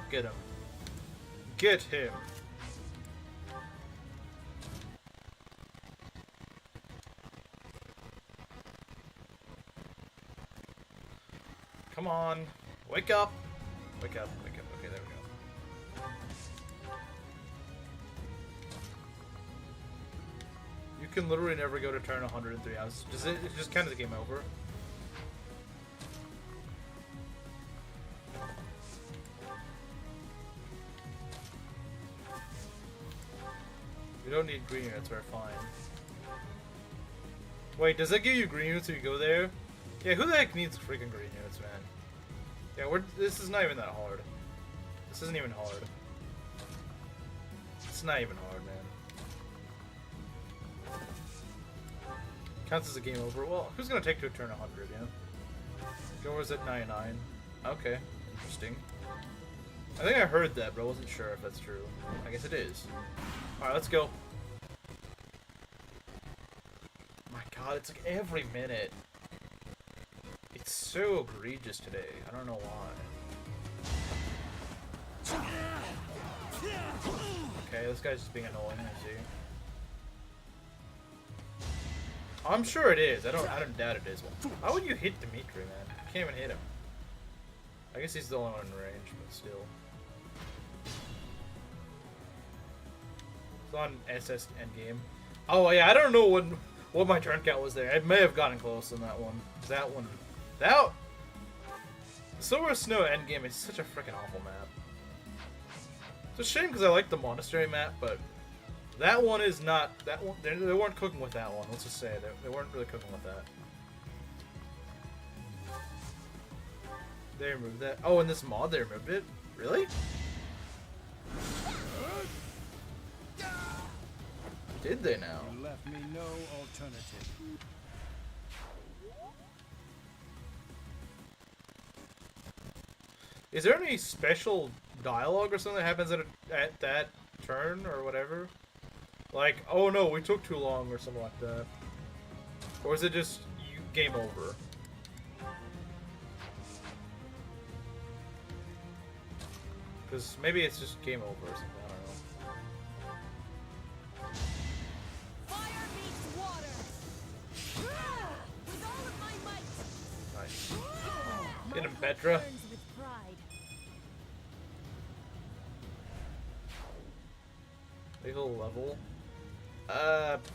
Get him. Get him. Come on. Wake up. Wake up. Wake up. Okay, there we go. You can literally never go to turn 103 hours. Does it just kind of game over? You don't need green units, we're fine. Wait, does that give you green units if you go there? Yeah, who the heck needs freaking green units, man? Yeah, this is not even that hard. This isn't even hard. It's not even hard, man. Counts as a game over. Well, who's gonna take to a turn 100, yeah? Goer's at 99. Okay, interesting. I think I heard that, but I wasn't sure if that's true. I guess it is. Alright, let's go. My god, it's like every minute. It's so egregious today. I don't know why. Okay, this guy's just being annoying, I see. I'm sure it is. I don't doubt it is. How would you hit Dimitri, man? You can't even hit him. I guess he's the only one in range, but still. It's on SS Endgame. Oh yeah, I don't know what my turn count was there. I may have gotten close on that one. That Silver Snow Endgame is such a freaking awful map. It's a shame because I like the Monastery map, but that one is not. That one they weren't cooking with that one. Let's just say they weren't really cooking with that. They removed that. Oh, in this mod they removed it. Really? Did they now? You left me no alternative. Is there any special dialogue or something that happens at that turn or whatever? Like, oh no, we took too long or something like that. Or is it just game over? Because maybe it's just game over or something. I don't know. Fire meets water. With all of my might. Nice. Get him, Petra. Burns with pride. Legal level.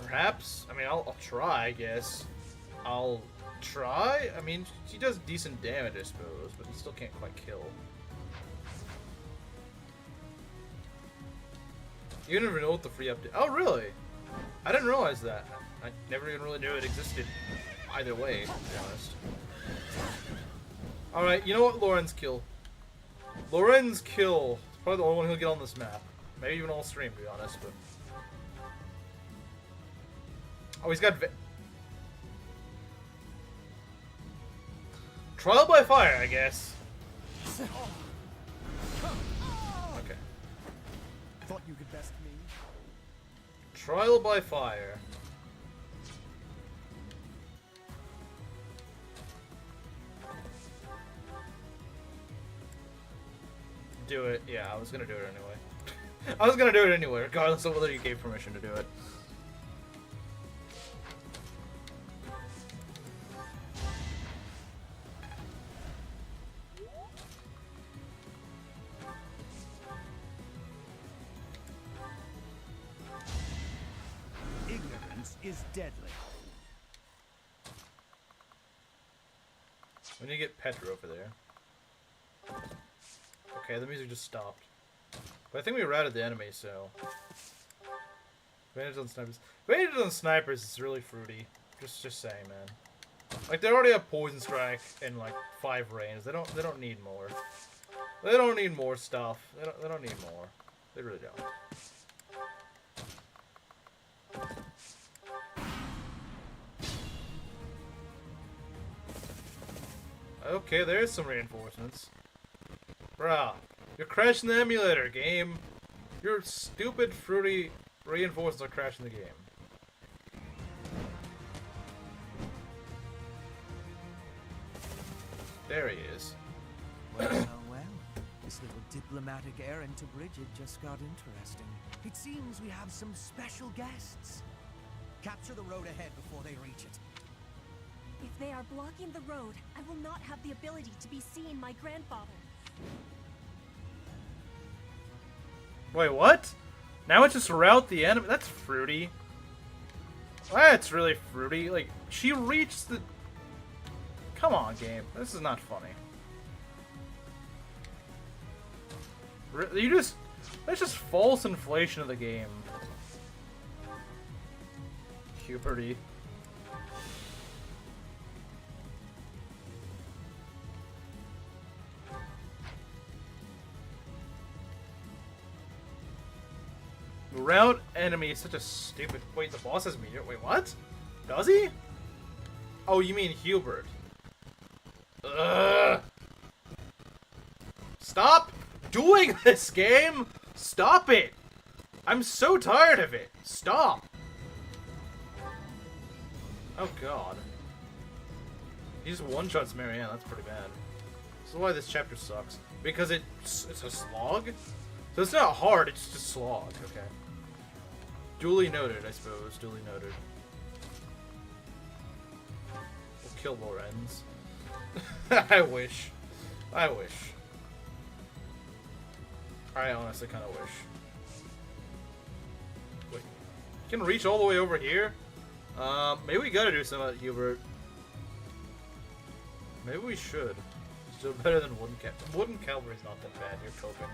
Perhaps. I mean, I'll try. I guess. I'll try. I mean, she does decent damage, I suppose, but he still can't quite kill. You didn't even know what the free update. Oh, really? I didn't realize that. I never even really knew it existed either way, to be honest. Alright, you know what? Loren's kill. Loren's kill. It's probably the only one he'll get on this map. Maybe even all stream, to be honest, but... Oh, he's got... Trial by fire, I guess. Okay. Thought you could best me. Trial by fire. Do it. Yeah, I was gonna do it anyway. I was gonna do it anyway, regardless of whether you gave permission to do it. Ignorance is deadly. We need to get Petra over there. Okay, the music just stopped. But I think we routed the enemy, so... Advantage on snipers. Advantage on snipers is really fruity. Just saying, man. Like, they already have Poison Strike and, like, 5 range. They don't need more. They don't need more stuff. They don't need more. They really don't. Okay, there's some reinforcements. Bruh, you're crashing the emulator, game. Your stupid, fruity reinforcements are crashing the game. There he is. Well, well. This little diplomatic errand to Bridget just got interesting. It seems we have some special guests. Capture the road ahead before they reach it. If they are blocking the road, I will not have the ability to be seeing my grandfather. Wait, what? Now it's just route the enemy? That's fruity. That's really fruity. Like, she reached the... Come on, game. This is not funny. You just... That's just false inflation of the game. Puberty. Route enemy is such a stupid... Wait, the boss has meteor? Wait, what? Does he? Oh, you mean Hubert. Ugh. Stop doing this, game! Stop it! I'm so tired of it! Stop! Oh god. He just one-shots Marianne, that's pretty bad. This is why this chapter sucks. Because it's a slog? So it's not hard, it's just slog, okay. Duly noted, I suppose. Duly noted. We'll kill Lorenz. I wish. I wish. I honestly kind of wish. Wait. You can reach all the way over here? Maybe we gotta do something about Hubert. Maybe we should. Still better than Wooden Cavalry. Wooden Cavalry's not that bad, you're coping.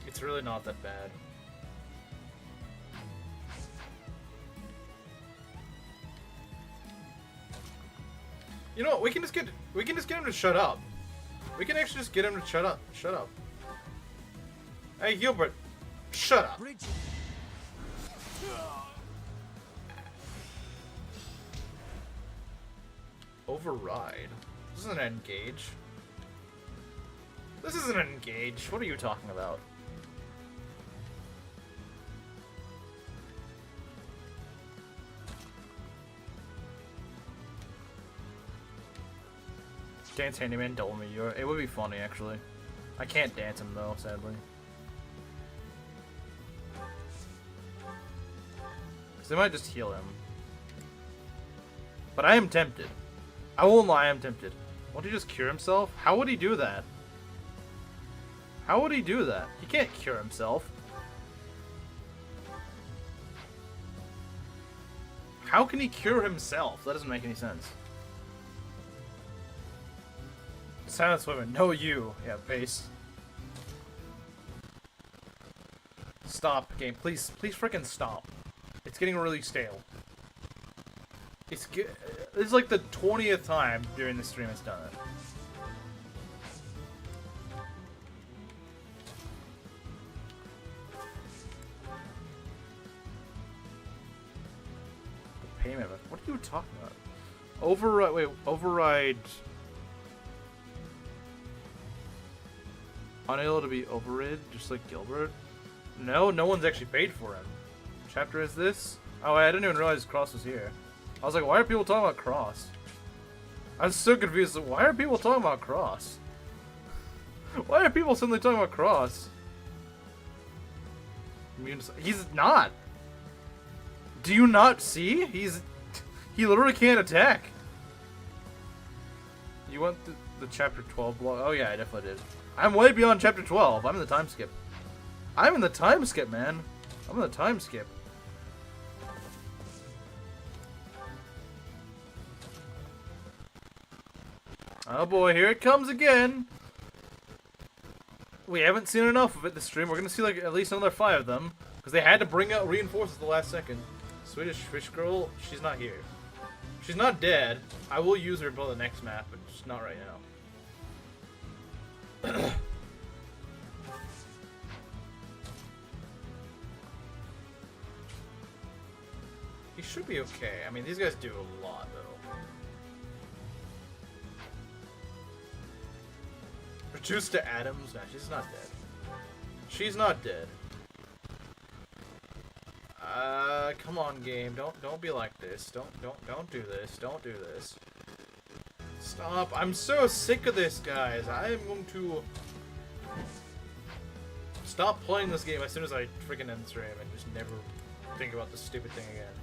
It's really not that bad. You know what? We can just get him to shut up. We can actually just get him to shut up. Shut up. Hey, Hubert, shut up. Bridget. Override. This isn't an engage. This isn't an engage. What are you talking about? Dance Handyman, double me. It would be funny, actually. I can't dance him, though, sadly. Because they might just heal him. But I am tempted. I won't lie, I am tempted. Won't he just cure himself? How would he do that? How would he do that? He can't cure himself. How can he cure himself? That doesn't make any sense. Silence women. No, you. Yeah, base. Stop, game. Please freaking stop. It's getting really stale. This is like the 20th time during the stream it's done it. The payment. What are you talking about? Override. Wait, override. Unable to be overrid, just like Gilbert. No, no one's actually paid for him. Chapter is this? Oh, I didn't even realize Cross was here. I was like, why are people talking about Cross? I was so confused. Why are people talking about Cross? Why are people suddenly talking about Cross? He's not. Do you not see? He literally can't attack. You went the chapter 12 blog? Oh yeah, I definitely did. I'm way beyond chapter 12. I'm in the time skip. I'm in the time skip, man. I'm in the time skip. Oh boy, here it comes again. We haven't seen enough of it this stream. We're gonna see like at least another 5 of them because they had to bring out reinforcements at the last second. Swedish fish girl, she's not here. She's not dead. I will use her until the next map, but just not right now. He should be okay. I mean, these guys do a lot, though. Reduced to atoms? Nah, she's not dead. She's not dead. Come on, game. Don't be like this. Don't do this. Don't do this. Stop. I'm so sick of this, guys. I am going to stop playing this game as soon as I freaking end the stream and just never think about this stupid thing again.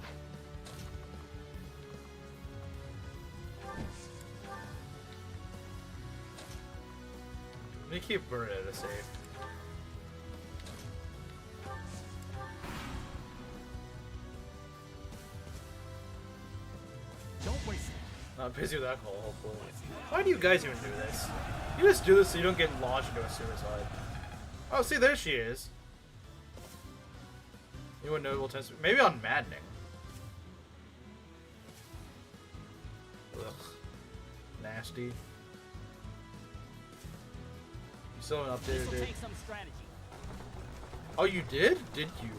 Let me keep burning at a save. Don't waste it. Not busy with alcohol, hopefully. Why do you guys even do this? You just do this so you don't get launched into a suicide. Oh, see, there she is. Anyone notable test? Maybe on Maddening. Ugh. Nasty. You still haven't updated it. Oh, you did? Did you?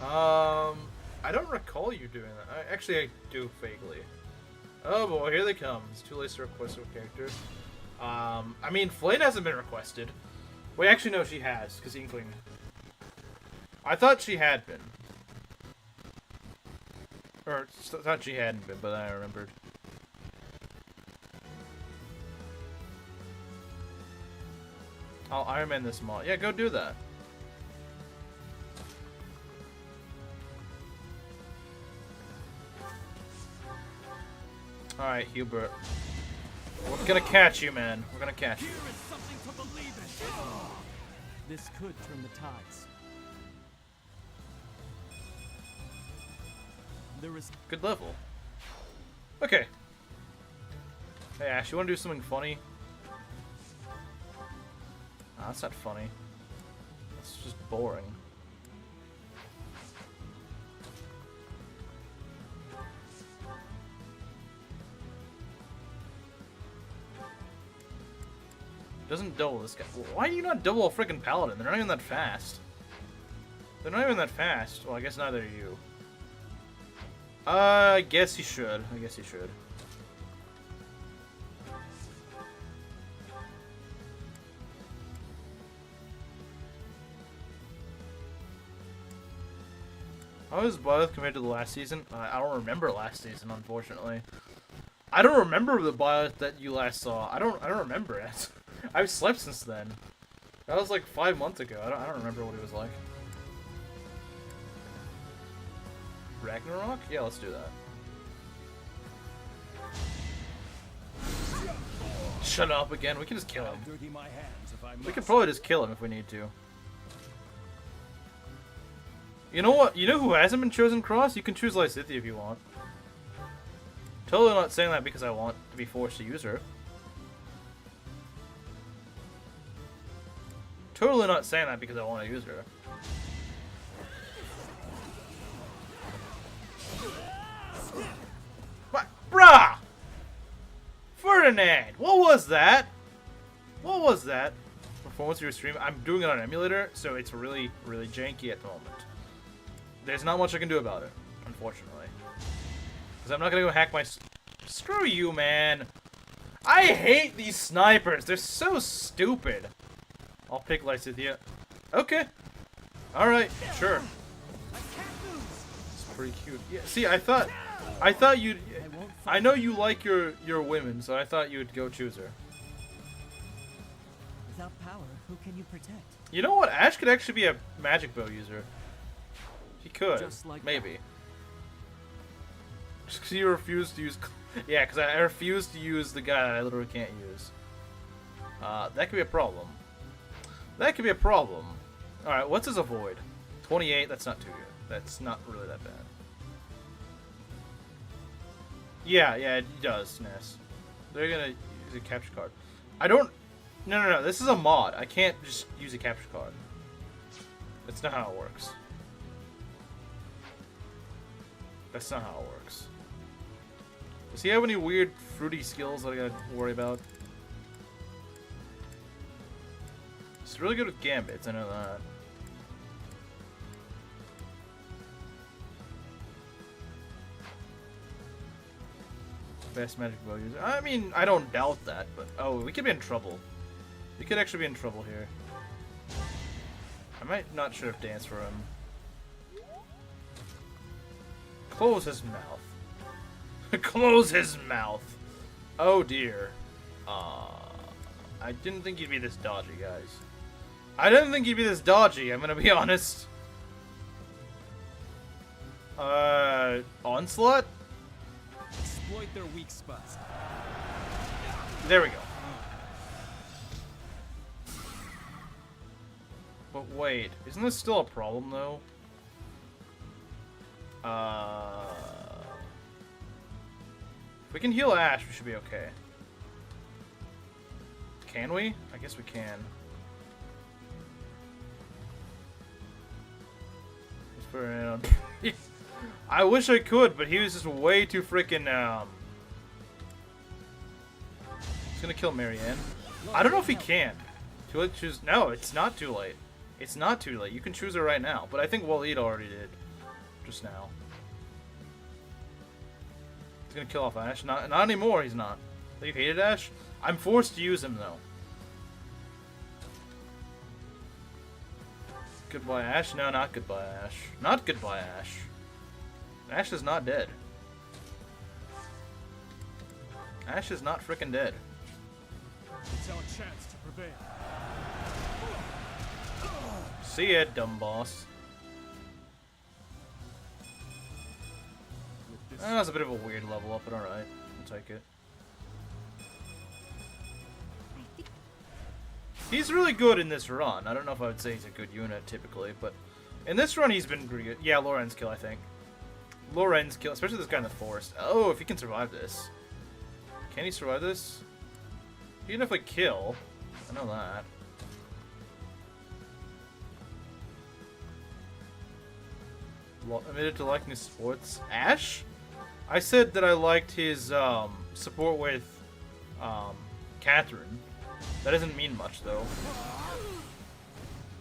I don't recall you doing that. Actually, I do vaguely. Oh boy, here they come. It's too late to request a character. I mean, Flame hasn't been requested. Wait, actually, no, she has, because Inkling. I thought she had been. Or, thought she hadn't been, but then I remembered. I'll Ironman this mod. Yeah, go do that. Alright, Hubert. We're gonna catch you, man. We're gonna catch you. This could turn the tides. There is good level. Okay. Hey Ash, you wanna do something funny? Nah, that's not funny. It's just boring. Doesn't double this guy. Why do you not double a freaking paladin? They're not even that fast. They're not even that fast. Well, I guess neither are you. I guess you should. I guess you should. How was Blythe compared to the last season? I don't remember last season, unfortunately. I don't remember the Blythe that you last saw. I don't remember it. I've slept since then. That was like 5 months ago. I don't remember what it was like. Ragnarok? Yeah, let's do that. Shut up again. We can just kill him. We can probably just kill him if we need to. You know what? You know who hasn't been chosen cross? You can choose Lysithea if you want. Totally not saying that because I want to be forced to use her. Totally not saying that because I want to use her. What? Bruh! Ferdinand! What was that? What was that? Performance of your stream? I'm doing it on emulator, so it's really, really janky at the moment. There's not much I can do about it, unfortunately. Because I'm not gonna go hack my... Screw you, man! I hate these snipers! They're so stupid! I'll pick Lysithea. Okay. Alright, sure. It's pretty cute. Yeah, see, I thought you'd... I know you like your women, so I thought you'd go choose her. Without power, who can you protect? You know what? Ash could actually be a magic bow user. He could. Just like maybe. Just because you refuse to use... Yeah, because I refuse to use the guy that I literally can't use. That could be a problem. That could be a problem. Alright, what's his avoid? 28, that's not too good. That's not really that bad. Yeah, it does, Ness. They're gonna use a capture card. I don't... No, this is a mod. I can't just use a capture card. That's not how it works. That's not how it works. Does he have any weird fruity skills that I gotta worry about? He's really good with gambits, I know that. Best magic bow user. I mean, I don't doubt that, but... Oh, we could be in trouble. We could actually be in trouble here. I might not should have danced for him. Close his mouth. Close his mouth. Oh dear. I didn't think he'd be this dodgy, guys. I didn't think he'd be this dodgy, I'm gonna be honest. Onslaught? Exploit their weak spots. There we go. But wait, isn't this still a problem though? If we can heal Ash, we should be okay. Can we? I guess we can. Let's put it on. I wish I could, but he was just way too freaking, He's gonna kill Marianne. I don't know if he can. Too late to choose. No, it's not too late. It's not too late. You can choose her right now. But I think Waleed already did. Just now. He's gonna kill off Ash. Not anymore, he's not. You hated Ash? I'm forced to use him, though. Goodbye, Ash? No, not goodbye, Ash. Not goodbye, Ash. Ash is not dead. Ash is not frickin' dead. It's our chance to prevail. See ya, dumb boss. That was a bit of a weird level up, but alright. I'll take it. He's really good in this run. I don't know if I would say he's a good unit typically, but in this run he's been pretty good. Yeah, Loren's kill, I think. Loren's kill, especially this guy in the forest. Oh, if he can survive this. Can he survive this? He can definitely kill. I know that. Admitted to liking his sports. Ash? I said that I liked his support with Catherine. That doesn't mean much though.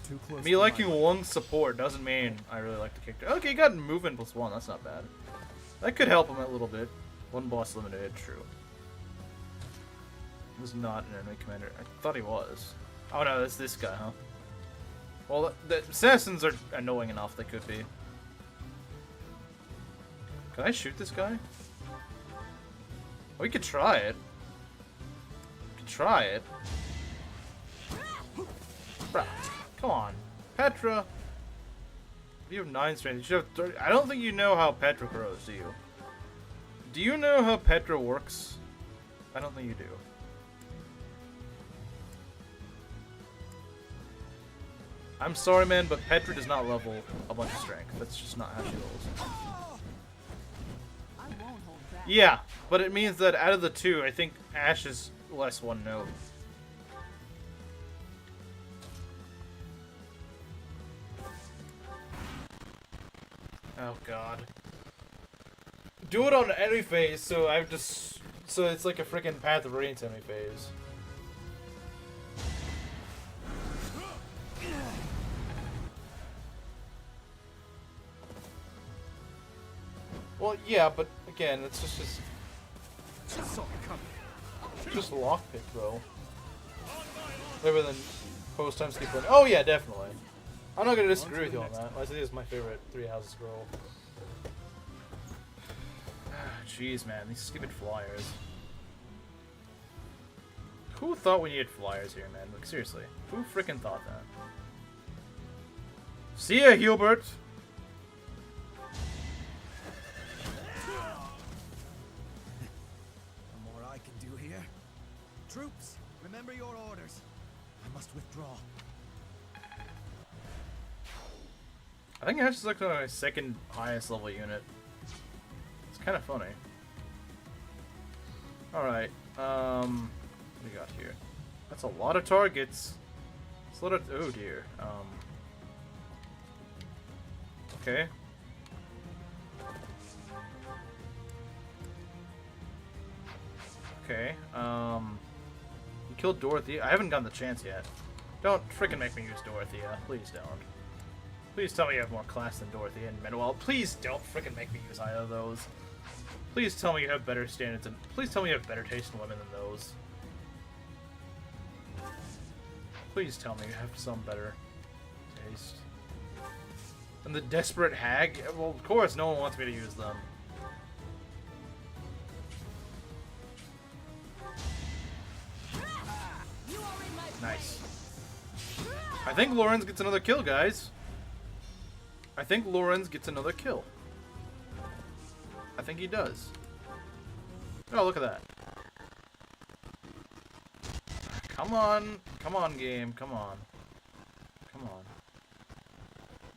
Too close. Me liking one support doesn't mean I really like the character. Okay, he got movement +1. That's not bad. That could help him a little bit. One boss eliminated. True. He was not an enemy commander. I thought he was. Oh no, that's this guy, huh? Well, the assassins are annoying enough. They could be. Can I shoot this guy? We could try it. We could try it. Bruh, come on. Petra! You have 9 strength. You should have 30. I don't think you know how Petra grows, do you? Do you know how Petra works? I don't think you do. I'm sorry, man, but Petra does not level a bunch of strength. That's just not how she rolls. Yeah, but it means that out of the two, I think Ash is less one note. Oh god. Do it on enemy phase, so so it's like a freaking Path of Radiance enemy phase. Well, yeah, but again, it's just lockpick though. Better than post time skip one. Oh yeah, definitely. I'm not gonna disagree with you on that. I think it's my favorite Three Houses scroll. Jeez, man, these stupid flyers. Who thought we needed flyers here, man? Like, seriously, who frickin' thought that? See ya, Hubert! More I can do here. Troops, remember your orders. I must withdraw. I think Ash is like my second highest level unit. It's kind of funny. Alright, what do we got here? That's a lot of targets. It's a lot of, oh dear. Okay. Okay, you killed Dorothea. I haven't gotten the chance yet. Don't freaking make me use Dorothea. Please don't. Please tell me you have more class than Dorothea and Manuel. Please don't freaking make me use either of those. Please tell me you have better standards and please tell me you have better taste in women than those. Please tell me you have some better taste. And the Desperate Hag? Well, of course, no one wants me to use them. Nice. I think Lorenz gets another kill, guys. I think Lorenz gets another kill. I think he does. Oh, look at that. Come on. Come on, game. Come on. Come on.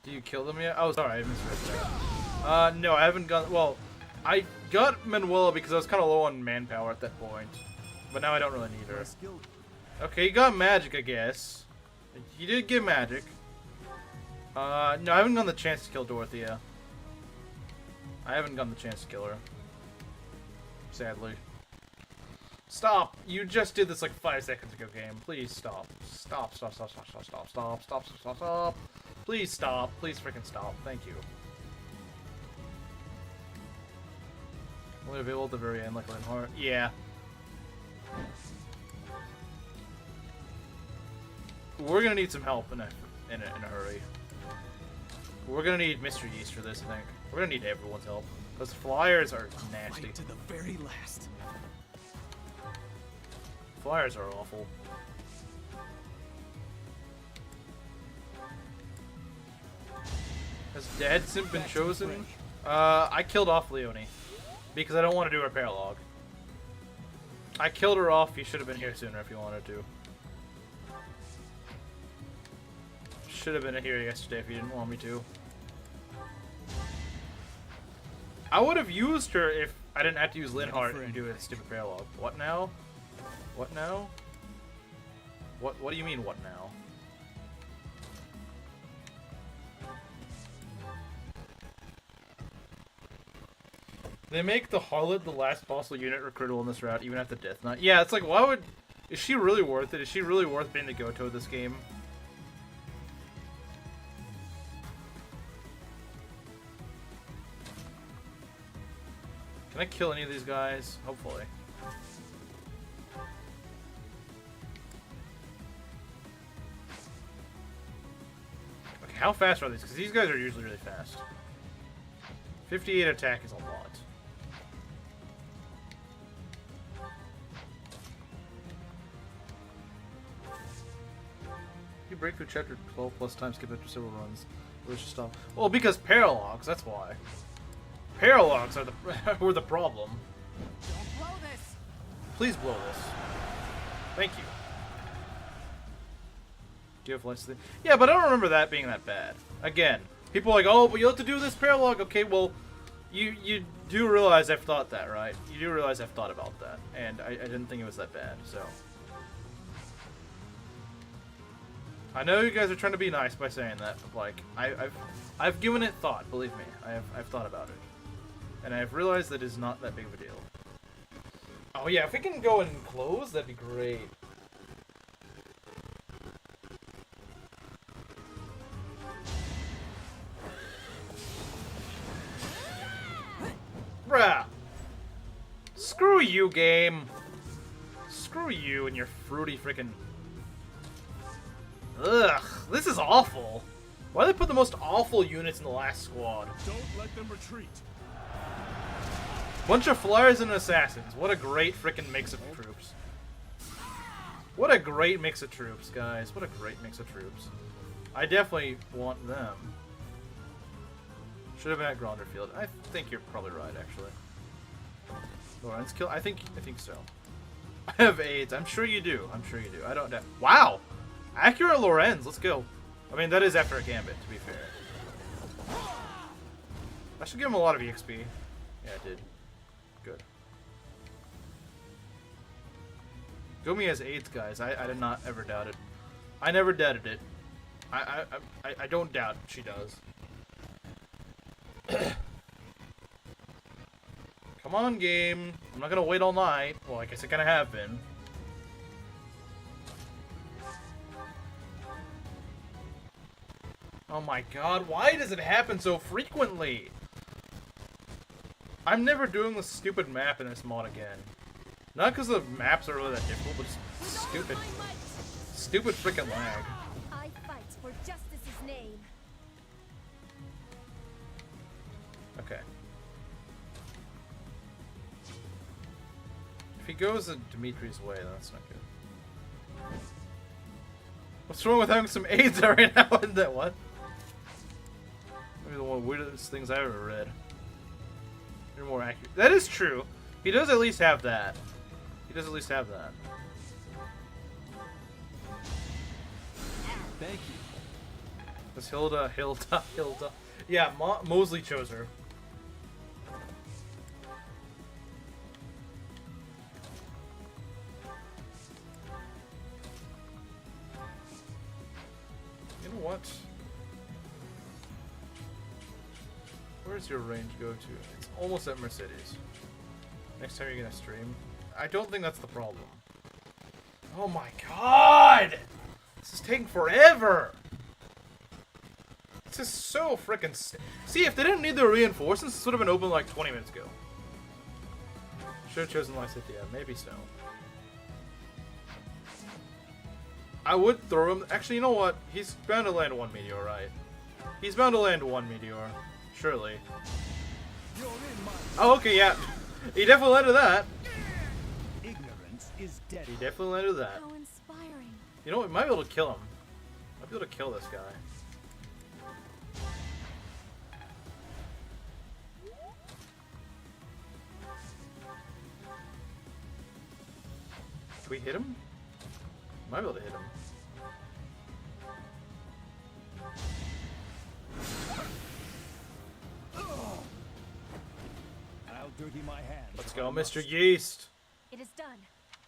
Do you kill them yet? Oh, sorry. I misread that. No, I haven't got... Well, I got Manuela because I was kind of low on manpower at that point. But now I don't really need her. Okay, you got magic, I guess. You did get magic. No, I haven't gotten the chance to kill Dorothea. I haven't gotten the chance to kill her. Sadly. Stop! You just did this like 5 seconds ago, game. Please stop. Stop, stop, stop, stop, stop, stop, stop, stop, stop, stop, stop. Please stop. Please freaking stop. Thank you. Only available at the very end, like Linhart. Yeah. We're gonna need some help in a hurry. We're gonna need Mr. Yeast for this, I think. We're gonna need everyone's help. Those flyers are nasty. Fight to the very last. Flyers are awful. Has Dad Simp been chosen? I killed off Leonie. Because I don't want to do her paralogue. I killed her off. You should have been here sooner if you wanted to. Should have been here yesterday if you didn't want me to. I would have used her if I didn't have to use Linhart and do a stupid paralogue. What now? What now? What do you mean, what now? They make the Harlot the last possible unit recruitable in this route, even after Death Knight. Yeah, it's like, why would... Is she really worth it? Is she really worth being the Goto of this game? Can I kill any of these guys? Hopefully. Okay, how fast are these? Because these guys are usually really fast. 58 attack is a lot. You break through chapter 12 plus time skip after several runs. Let's just stop. Well, because paralogs, that's why. Paralogs are were the problem. Don't blow this. Please blow this. Thank you. Do you have less than... Yeah, but I don't remember that being that bad. Again, people are like, oh, but you have to do this paralogue. Okay, well, you do realize I've thought that, right? You do realize I've thought about that, and I didn't think it was that bad, so... I know you guys are trying to be nice by saying that, but like, I've given it thought, believe me. I've thought about it. And I've realized that it's not that big of a deal. Oh yeah, if we can go and close, that'd be great. Bruh! Screw you, game! Screw you and your fruity frickin'... Ugh, this is awful. Why do they put the most awful units in the last squad? Don't let them retreat. Bunch of flyers and assassins. What a great frickin' mix of troops. What a great mix of troops, guys. What a great mix of troops. I definitely want them. Should have been at Gronderfield. I think you're probably right, actually. Lorenz kill? I think so. I have AIDS. I'm sure you do. I'm sure you do. I don't doubt. Wow! Accurate Lorenz. Let's go. I mean, that is after a gambit, to be fair. I should give him a lot of EXP. Yeah, I did. Good. Gomi has AIDS, guys. I did not ever doubt it. I never doubted it. I don't doubt she does. Come on, game. I'm not gonna wait all night. Well, I guess I kinda have been. Oh my god, why does it happen so frequently? I'm never doing this stupid map in this mod again. Not because the maps are really that difficult, but just stupid. Stupid freaking lag. I fight for justice's name. Okay. If he goes Dimitri's way, that's not good. What's wrong with having some AIDS right now? Isn't that what? Maybe the one of the weirdest things I ever read. You're more accurate. That is true. He does at least have that. He does at least have that. Thank you. That's Hilda. Yeah, Mosley chose her. You know what? Where's your range go to? It's almost at Mercedes. Next time you're gonna stream. I don't think that's the problem. Oh my god! This is taking forever! This is so freaking... See, if they didn't need the reinforcements, this would have been open like 20 minutes ago. Should have chosen Lysithia. Maybe so. I would throw him... Actually, you know what? He's bound to land one meteor, right? He's bound to land one meteor. Surely. Oh, okay, yeah. He definitely landed that. Ignorance is dead. He definitely landed that. How inspiring. You know what? We might be able to kill him. Might be able to kill this guy. Can we hit him? Might be able to hit him. I'll dirty my hands. Let's go, Mr. Yeast. It is done.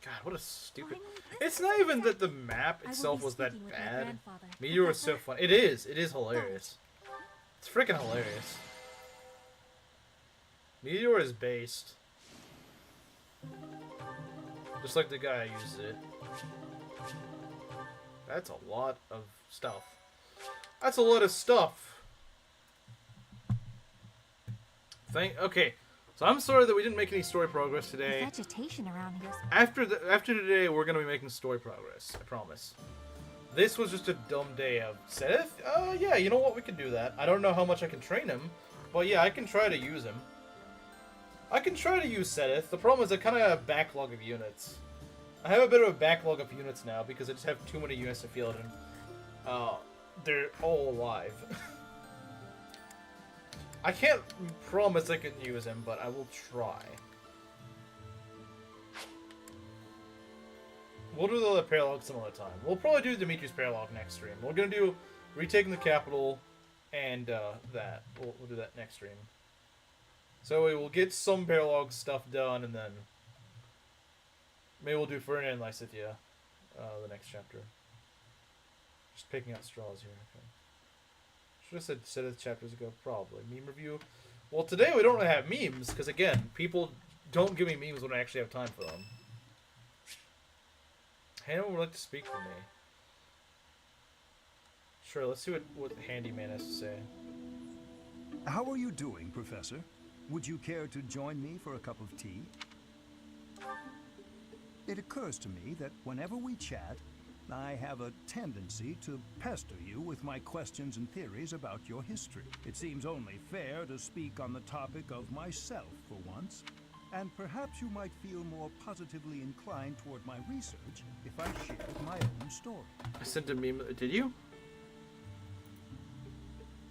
God, what a stupid... Finally, It's not even that the map itself was that bad. Meteor was so fun. It is hilarious. It's freaking hilarious. Meteor is based. Just like the guy who uses it. That's a lot of stuff. That's a lot of stuff. Okay, so I'm sorry that we didn't make any story progress today. The vegetation around here. After today, we're gonna be making story progress. I promise. This was just a dumb day of Seth. Yeah, you know what? We can do that. I don't know how much I can train him, but yeah, I can try to use him. I can try to use Seth. The problem is I kind of have a backlog of units. I have a bit of a backlog of units now because I just have too many units to field and they're all alive. I can't promise I can use him, but I will try. We'll do the other paralogue some other time. We'll probably do Dimitri's paralogue next stream. We're gonna do retaking the capital and that. We'll do that next stream. So we will get some paralogue stuff done, and then maybe we'll do Ferdinand and Lysithea, the next chapter. Just picking out straws here. Okay. Should have said it chapters ago, probably. Meme review. Well, today we don't really have memes, because again, people don't give me memes when I actually have time for them. Hannah would like to speak for me. Sure, let's see what the handyman has to say. How are you doing, Professor? Would you care to join me for a cup of tea? It occurs to me that whenever we chat, I have a tendency to pester you with my questions and theories about your history. It seems only fair to speak on the topic of myself for once, and perhaps you might feel more positively inclined toward my research if I shared my own story. I sent a meme. Did you?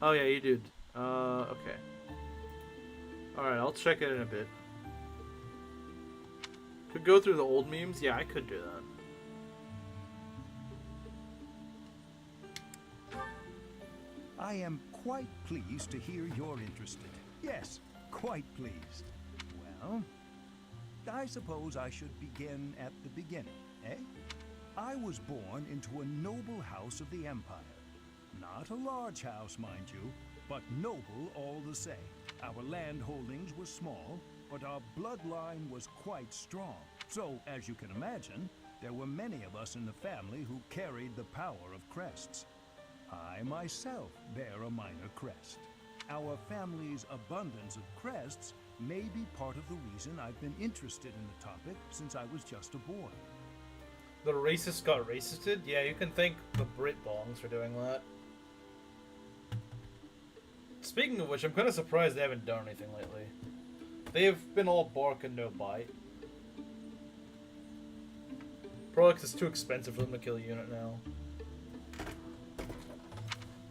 Oh yeah, you did. Okay. Alright, I'll check it in a bit. Could go through the old memes? Yeah, I could do that. I am quite pleased to hear you're interested. Yes, quite pleased. Well, I suppose I should begin at the beginning, eh? I was born into a noble house of the Empire. Not a large house, mind you, but noble all the same. Our land holdings were small, but our bloodline was quite strong. So, as you can imagine, there were many of us in the family who carried the power of crests. I myself bear a minor crest. Our family's abundance of crests may be part of the reason I've been interested in the topic since I was just a boy. The racist got racisted? Yeah, you can thank the Brit bongs for doing that. Speaking of which, I'm kind of surprised they haven't done anything lately. They've been all bark and no bite. Probably because it's too expensive for them to kill a unit now.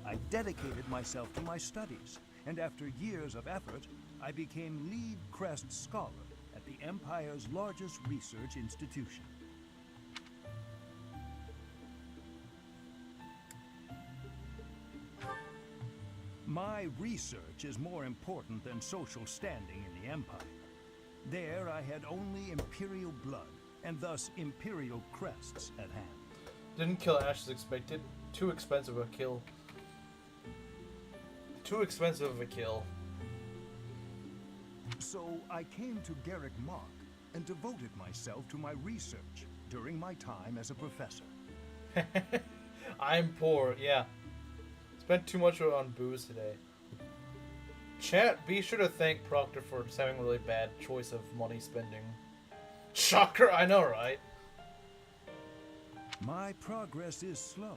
I dedicated myself to my studies, and after years of effort, I became lead crest scholar at the Empire's largest research institution. My research is more important than social standing in the Empire. There I had only Imperial blood, and thus Imperial crests at hand. Didn't kill Ash as expected. Too expensive a kill. Too expensive of a kill. So I came to Garrick Mark and devoted myself to my research during my time as a professor. I'm poor, yeah. Spent too much on booze today. Chat, be sure to thank Proctor for just having a really bad choice of money spending. Shocker, I know, right? My progress is slow,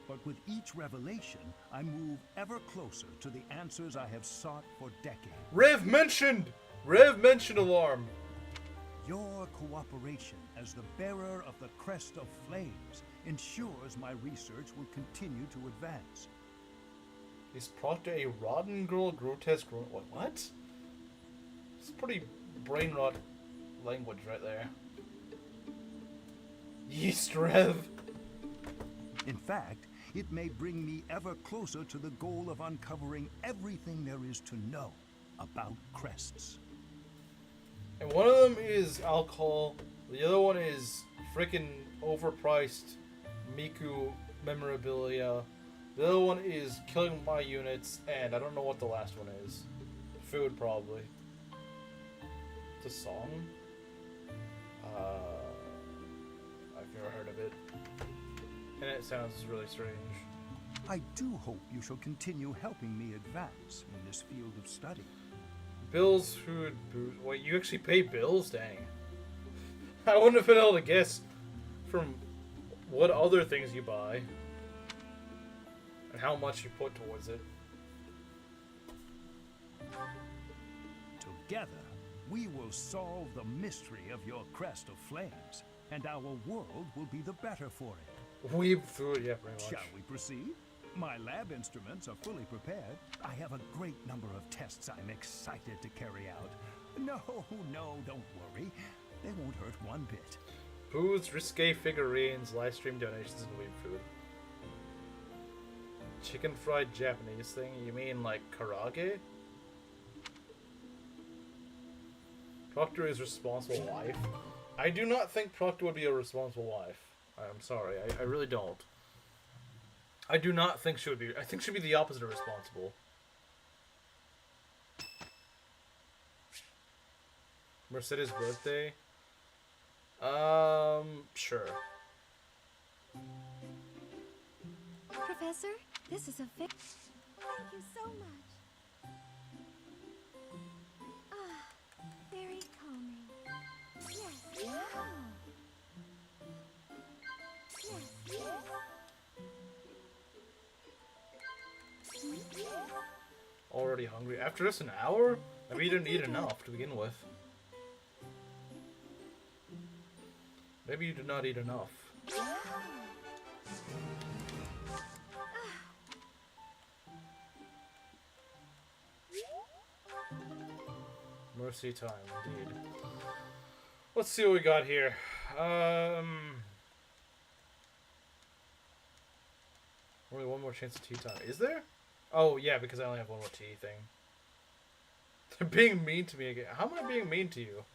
but with each revelation, I move ever closer to the answers I have sought for decades. Rev mentioned! Rev mentioned alarm! Your cooperation as the bearer of the Crest of Flames ensures my research will continue to advance. Is Proctor a rotten girl, grotesque girl? What? It's pretty brain rot language right there. Yeast Rev! In fact, it may bring me ever closer to the goal of uncovering everything there is to know about crests. And one of them is alcohol, the other one is frickin' overpriced Miku memorabilia, the other one is killing my units, and I don't know what the last one is. Food, probably. It's a song? I've never heard of it. And it sounds really strange. I do hope you shall continue helping me advance in this field of study. Bills, food, booze. Wait, you actually pay bills? Dang. I wouldn't have been able to guess from what other things you buy and how much you put towards it. Together, we will solve the mystery of your Crest of Flames, and our world will be the better for it. Weeb food, yeah, pretty much. Shall we proceed? My lab instruments are fully prepared. I have a great number of tests I'm excited to carry out. No, don't worry. They won't hurt one bit. Booze, risque figurines, live stream donations, and weed food. Chicken fried Japanese thing? You mean like karage? Proctor is responsible wife. I do not think Proctor would be a responsible wife. I'm sorry, I really don't. I do not think she would be. I think she'd be the opposite of responsible. Mercedes' birthday? Sure. Professor, this is a Thank you so much. Ah, very calming. Yes, wow. Yes, yes. Already hungry? After just an hour? Maybe you didn't eat enough to begin with. Maybe you did not eat enough. Mercy time, indeed. Let's see what we got here. Only one more chance of tea time. Is there? Oh, yeah, because I only have one more tea thing. They're being mean to me again. How am I being mean to you?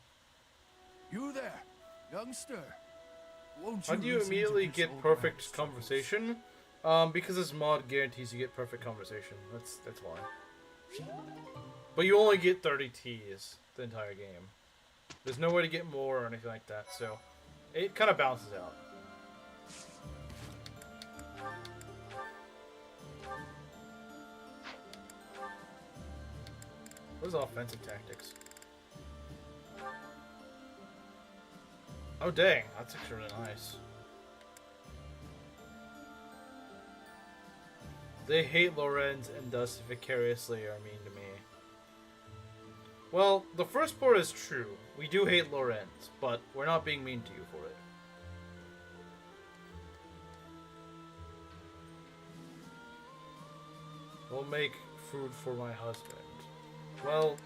You there, youngster. How do you immediately get perfect conversation? Because this mod guarantees you get perfect conversation. That's why. But you only get 30 Ts the entire game. There's no way to get more or anything like that, so it kind of balances out. What is offensive tactics? Oh dang, that's actually really nice. They hate Lorenz and thus vicariously are mean to me. Well, the first part is true. We do hate Lorenz, but we're not being mean to you for it. We'll make food for my husband. Well,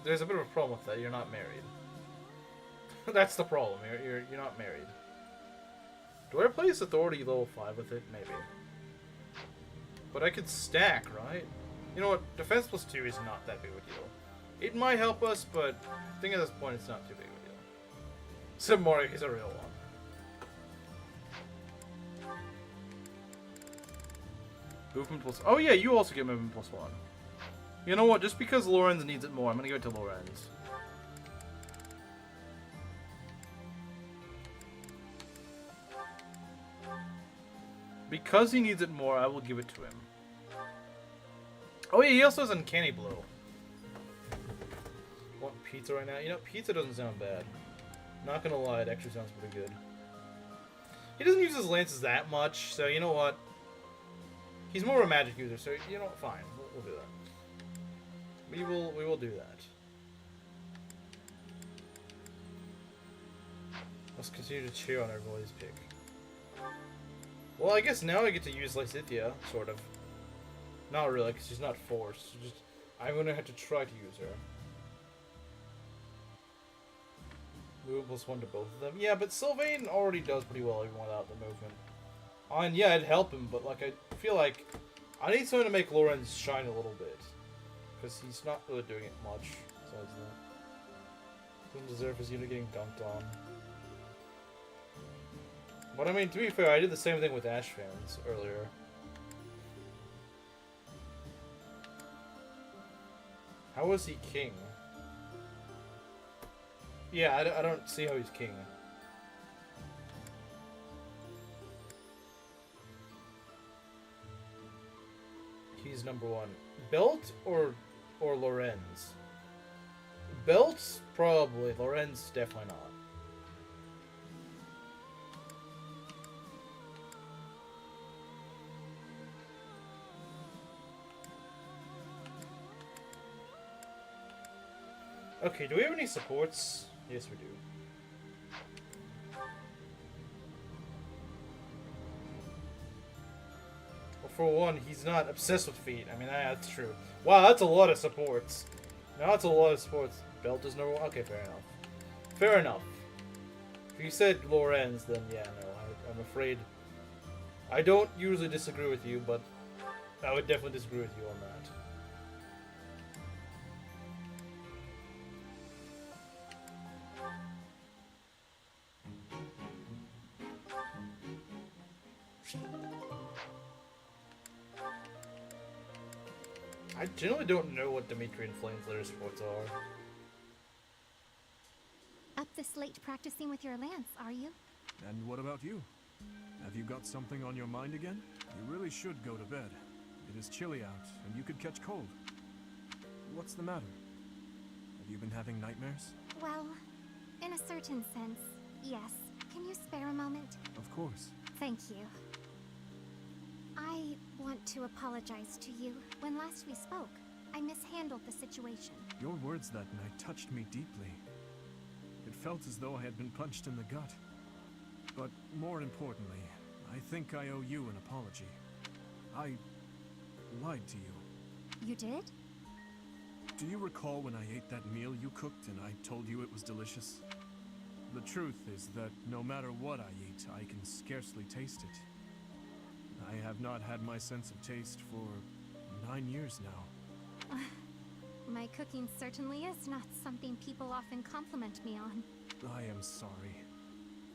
there's a bit of a problem with that. You're not married. That's the problem. You're not married. Do I replace authority level 5 with it? Maybe. But I could stack, right? You know what? Defense plus 2 is not that big of a deal. It might help us, but I think at this point it's not too big of a deal. Except Mario, he's a real one. Movement plus... Oh yeah, you also get movement plus 1. You know what? Just because Lorenz needs it more, I'm gonna give it to Lorenz. Because he needs it more, I will give it to him. Oh yeah, he also has Uncanny Blow. Want pizza right now? You know, pizza doesn't sound bad. Not gonna lie, it actually sounds pretty good. He doesn't use his lances that much, so you know what? He's more of a magic user, so you know what? Fine, we'll do that. We will do that. Let's continue to cheer on everybody's pick. Well, I guess now I get to use Lysithia, sort of. Not really, because she's not forced. Just, I'm gonna have to try to use her. Move plus 1 to both of them. Yeah, but Sylvain already does pretty well even without the movement. And yeah, it'd help him, but like I feel like I need someone to make Lorenz shine a little bit. Because he's not really doing it much, besides that. Doesn't deserve his unit getting dunked on. But I mean, to be fair, I did the same thing with Ash fans earlier. How was he king? Yeah, I don't see how he's king. He's number 1. Belt or Lorenz? Belt, probably. Lorenz, definitely not. Okay, do we have any supports? Yes, we do. Well, for one, he's not obsessed with feet. I mean, that's true. Wow, that's a lot of supports. No, that's a lot of supports. Belt is number 1. Okay, fair enough. Fair enough. If If you said Lorenz, then yeah, no, I'm afraid. I don't usually disagree with you, but I would definitely disagree with you on that. I generally don't know what Dimitri and Flameslayer sports are. Up this late practicing with your lance, are you? And what about you? Have you got something on your mind again? You really should go to bed. It is chilly out, and you could catch cold. What's the matter? Have you been having nightmares? Well, in a certain sense, yes. Can you spare a moment? Of course. Thank you. I want to apologize to you. When last we spoke, I mishandled the situation. Your words that night touched me deeply. It felt as though I had been punched in the gut. But more importantly, I think I owe you an apology. I lied to you. You did? Do you recall when I ate that meal you cooked and I told you it was delicious? The truth is that no matter what I eat, I can scarcely taste it. I have not had my sense of taste for 9 years now. My cooking certainly is not something people often compliment me on. I am sorry.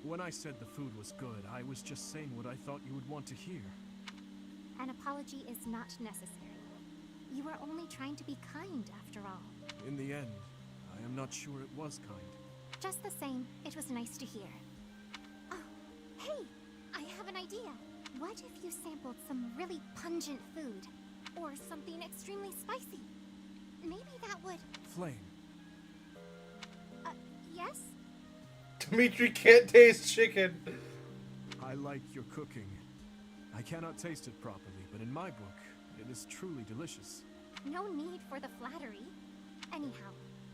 When I said the food was good, I was just saying what I thought you would want to hear. An apology is not necessary. You were only trying to be kind, after all. In the end, I am not sure it was kind. Just the same, it was nice to hear. Oh, hey! I have an idea. What if you sampled some really pungent food? Or something extremely spicy? Maybe that would... Flame. Yes? Dimitri can't taste chicken. I like your cooking. I cannot taste it properly, but in my book, it is truly delicious. No need for the flattery. Anyhow,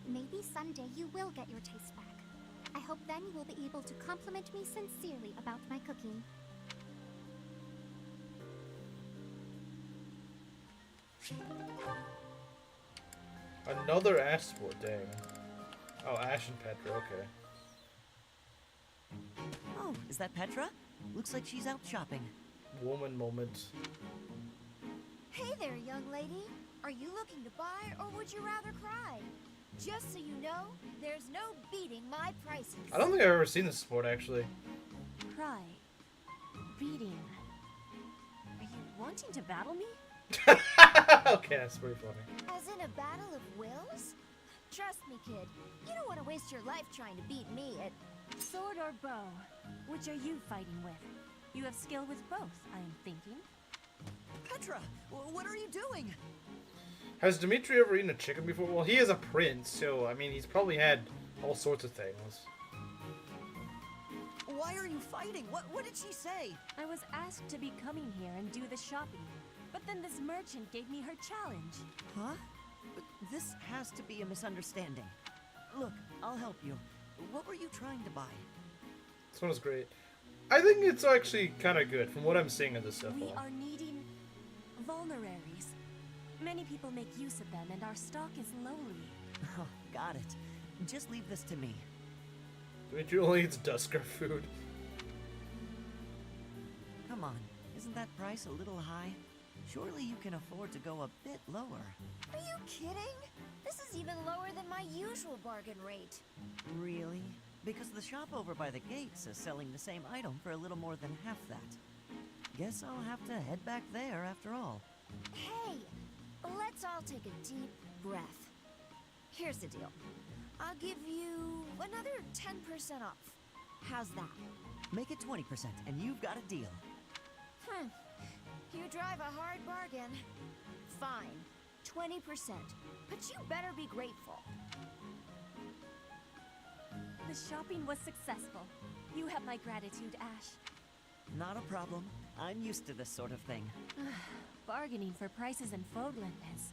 maybe someday you will get your taste back. I hope then you will be able to compliment me sincerely about my cooking. Another Ash sport, dang. Oh, Ash and Petra, okay. Oh, is that Petra? Looks like she's out shopping. Woman moment. Hey there, young lady. Are you looking to buy, or would you rather cry? Just so you know, there's no beating my prices. I don't think I've ever seen this sport, actually. Cry. Beating. Are you wanting to battle me? Okay, that's pretty funny. As in a battle of wills? Trust me, kid. You don't want to waste your life trying to beat me at... Sword or bow? Which are you fighting with? You have skill with both, I am thinking. Petra, what are you doing? Has Dimitri ever eaten a chicken before? Well, he is a prince, so, I mean, he's probably had all sorts of things. Why are you fighting? What did she say? I was asked to be coming here and do the shopping, but then this merchant gave me her challenge. Huh? But this has to be a misunderstanding. Look, I'll help you. What were you trying to buy? This one is great. I think it's actually kind of good from what I'm seeing of this stuff. We are needing vulneraries. Many people make use of them, and our stock is lowly. Oh, got it. Just leave this to me. Dimitri only eats Dusker food. Come on, isn't that price a little high? Surely you can afford to go a bit lower. Are you kidding? This is even lower than my usual bargain rate. Really? Because the shop over by the gates is selling the same item for a little more than half that. Guess I'll have to head back there after all. Hey, let's all take a deep breath. Here's the deal. I'll give you another 10% off. How's that? Make it 20% and you've got a deal. You drive a hard bargain. Fine, 20%. But you better be grateful. The shopping was successful. You have my gratitude, Ash. Not a problem. I'm used to this sort of thing. Bargaining for prices in Fogland is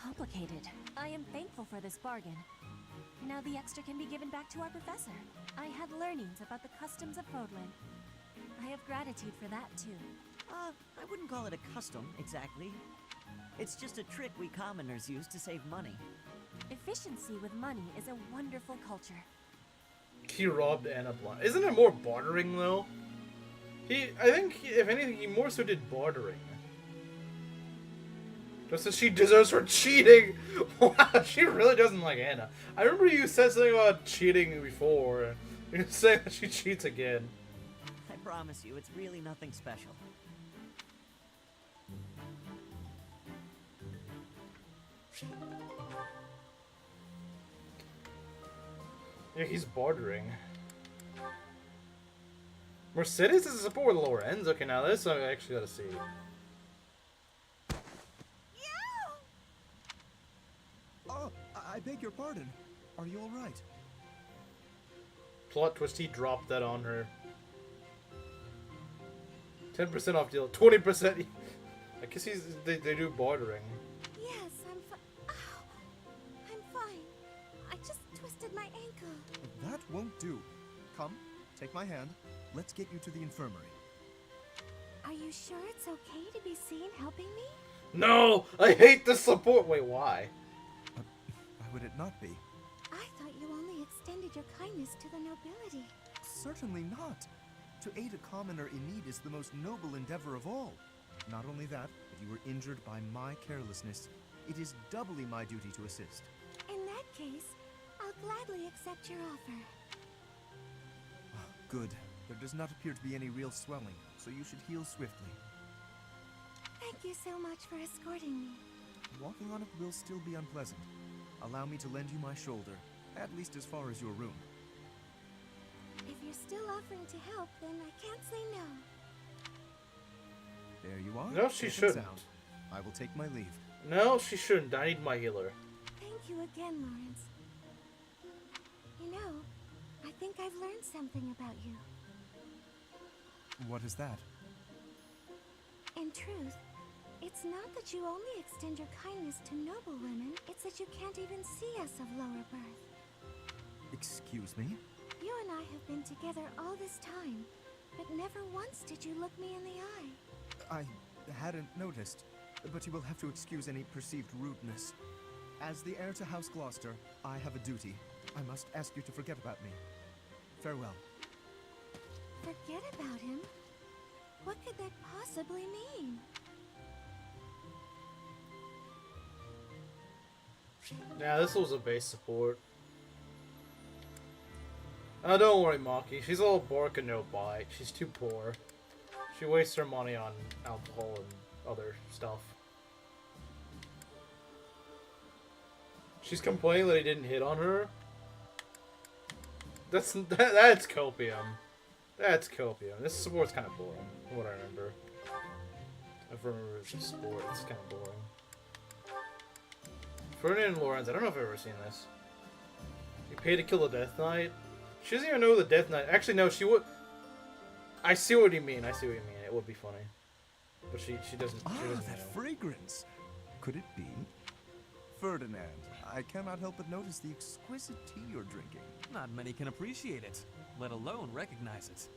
complicated. I am thankful for this bargain. Now the extra can be given back to our professor. I had learnings about the customs of Fogland. I have gratitude for that, too. I wouldn't call it a custom, exactly. It's just a trick we commoners use to save money. Efficiency with money is a wonderful culture. He robbed Anna blind. Isn't it more bartering though? I think, if anything, he more so did bartering. Just as she deserves for cheating. Wow, she really doesn't like Anna. I remember you said something about cheating before. You're saying that she cheats again. I promise you, it's really nothing special. Yeah, he's bartering. Mercedes is a support with Lorenz? Okay, now this I actually gotta see. Oh, I beg your pardon. Are you alright? Plot twist, he dropped that on her. 10% off deal, 20%. I guess they do bartering. Yes, I'm fine. I just twisted my ankle. That won't do. Come, take my hand. Let's get you to the infirmary. Are you sure it's okay to be seen helping me? No! I hate the support! Wait, why? Why would it not be? I thought you only extended your kindness to the nobility. Certainly not. To aid a commoner in need is the most noble endeavor of all. Not only that, but you were injured by my carelessness. It is doubly my duty to assist. In that case, I'll gladly accept your offer. Good. There does not appear to be any real swelling, so you should heal swiftly. Thank you so much for escorting me. Walking on it will still be unpleasant. Allow me to lend you my shoulder, at least as far as your room. If you're still offering to help, then I can't say no. There you are. No, she Safe and shouldn't. sound. I will take my leave. No, she shouldn't. I need my healer. Thank you again, Lawrence. You know, I think I've learned something about you. What is that? In truth, it's not that you only extend your kindness to noble women, it's that you can't even see us of lower birth. Excuse me? You and I have been together all this time, but never once did you look me in the eye. I hadn't noticed, but you will have to excuse any perceived rudeness. As the heir to House Gloucester, I have a duty. I must ask you to forget about me. Farewell. Forget about him? What could that possibly mean? Yeah, this was a base support. Oh, don't worry, Maki. She's all bark and no bite. She's too poor. She wastes her money on alcohol and other stuff. She's complaining that he didn't hit on her. That's copium. That's copium. This support's kind of boring, from what I remember. If I remember the sport, it's kind of boring. Ferdinand and Lorenz, I don't know if I've ever seen this. You pay to kill the Death Knight? She doesn't even know the Death Knight. Actually, no, she would. I see what you mean. I see what you mean. It would be funny, but she doesn't. She doesn't that know. fragrance! Could it be? Ferdinand, I cannot help but notice the exquisite tea you're drinking. Not many can appreciate it, let alone recognize it.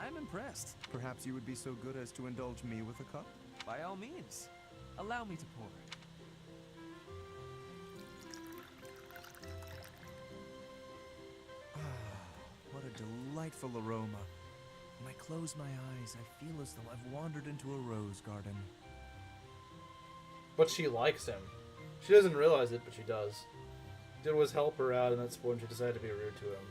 I'm impressed. Perhaps you would be so good as to indulge me with a cup? By all means. Allow me to pour. What a delightful aroma. When I close my eyes, I feel as though I've wandered into a rose garden. But she likes him. She doesn't realize it, but she does. Did was help her out in that sport, and she decided to be rude to him.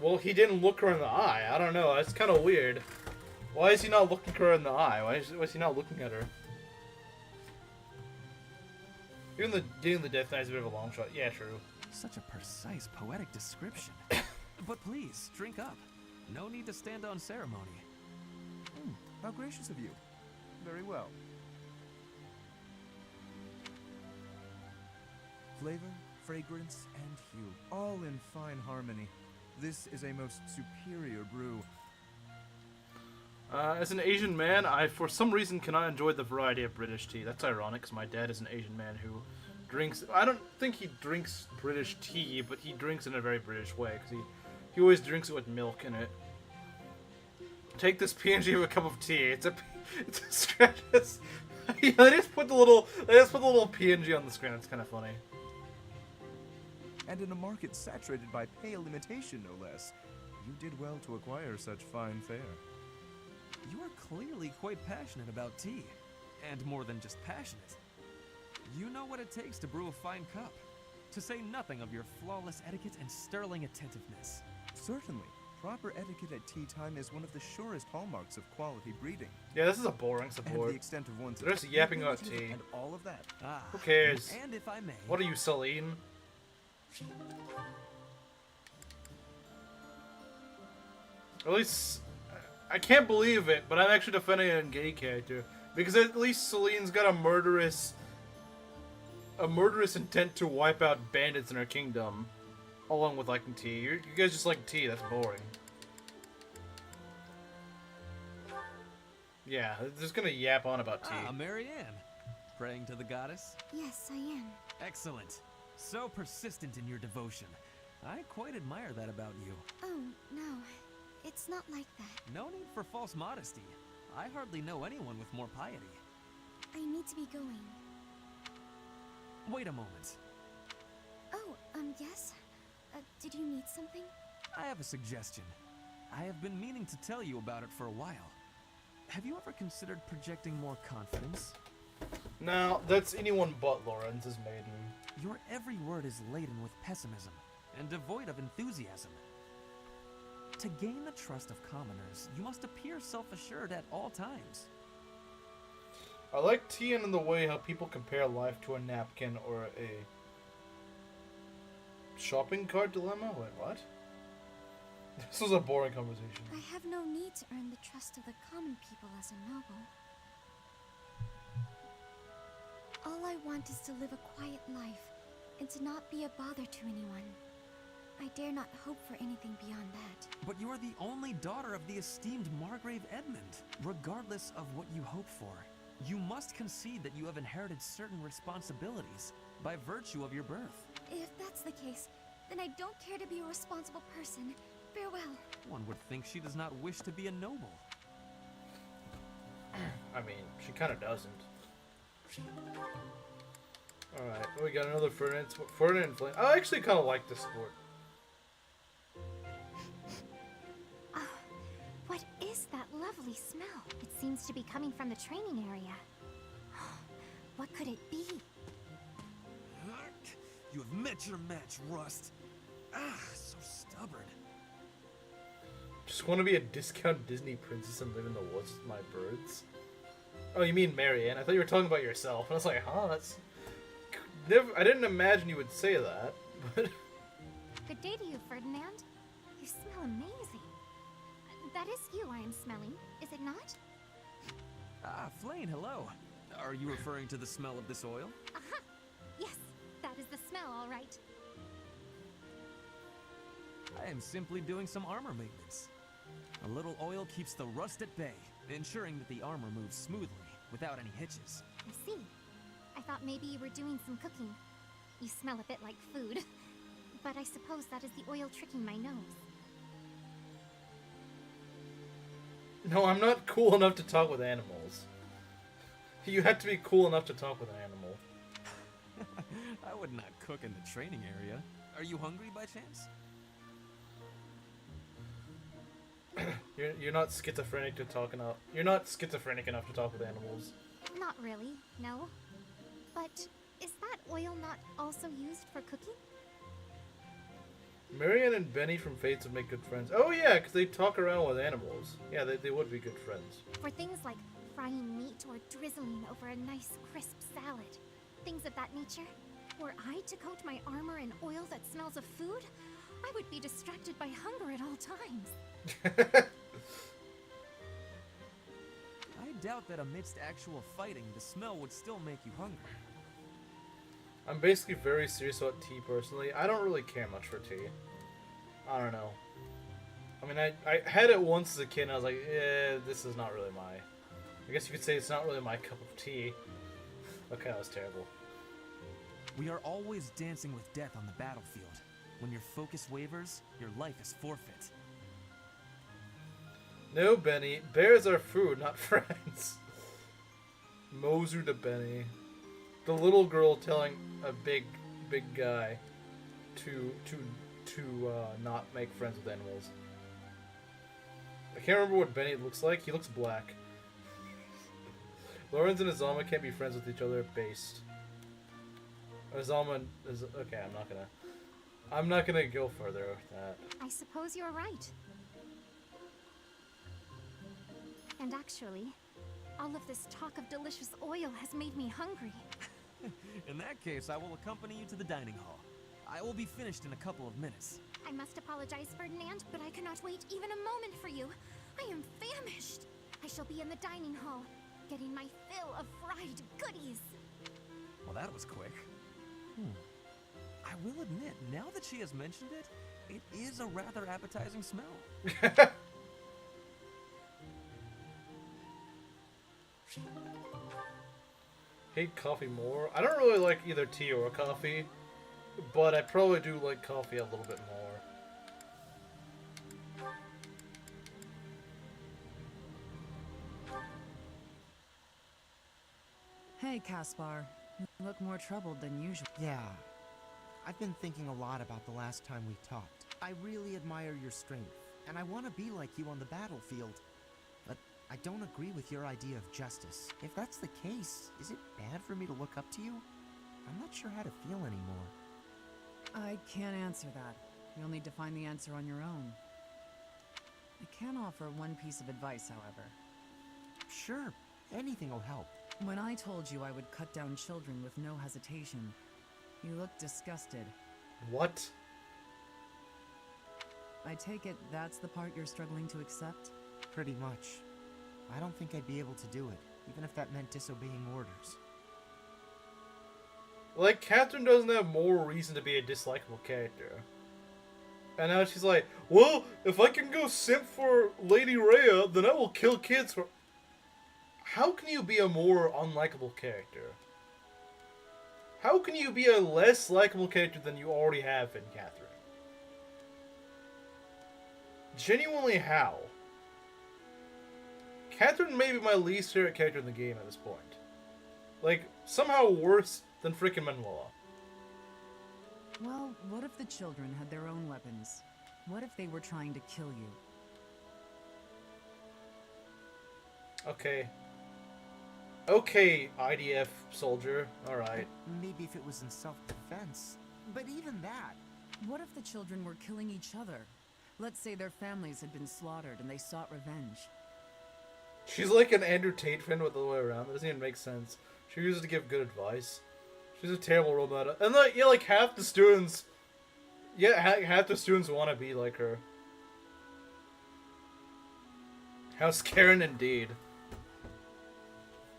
Well, he didn't look her in the eye. I don't know. That's kind of weird. Why is he not looking her in the eye? Why is he not looking at her? Even getting the Death Knight is a bit of a long shot. Yeah, true. Such a precise, poetic description. But please, drink up. No need to stand on ceremony. How gracious of you. Very well. Flavor, fragrance, and hue, all in fine harmony. This is a most superior brew. As an Asian man, I for some reason cannot enjoy the variety of British tea. That's ironic, because my dad is an Asian man who drinks... I don't think he drinks British tea, but he drinks in a very British way, because he always drinks it with milk in it. Take this PNG of a cup of tea. It's a scratch. They just put the little PNG on the screen. It's kind of funny. and in a market saturated by pale imitation, no less. You did well to acquire such fine fare. You are clearly quite passionate about tea. And more than just passionate. You know what it takes to brew a fine cup. To say nothing of your flawless etiquette and sterling attentiveness. Certainly. Proper etiquette at tea time is one of the surest hallmarks of quality breeding. Yeah, this is a boring support. And the extent of one's They're just yapping about tea. And all of that. Ah, who cares? And if I may... What are you, Celine? At least... I can't believe it, but I'm actually defending a gay character. Because at least Celine's got a murderous intent to wipe out bandits in her kingdom. Along with liking tea. You guys just like tea, that's boring. Yeah, they're just gonna yap on about tea. Ah, Marianne. Praying to the goddess? Yes, I am. Excellent. So persistent in your devotion. I quite admire that about you. Oh, no. It's not like that. No need for false modesty. I hardly know anyone with more piety. I need to be going. Wait a moment. Oh, yes? Did you need something? I have a suggestion. I have been meaning to tell you about it for a while. Have you ever considered projecting more confidence? No, that's anyone but Lorenz's maiden. Your every word is laden with pessimism and devoid of enthusiasm. To gain the trust of commoners, you must appear self-assured at all times. I like tea and in the way how people compare life to a napkin or a shopping cart dilemma? Wait, what? This was a boring conversation. I have no need to earn the trust of the common people as a noble. All I want is to live a quiet life, and to not be a bother to anyone. I dare not hope for anything beyond that. But you are the only daughter of the esteemed Margrave Edmund. Regardless of what you hope for, you must concede that you have inherited certain responsibilities by virtue of your birth. If that's the case, then I don't care to be a responsible person. Farewell. One would think she does not wish to be a noble. I mean, she kind of doesn't. Alright, we got another Ferdinand Flame. I actually kind of like this sport. What is that lovely smell? It seems to be coming from the training area. What could it be? You have met your match, Rust. Ah, so stubborn. Just want to be a discount Disney princess and live in the woods with my birds. Oh, you mean Marianne? I thought you were talking about yourself. And I was like, huh, that's... I didn't imagine you would say that, but... Good day to you, Ferdinand. You smell amazing. That is you I am smelling, is it not? Ah, Flane, hello. Are you referring to the smell of this oil? Aha! Yes, that is the smell, all right. I am simply doing some armor maintenance. A little oil keeps the rust at bay, ensuring that the armor moves smoothly, without any hitches. I see. I thought maybe you were doing some cooking. You smell a bit like food. But I suppose that is the oil tricking my nose. No, I'm not cool enough to talk with animals. You have to be cool enough to talk with an animal. I would not cook in the training area. Are you hungry by chance? You're not schizophrenic to talk enough. You're not schizophrenic enough to talk with animals. Not really, no. But is that oil not also used for cooking? Marianne and Benny from Fates would make good friends. Oh yeah, because they talk around with animals. Yeah, they would be good friends. For things like frying meat or drizzling over a nice crisp salad. Things of that nature. Were I to coat my armor in oil that smells of food, I would be distracted by hunger at all times. I doubt that amidst actual fighting, the smell would still make you hungry. I'm basically very serious about tea personally. I don't really care much for tea. I don't know. I mean, I had it once as a kid and I was like, this is not really my... I guess you could say it's not really my cup of tea. Okay, that was terrible. We are always dancing with death on the battlefield. When your focus wavers, your life is forfeit. No, Benny. Bears are food, not friends. Moser to Benny. The little girl telling a big guy. not make friends with animals. I can't remember what Benny looks like. He looks black. Lorenz and Azalma can't be friends with each other. Based. Azalma is okay. I'm not gonna go further with that. I suppose you're right. And actually, all of this talk of delicious oil has made me hungry. In that case, I will accompany you to the dining hall. I will be finished in a couple of minutes. I must apologize, Ferdinand, but I cannot wait even a moment for you. I am famished. I shall be in the dining hall, getting my fill of fried goodies. Well, that was quick. I will admit, now that she has mentioned it, it is a rather appetizing smell. Hate coffee more. I don't really like either tea or coffee, but I probably do like coffee a little bit more. Hey, Caspar. You look more troubled than usual. Yeah. I've been thinking a lot about the last time we talked. I really admire your strength, and I want to be like you on the battlefield. But I don't agree with your idea of justice. If that's the case, is it bad for me to look up to you? I'm not sure how to feel anymore. I can't answer that. You'll need to find the answer on your own. I can offer one piece of advice, however. Sure, anything will help. When I told you I would cut down children with no hesitation, you looked disgusted. What? I take it that's the part you're struggling to accept? Pretty much. I don't think I'd be able to do it, even if that meant disobeying orders. Like, Catherine doesn't have more reason to be a dislikable character. And now she's like, well, if I can go simp for Lady Rhea, then I will kill kids for... How can you be a more unlikable character? How can you be a less likable character than you already have in Catherine? Genuinely, how? Catherine may be my least favorite character in the game at this point. Like, somehow worse than frickin' Manuela. Well, what if the children had their own weapons? What if they were trying to kill you? Okay. Okay, IDF soldier. Alright. Maybe if it was in self-defense. But even that... What if the children were killing each other? Let's say their families had been slaughtered and they sought revenge. She's like an Andrew Tate fan with the other way around. That doesn't even make sense. She uses to give good advice. She's a terrible role model. And like, yeah, like half the students... Yeah, half the students want to be like her. How Karen indeed.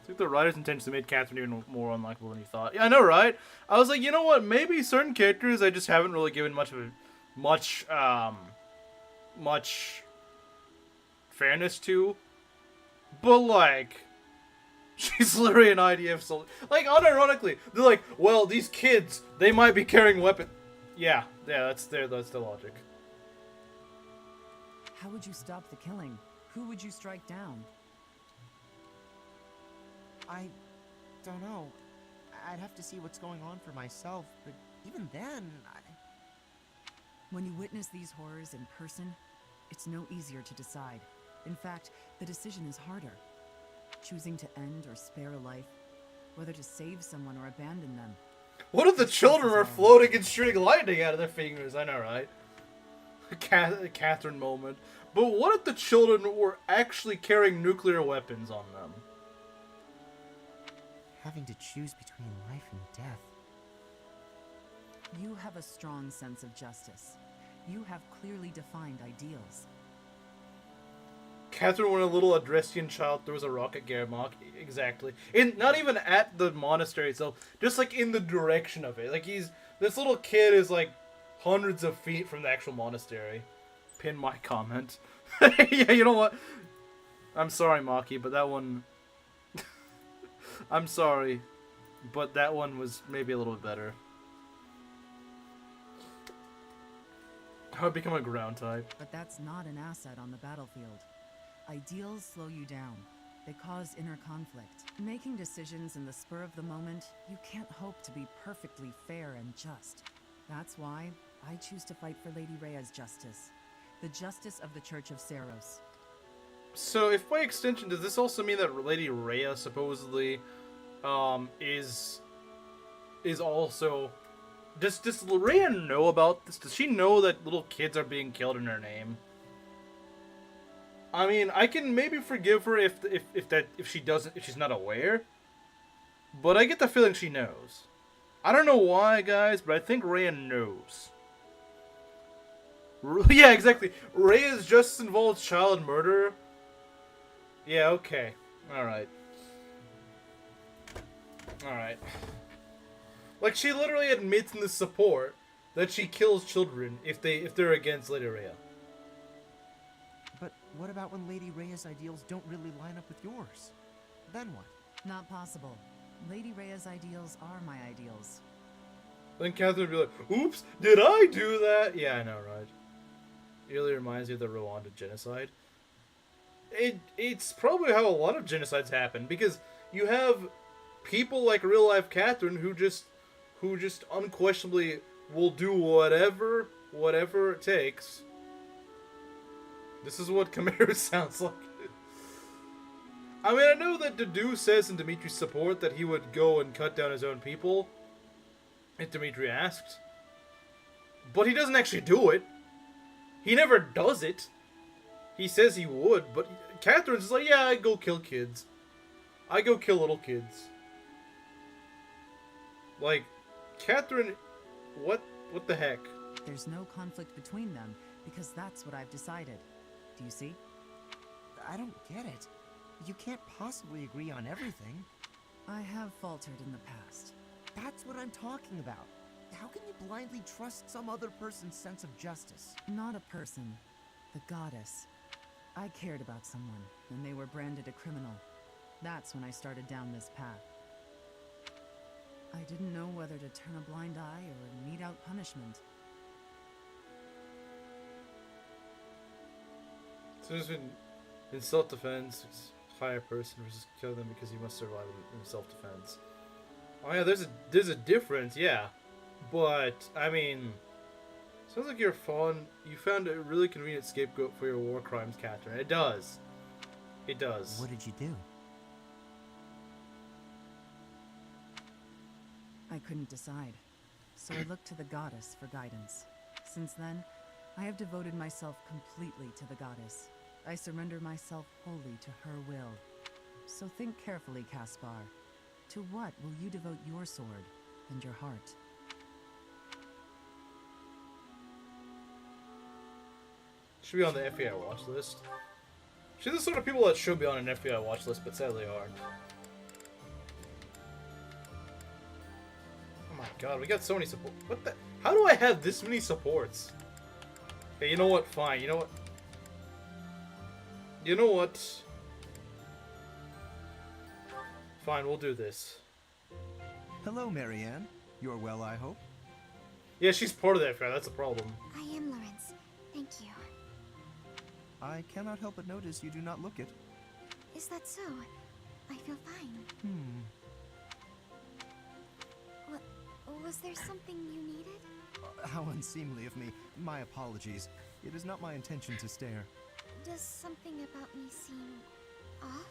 I think the writer's intention made Catherine even more unlikable than you thought. Yeah, I know, right? I was like, you know what? Maybe certain characters I just haven't really given much fairness to. But like, she's literally an IDF soldier. Like, unironically, they're like, well, these kids, they might be carrying weapons. Yeah, that's the logic. How would you stop the killing? Who would you strike down? I don't know. I'd have to see what's going on for myself, but even then, When you witness these horrors in person, it's no easier to decide. In fact, the decision is harder. Choosing to end or spare a life, whether to save someone or abandon them. What if the children are floating and shooting lightning out of their fingers? I know, right? Catherine moment. But what if the children were actually carrying nuclear weapons on them? Having to choose between life and death. You have a strong sense of justice. You have clearly defined ideals. Catherine, when a little Adrestian child throws a rock at Garamok, exactly. Not even at the monastery itself, just like in the direction of it. Like this little kid is like hundreds of feet from the actual monastery. Pin my comment. Yeah, you know what? I'm sorry, Maki, but that one... I'm sorry, but that one was maybe a little bit better. I would become a ground type. But that's not an asset on the battlefield. Ideals slow you down. They cause inner conflict. Making decisions in the spur of the moment, you can't hope to be perfectly fair and just. That's why I choose to fight for Lady Rhea's justice. The justice of the Church of Seros. So, if by extension, does this also mean that Lady Rhea supposedly, is also... Does Rhea know about this? Does she know that little kids are being killed in her name? I mean, I can maybe forgive her if she's not aware. But I get the feeling she knows. I don't know why, guys, but I think Rhea knows. Yeah, exactly. Rhea's just involved child murder. Yeah, okay. Alright. Alright. Like, she literally admits in the support that she kills children if they're against Lady Rhea. But what about when Lady Rhea's ideals don't really line up with yours? Then what? Not possible. Lady Rhea's ideals are my ideals. Then Catherine would be like, oops, did I do that? Yeah, I know, right? It really reminds me of the Rwanda genocide. It's probably how a lot of genocides happen, because you have people like real-life Catherine who just unquestionably will do whatever it takes. This is what Khmer sounds like. I mean, I know that Dedue says in Dimitri's support that he would go and cut down his own people if Dimitri asked. But he doesn't actually do it. He never does it. He says he would, but Catherine's just like, yeah, I go kill kids. I go kill little kids. Like, Catherine, what the heck? There's no conflict between them, because that's what I've decided. Do you see? I don't get it. You can't possibly agree on everything. I have faltered in the past. That's what I'm talking about. How can you blindly trust some other person's sense of justice? Not a person. The goddess. I cared about someone, and they were branded a criminal. That's when I started down this path. I didn't know whether to turn a blind eye or mete out punishment. So there's been, in self-defense, it's hire a person versus kill them because you must survive in self-defense. Oh yeah, there's a difference, yeah. But, I mean, sounds like you found a really convenient scapegoat for your war crimes, Catherine. It does. It does. What did you do? I couldn't decide, so I looked to the goddess for guidance. Since then, I have devoted myself completely to the goddess. I surrender myself wholly to her will. So think carefully, Caspar. To what will you devote your sword and your heart? Should be on the FBI watch list. She's the sort of people that should be on an FBI watch list, but sadly aren't. Oh my god, we got so many support. What the? How do I have this many supports? Okay, you know what? Fine. You know what? You know what? Fine, we'll do this. Hello, Marianne. You're well, I hope? Yeah, she's part of the FBI. That's a problem. I am, Lawrence. Thank you. I cannot help but notice you do not look it. Is that so? I feel fine. Was there something you needed? How unseemly of me. My apologies. It is not my intention to stare. Does something about me seem off?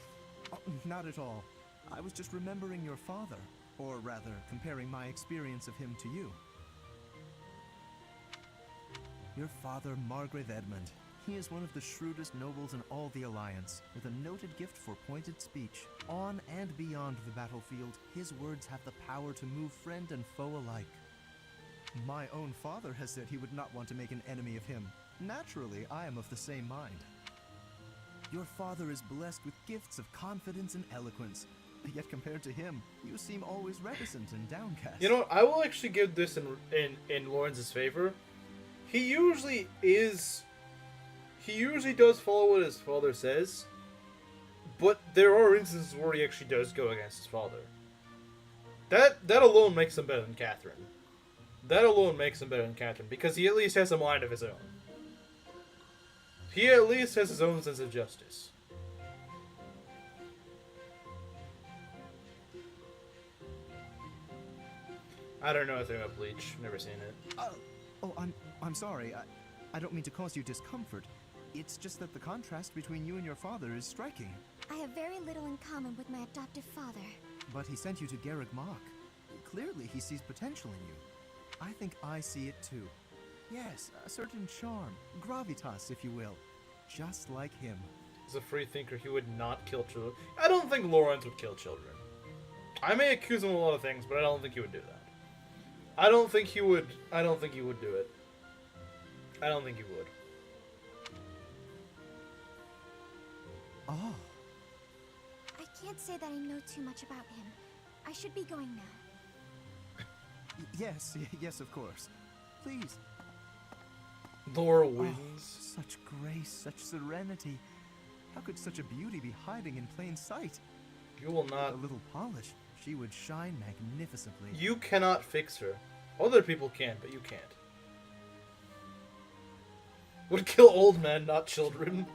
Oh, not at all. I was just remembering your father. Or rather, comparing my experience of him to you. Your father, Margrave Edmund. He is one of the shrewdest nobles in all the Alliance, with a noted gift for pointed speech. On and beyond the battlefield, his words have the power to move friend and foe alike. My own father has said he would not want to make an enemy of him. Naturally, I am of the same mind. Your father is blessed with gifts of confidence and eloquence, yet compared to him, you seem always reticent and downcast. You know what? I will actually give this in Lawrence's favor. He usually does follow what his father says, but there are instances where he actually does go against his father. That alone makes him better than Catherine. That alone makes him better than Catherine, because he at least has a mind of his own. He at least has his own sense of justice. I don't know anything about Bleach. Never seen it. Oh, I'm sorry. I don't mean to cause you discomfort. It's just that the contrast between you and your father is striking. I have very little in common with my adoptive father. But he sent you to Garreg Mach. Clearly, he sees potential in you. I think I see it too. Yes, a certain charm, gravitas, if you will. Just like him. As a free thinker, he would not kill children. I don't think Lawrence would kill children. I may accuse him of a lot of things, but I don't think he would do that. I don't think he would do it. I don't think he would. Oh. I can't say that I know too much about him. I should be going now. Yes, of course. Please. Laura wins. Oh, such grace, such serenity. How could such a beauty be hiding in plain sight? You will not. A little polish, she would shine magnificently. You cannot fix her. Other people can, but you can't. Would kill old men, not children.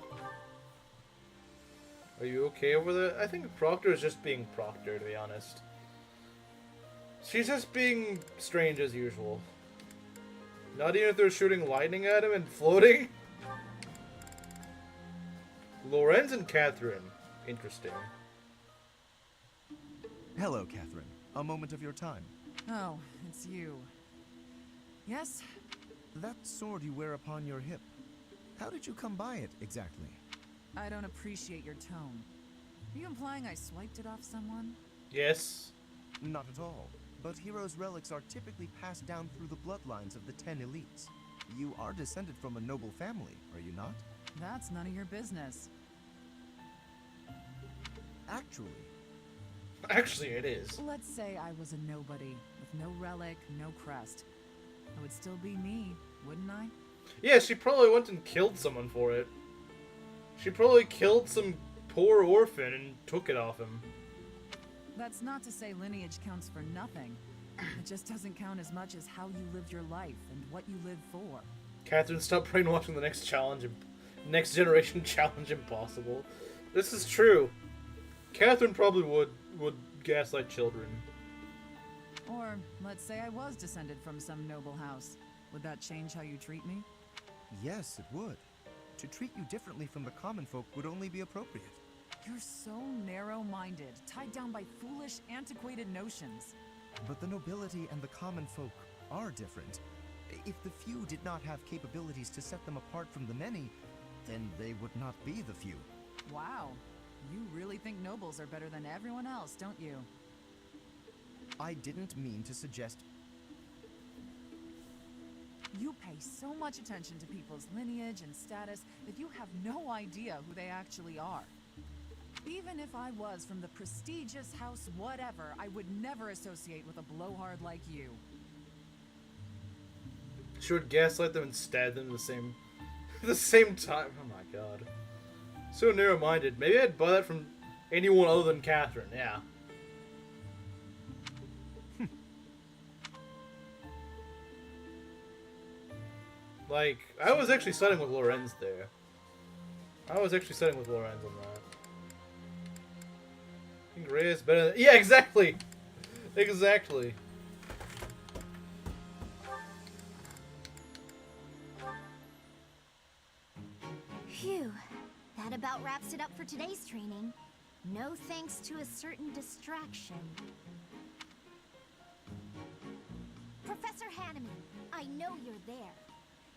Are you okay over there? I think Proctor is just being Proctor, to be honest. She's just being strange as usual. Not even if they're shooting lightning at him and floating. Lorenz and Catherine. Interesting. Hello, Catherine. A moment of your time. Oh, it's you. Yes? That sword you wear upon your hip. How did you come by it, exactly? I don't appreciate your tone. Are you implying I swiped it off someone? Yes. Not at all. But heroes' relics are typically passed down through the bloodlines of the 10 elites. You are descended from a noble family, are you not? That's none of your business. Actually, it is. Let's say I was a nobody, with no relic, no crest. It would still be me, wouldn't I? Yeah, she probably went and killed someone for it. She probably killed some poor orphan and took it off him. That's not to say lineage counts for nothing. It just doesn't count as much as how you lived your life and what you lived for. Catherine, stop brainwashing the next generation challenge impossible. This is true. Catherine probably would gaslight children. Or, let's say I was descended from some noble house. Would that change how you treat me? Yes, it would. To treat you differently from the common folk would only be appropriate. You're so narrow-minded, tied down by foolish, antiquated notions. But the nobility and the common folk are different. If the few did not have capabilities to set them apart from the many, then they would not be the few. Wow. You really think nobles are better than everyone else, don't you? I didn't mean to suggest... You pay so much attention to people's lineage and status that you have no idea who they actually are. Even if I was from the prestigious house whatever, I would never associate with a blowhard like you. She would gaslight them and stab them at the same time. Oh my god. So narrow-minded. Maybe I'd buy that from anyone other than Catherine, yeah. Like, I was actually siding with Lorenz there. I was actually siding with Lorenz on that. I think Rhea is better than... Yeah, exactly! Exactly. Phew. That about wraps it up for today's training. No thanks to a certain distraction. Professor Hanneman, I know you're there.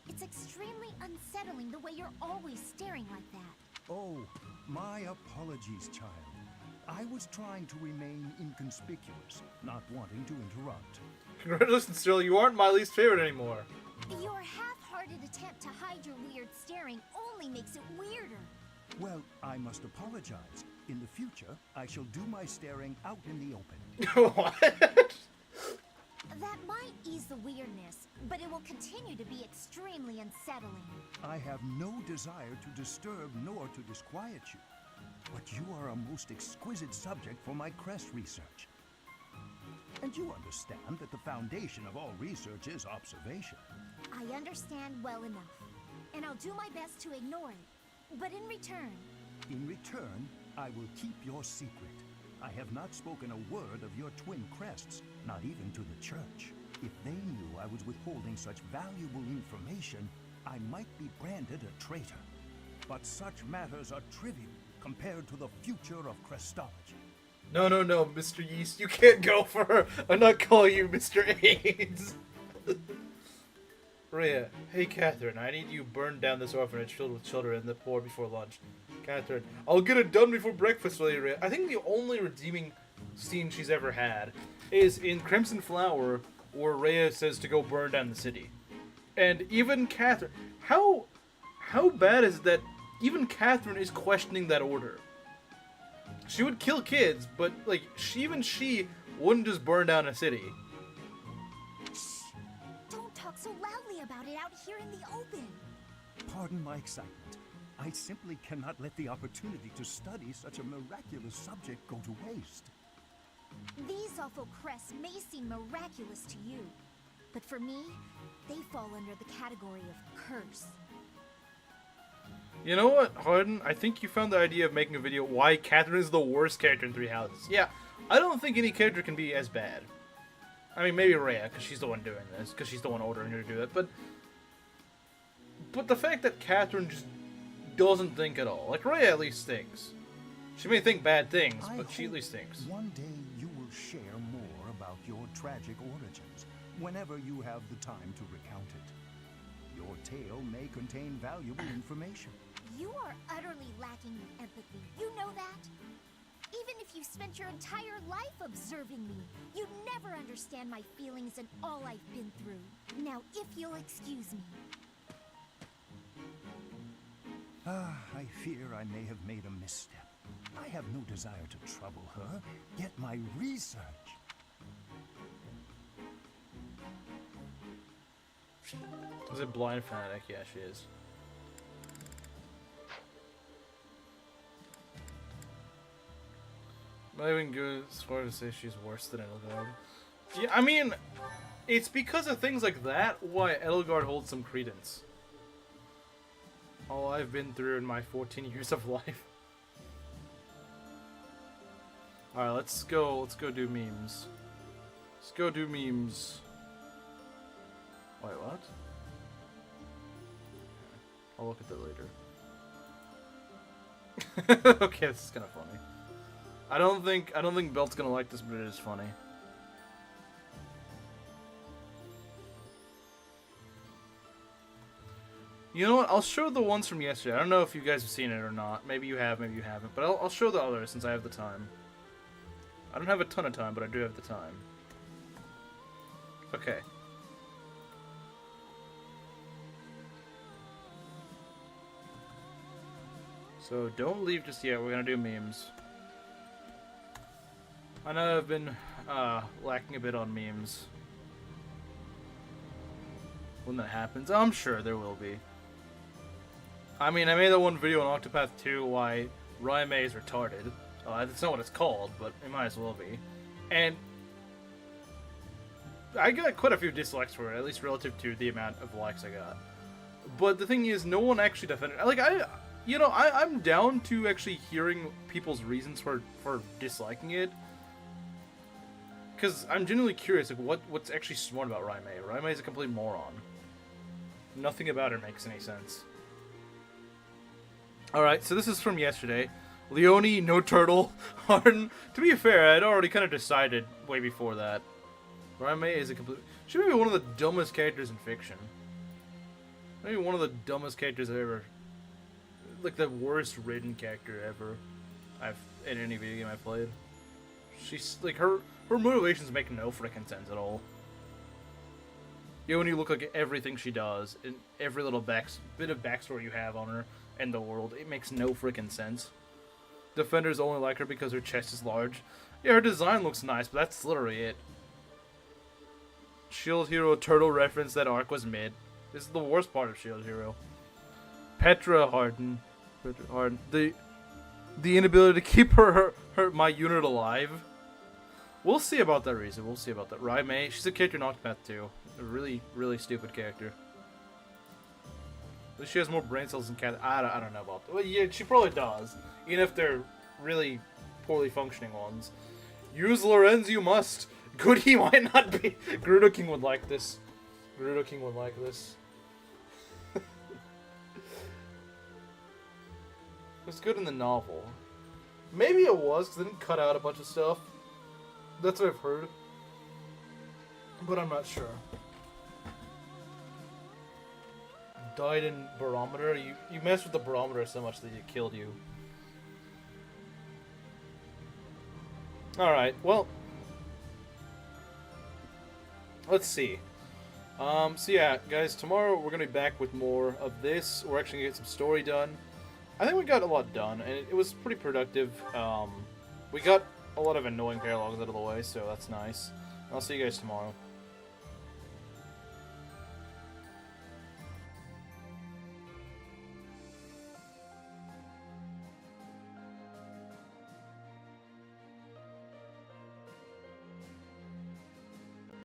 It's extremely unsettling the way you're always staring like that. Oh, my apologies, child. I was trying to remain inconspicuous, not wanting to interrupt. Congratulations, Cyril, you aren't my least favorite anymore. Your half-hearted attempt to hide your weird staring only makes it weirder. Well, I must apologize. In the future, I shall do my staring out in the open. What? That might ease the weirdness, but it will continue to be extremely unsettling. I have no desire to disturb nor to disquiet you, but you are a most exquisite subject for my crest research. And you understand that the foundation of all research is observation. I understand well enough, and I'll do my best to ignore it. But in return... In return, I will keep your secret. I have not spoken a word of your twin crests, not even to the church. If they knew I was withholding such valuable information, I might be branded a traitor. But such matters are trivial compared to the future of Crestology. No, Mr. Yeast, you can't go for her. I'm not calling you Mr. AIDS. Rhea, hey Catherine, I need you burned down this orphanage filled with children and the poor before lunch. Catherine, I'll get it done before breakfast, Lady Rhea. I think the only redeeming scene she's ever had is in Crimson Flower, where Rhea says to go burn down the city. And even Catherine, how bad is it that even Catherine is questioning that order? She would kill kids, but like even she wouldn't just burn down a city. Shh! Don't talk so loudly about it out here in the open. Pardon my excitement. I simply cannot let the opportunity to study such a miraculous subject go to waste. These awful crests may seem miraculous to you, but for me, they fall under the category of curse. You know what, Harden? I think you found the idea of making a video why Catherine is the worst character in Three Houses. Yeah, I don't think any character can be as bad. I mean, maybe Rhea, because she's the one doing this, because she's the one ordering her to do it, but the fact that Catherine just doesn't think at all. Like, Rhea at least thinks. She may think bad things, but she at least thinks. One day you will share more about your tragic origins, whenever you have the time to recount it. Your tale may contain valuable information. You are utterly lacking in empathy. You know that? Even if you spent your entire life observing me, you'd never understand my feelings and all I've been through. Now, if you'll excuse me. I fear I may have made a misstep. I have no desire to trouble her, yet my research... Is it Blind Fanatic? Yeah, she is. I'm not even good as far as to say she's worse than Edelgard. Yeah, I mean, it's because of things like that why Edelgard holds some credence. All I've been through in my 14 years of life. Alright, let's go do memes. Let's go do memes. Wait, what? I'll look at that later. Okay, this is kind of funny. I don't think Belt's gonna like this, but it is funny. You know what? I'll show the ones from yesterday. I don't know if you guys have seen it or not. Maybe you have, maybe you haven't. But I'll show the others since I have the time. I don't have a ton of time, but I do have the time. Okay. So don't leave just yet. We're gonna do memes. I know I've been lacking a bit on memes. When that happens, I'm sure there will be. I mean, I made that one video on Octopath 2 why Raime is retarded. That's not what it's called, but it might as well be. And I got quite a few dislikes for it, at least relative to the amount of likes I got. But the thing is, no one actually defended it. Like, I'm down to actually hearing people's reasons for disliking it. Because I'm genuinely curious, like, what's actually smart about Raime? Raime is a complete moron. Nothing about her makes any sense. Alright, so this is from yesterday. Leone, no turtle. Harden. To be fair, I'd already kind of decided way before that. Raime is a complete... She may be one of the dumbest characters in fiction. Maybe one of the dumbest characters I've ever... Like, the worst written character ever in any video game I've played. She's, like, her motivations make no frickin' sense at all. You only look like everything she does, and every little bit of backstory you have on her and the world, it makes no frickin' sense. Defenders only like her because her chest is large. Yeah, her design looks nice, but that's literally it. Shield Hero Turtle reference, that arc was mid. This is the worst part of Shield Hero. Petra Harden. The inability to keep my unit alive. We'll see about that reason. We'll see about that. Raime, she's a character in Octopath 2. A really, really stupid character. At least she has more brain cells than Cat. I don't know about that. Well, yeah, she probably does. Even if they're really poorly functioning ones. Use Lorenz, you must. Goody might not be. Gerudo King would like this. Gerudo King would like this. It's good in the novel. Maybe it was, because they didn't cut out a bunch of stuff. That's what I've heard. But I'm not sure. Died in barometer? You messed with the barometer so much that it killed you. Alright, well. Let's see. So yeah, guys, tomorrow we're going to be back with more of this. We're actually going to get some story done. I think we got a lot done, and it was pretty productive. We got a lot of annoying paralogs out of the way, so that's nice. I'll see you guys tomorrow.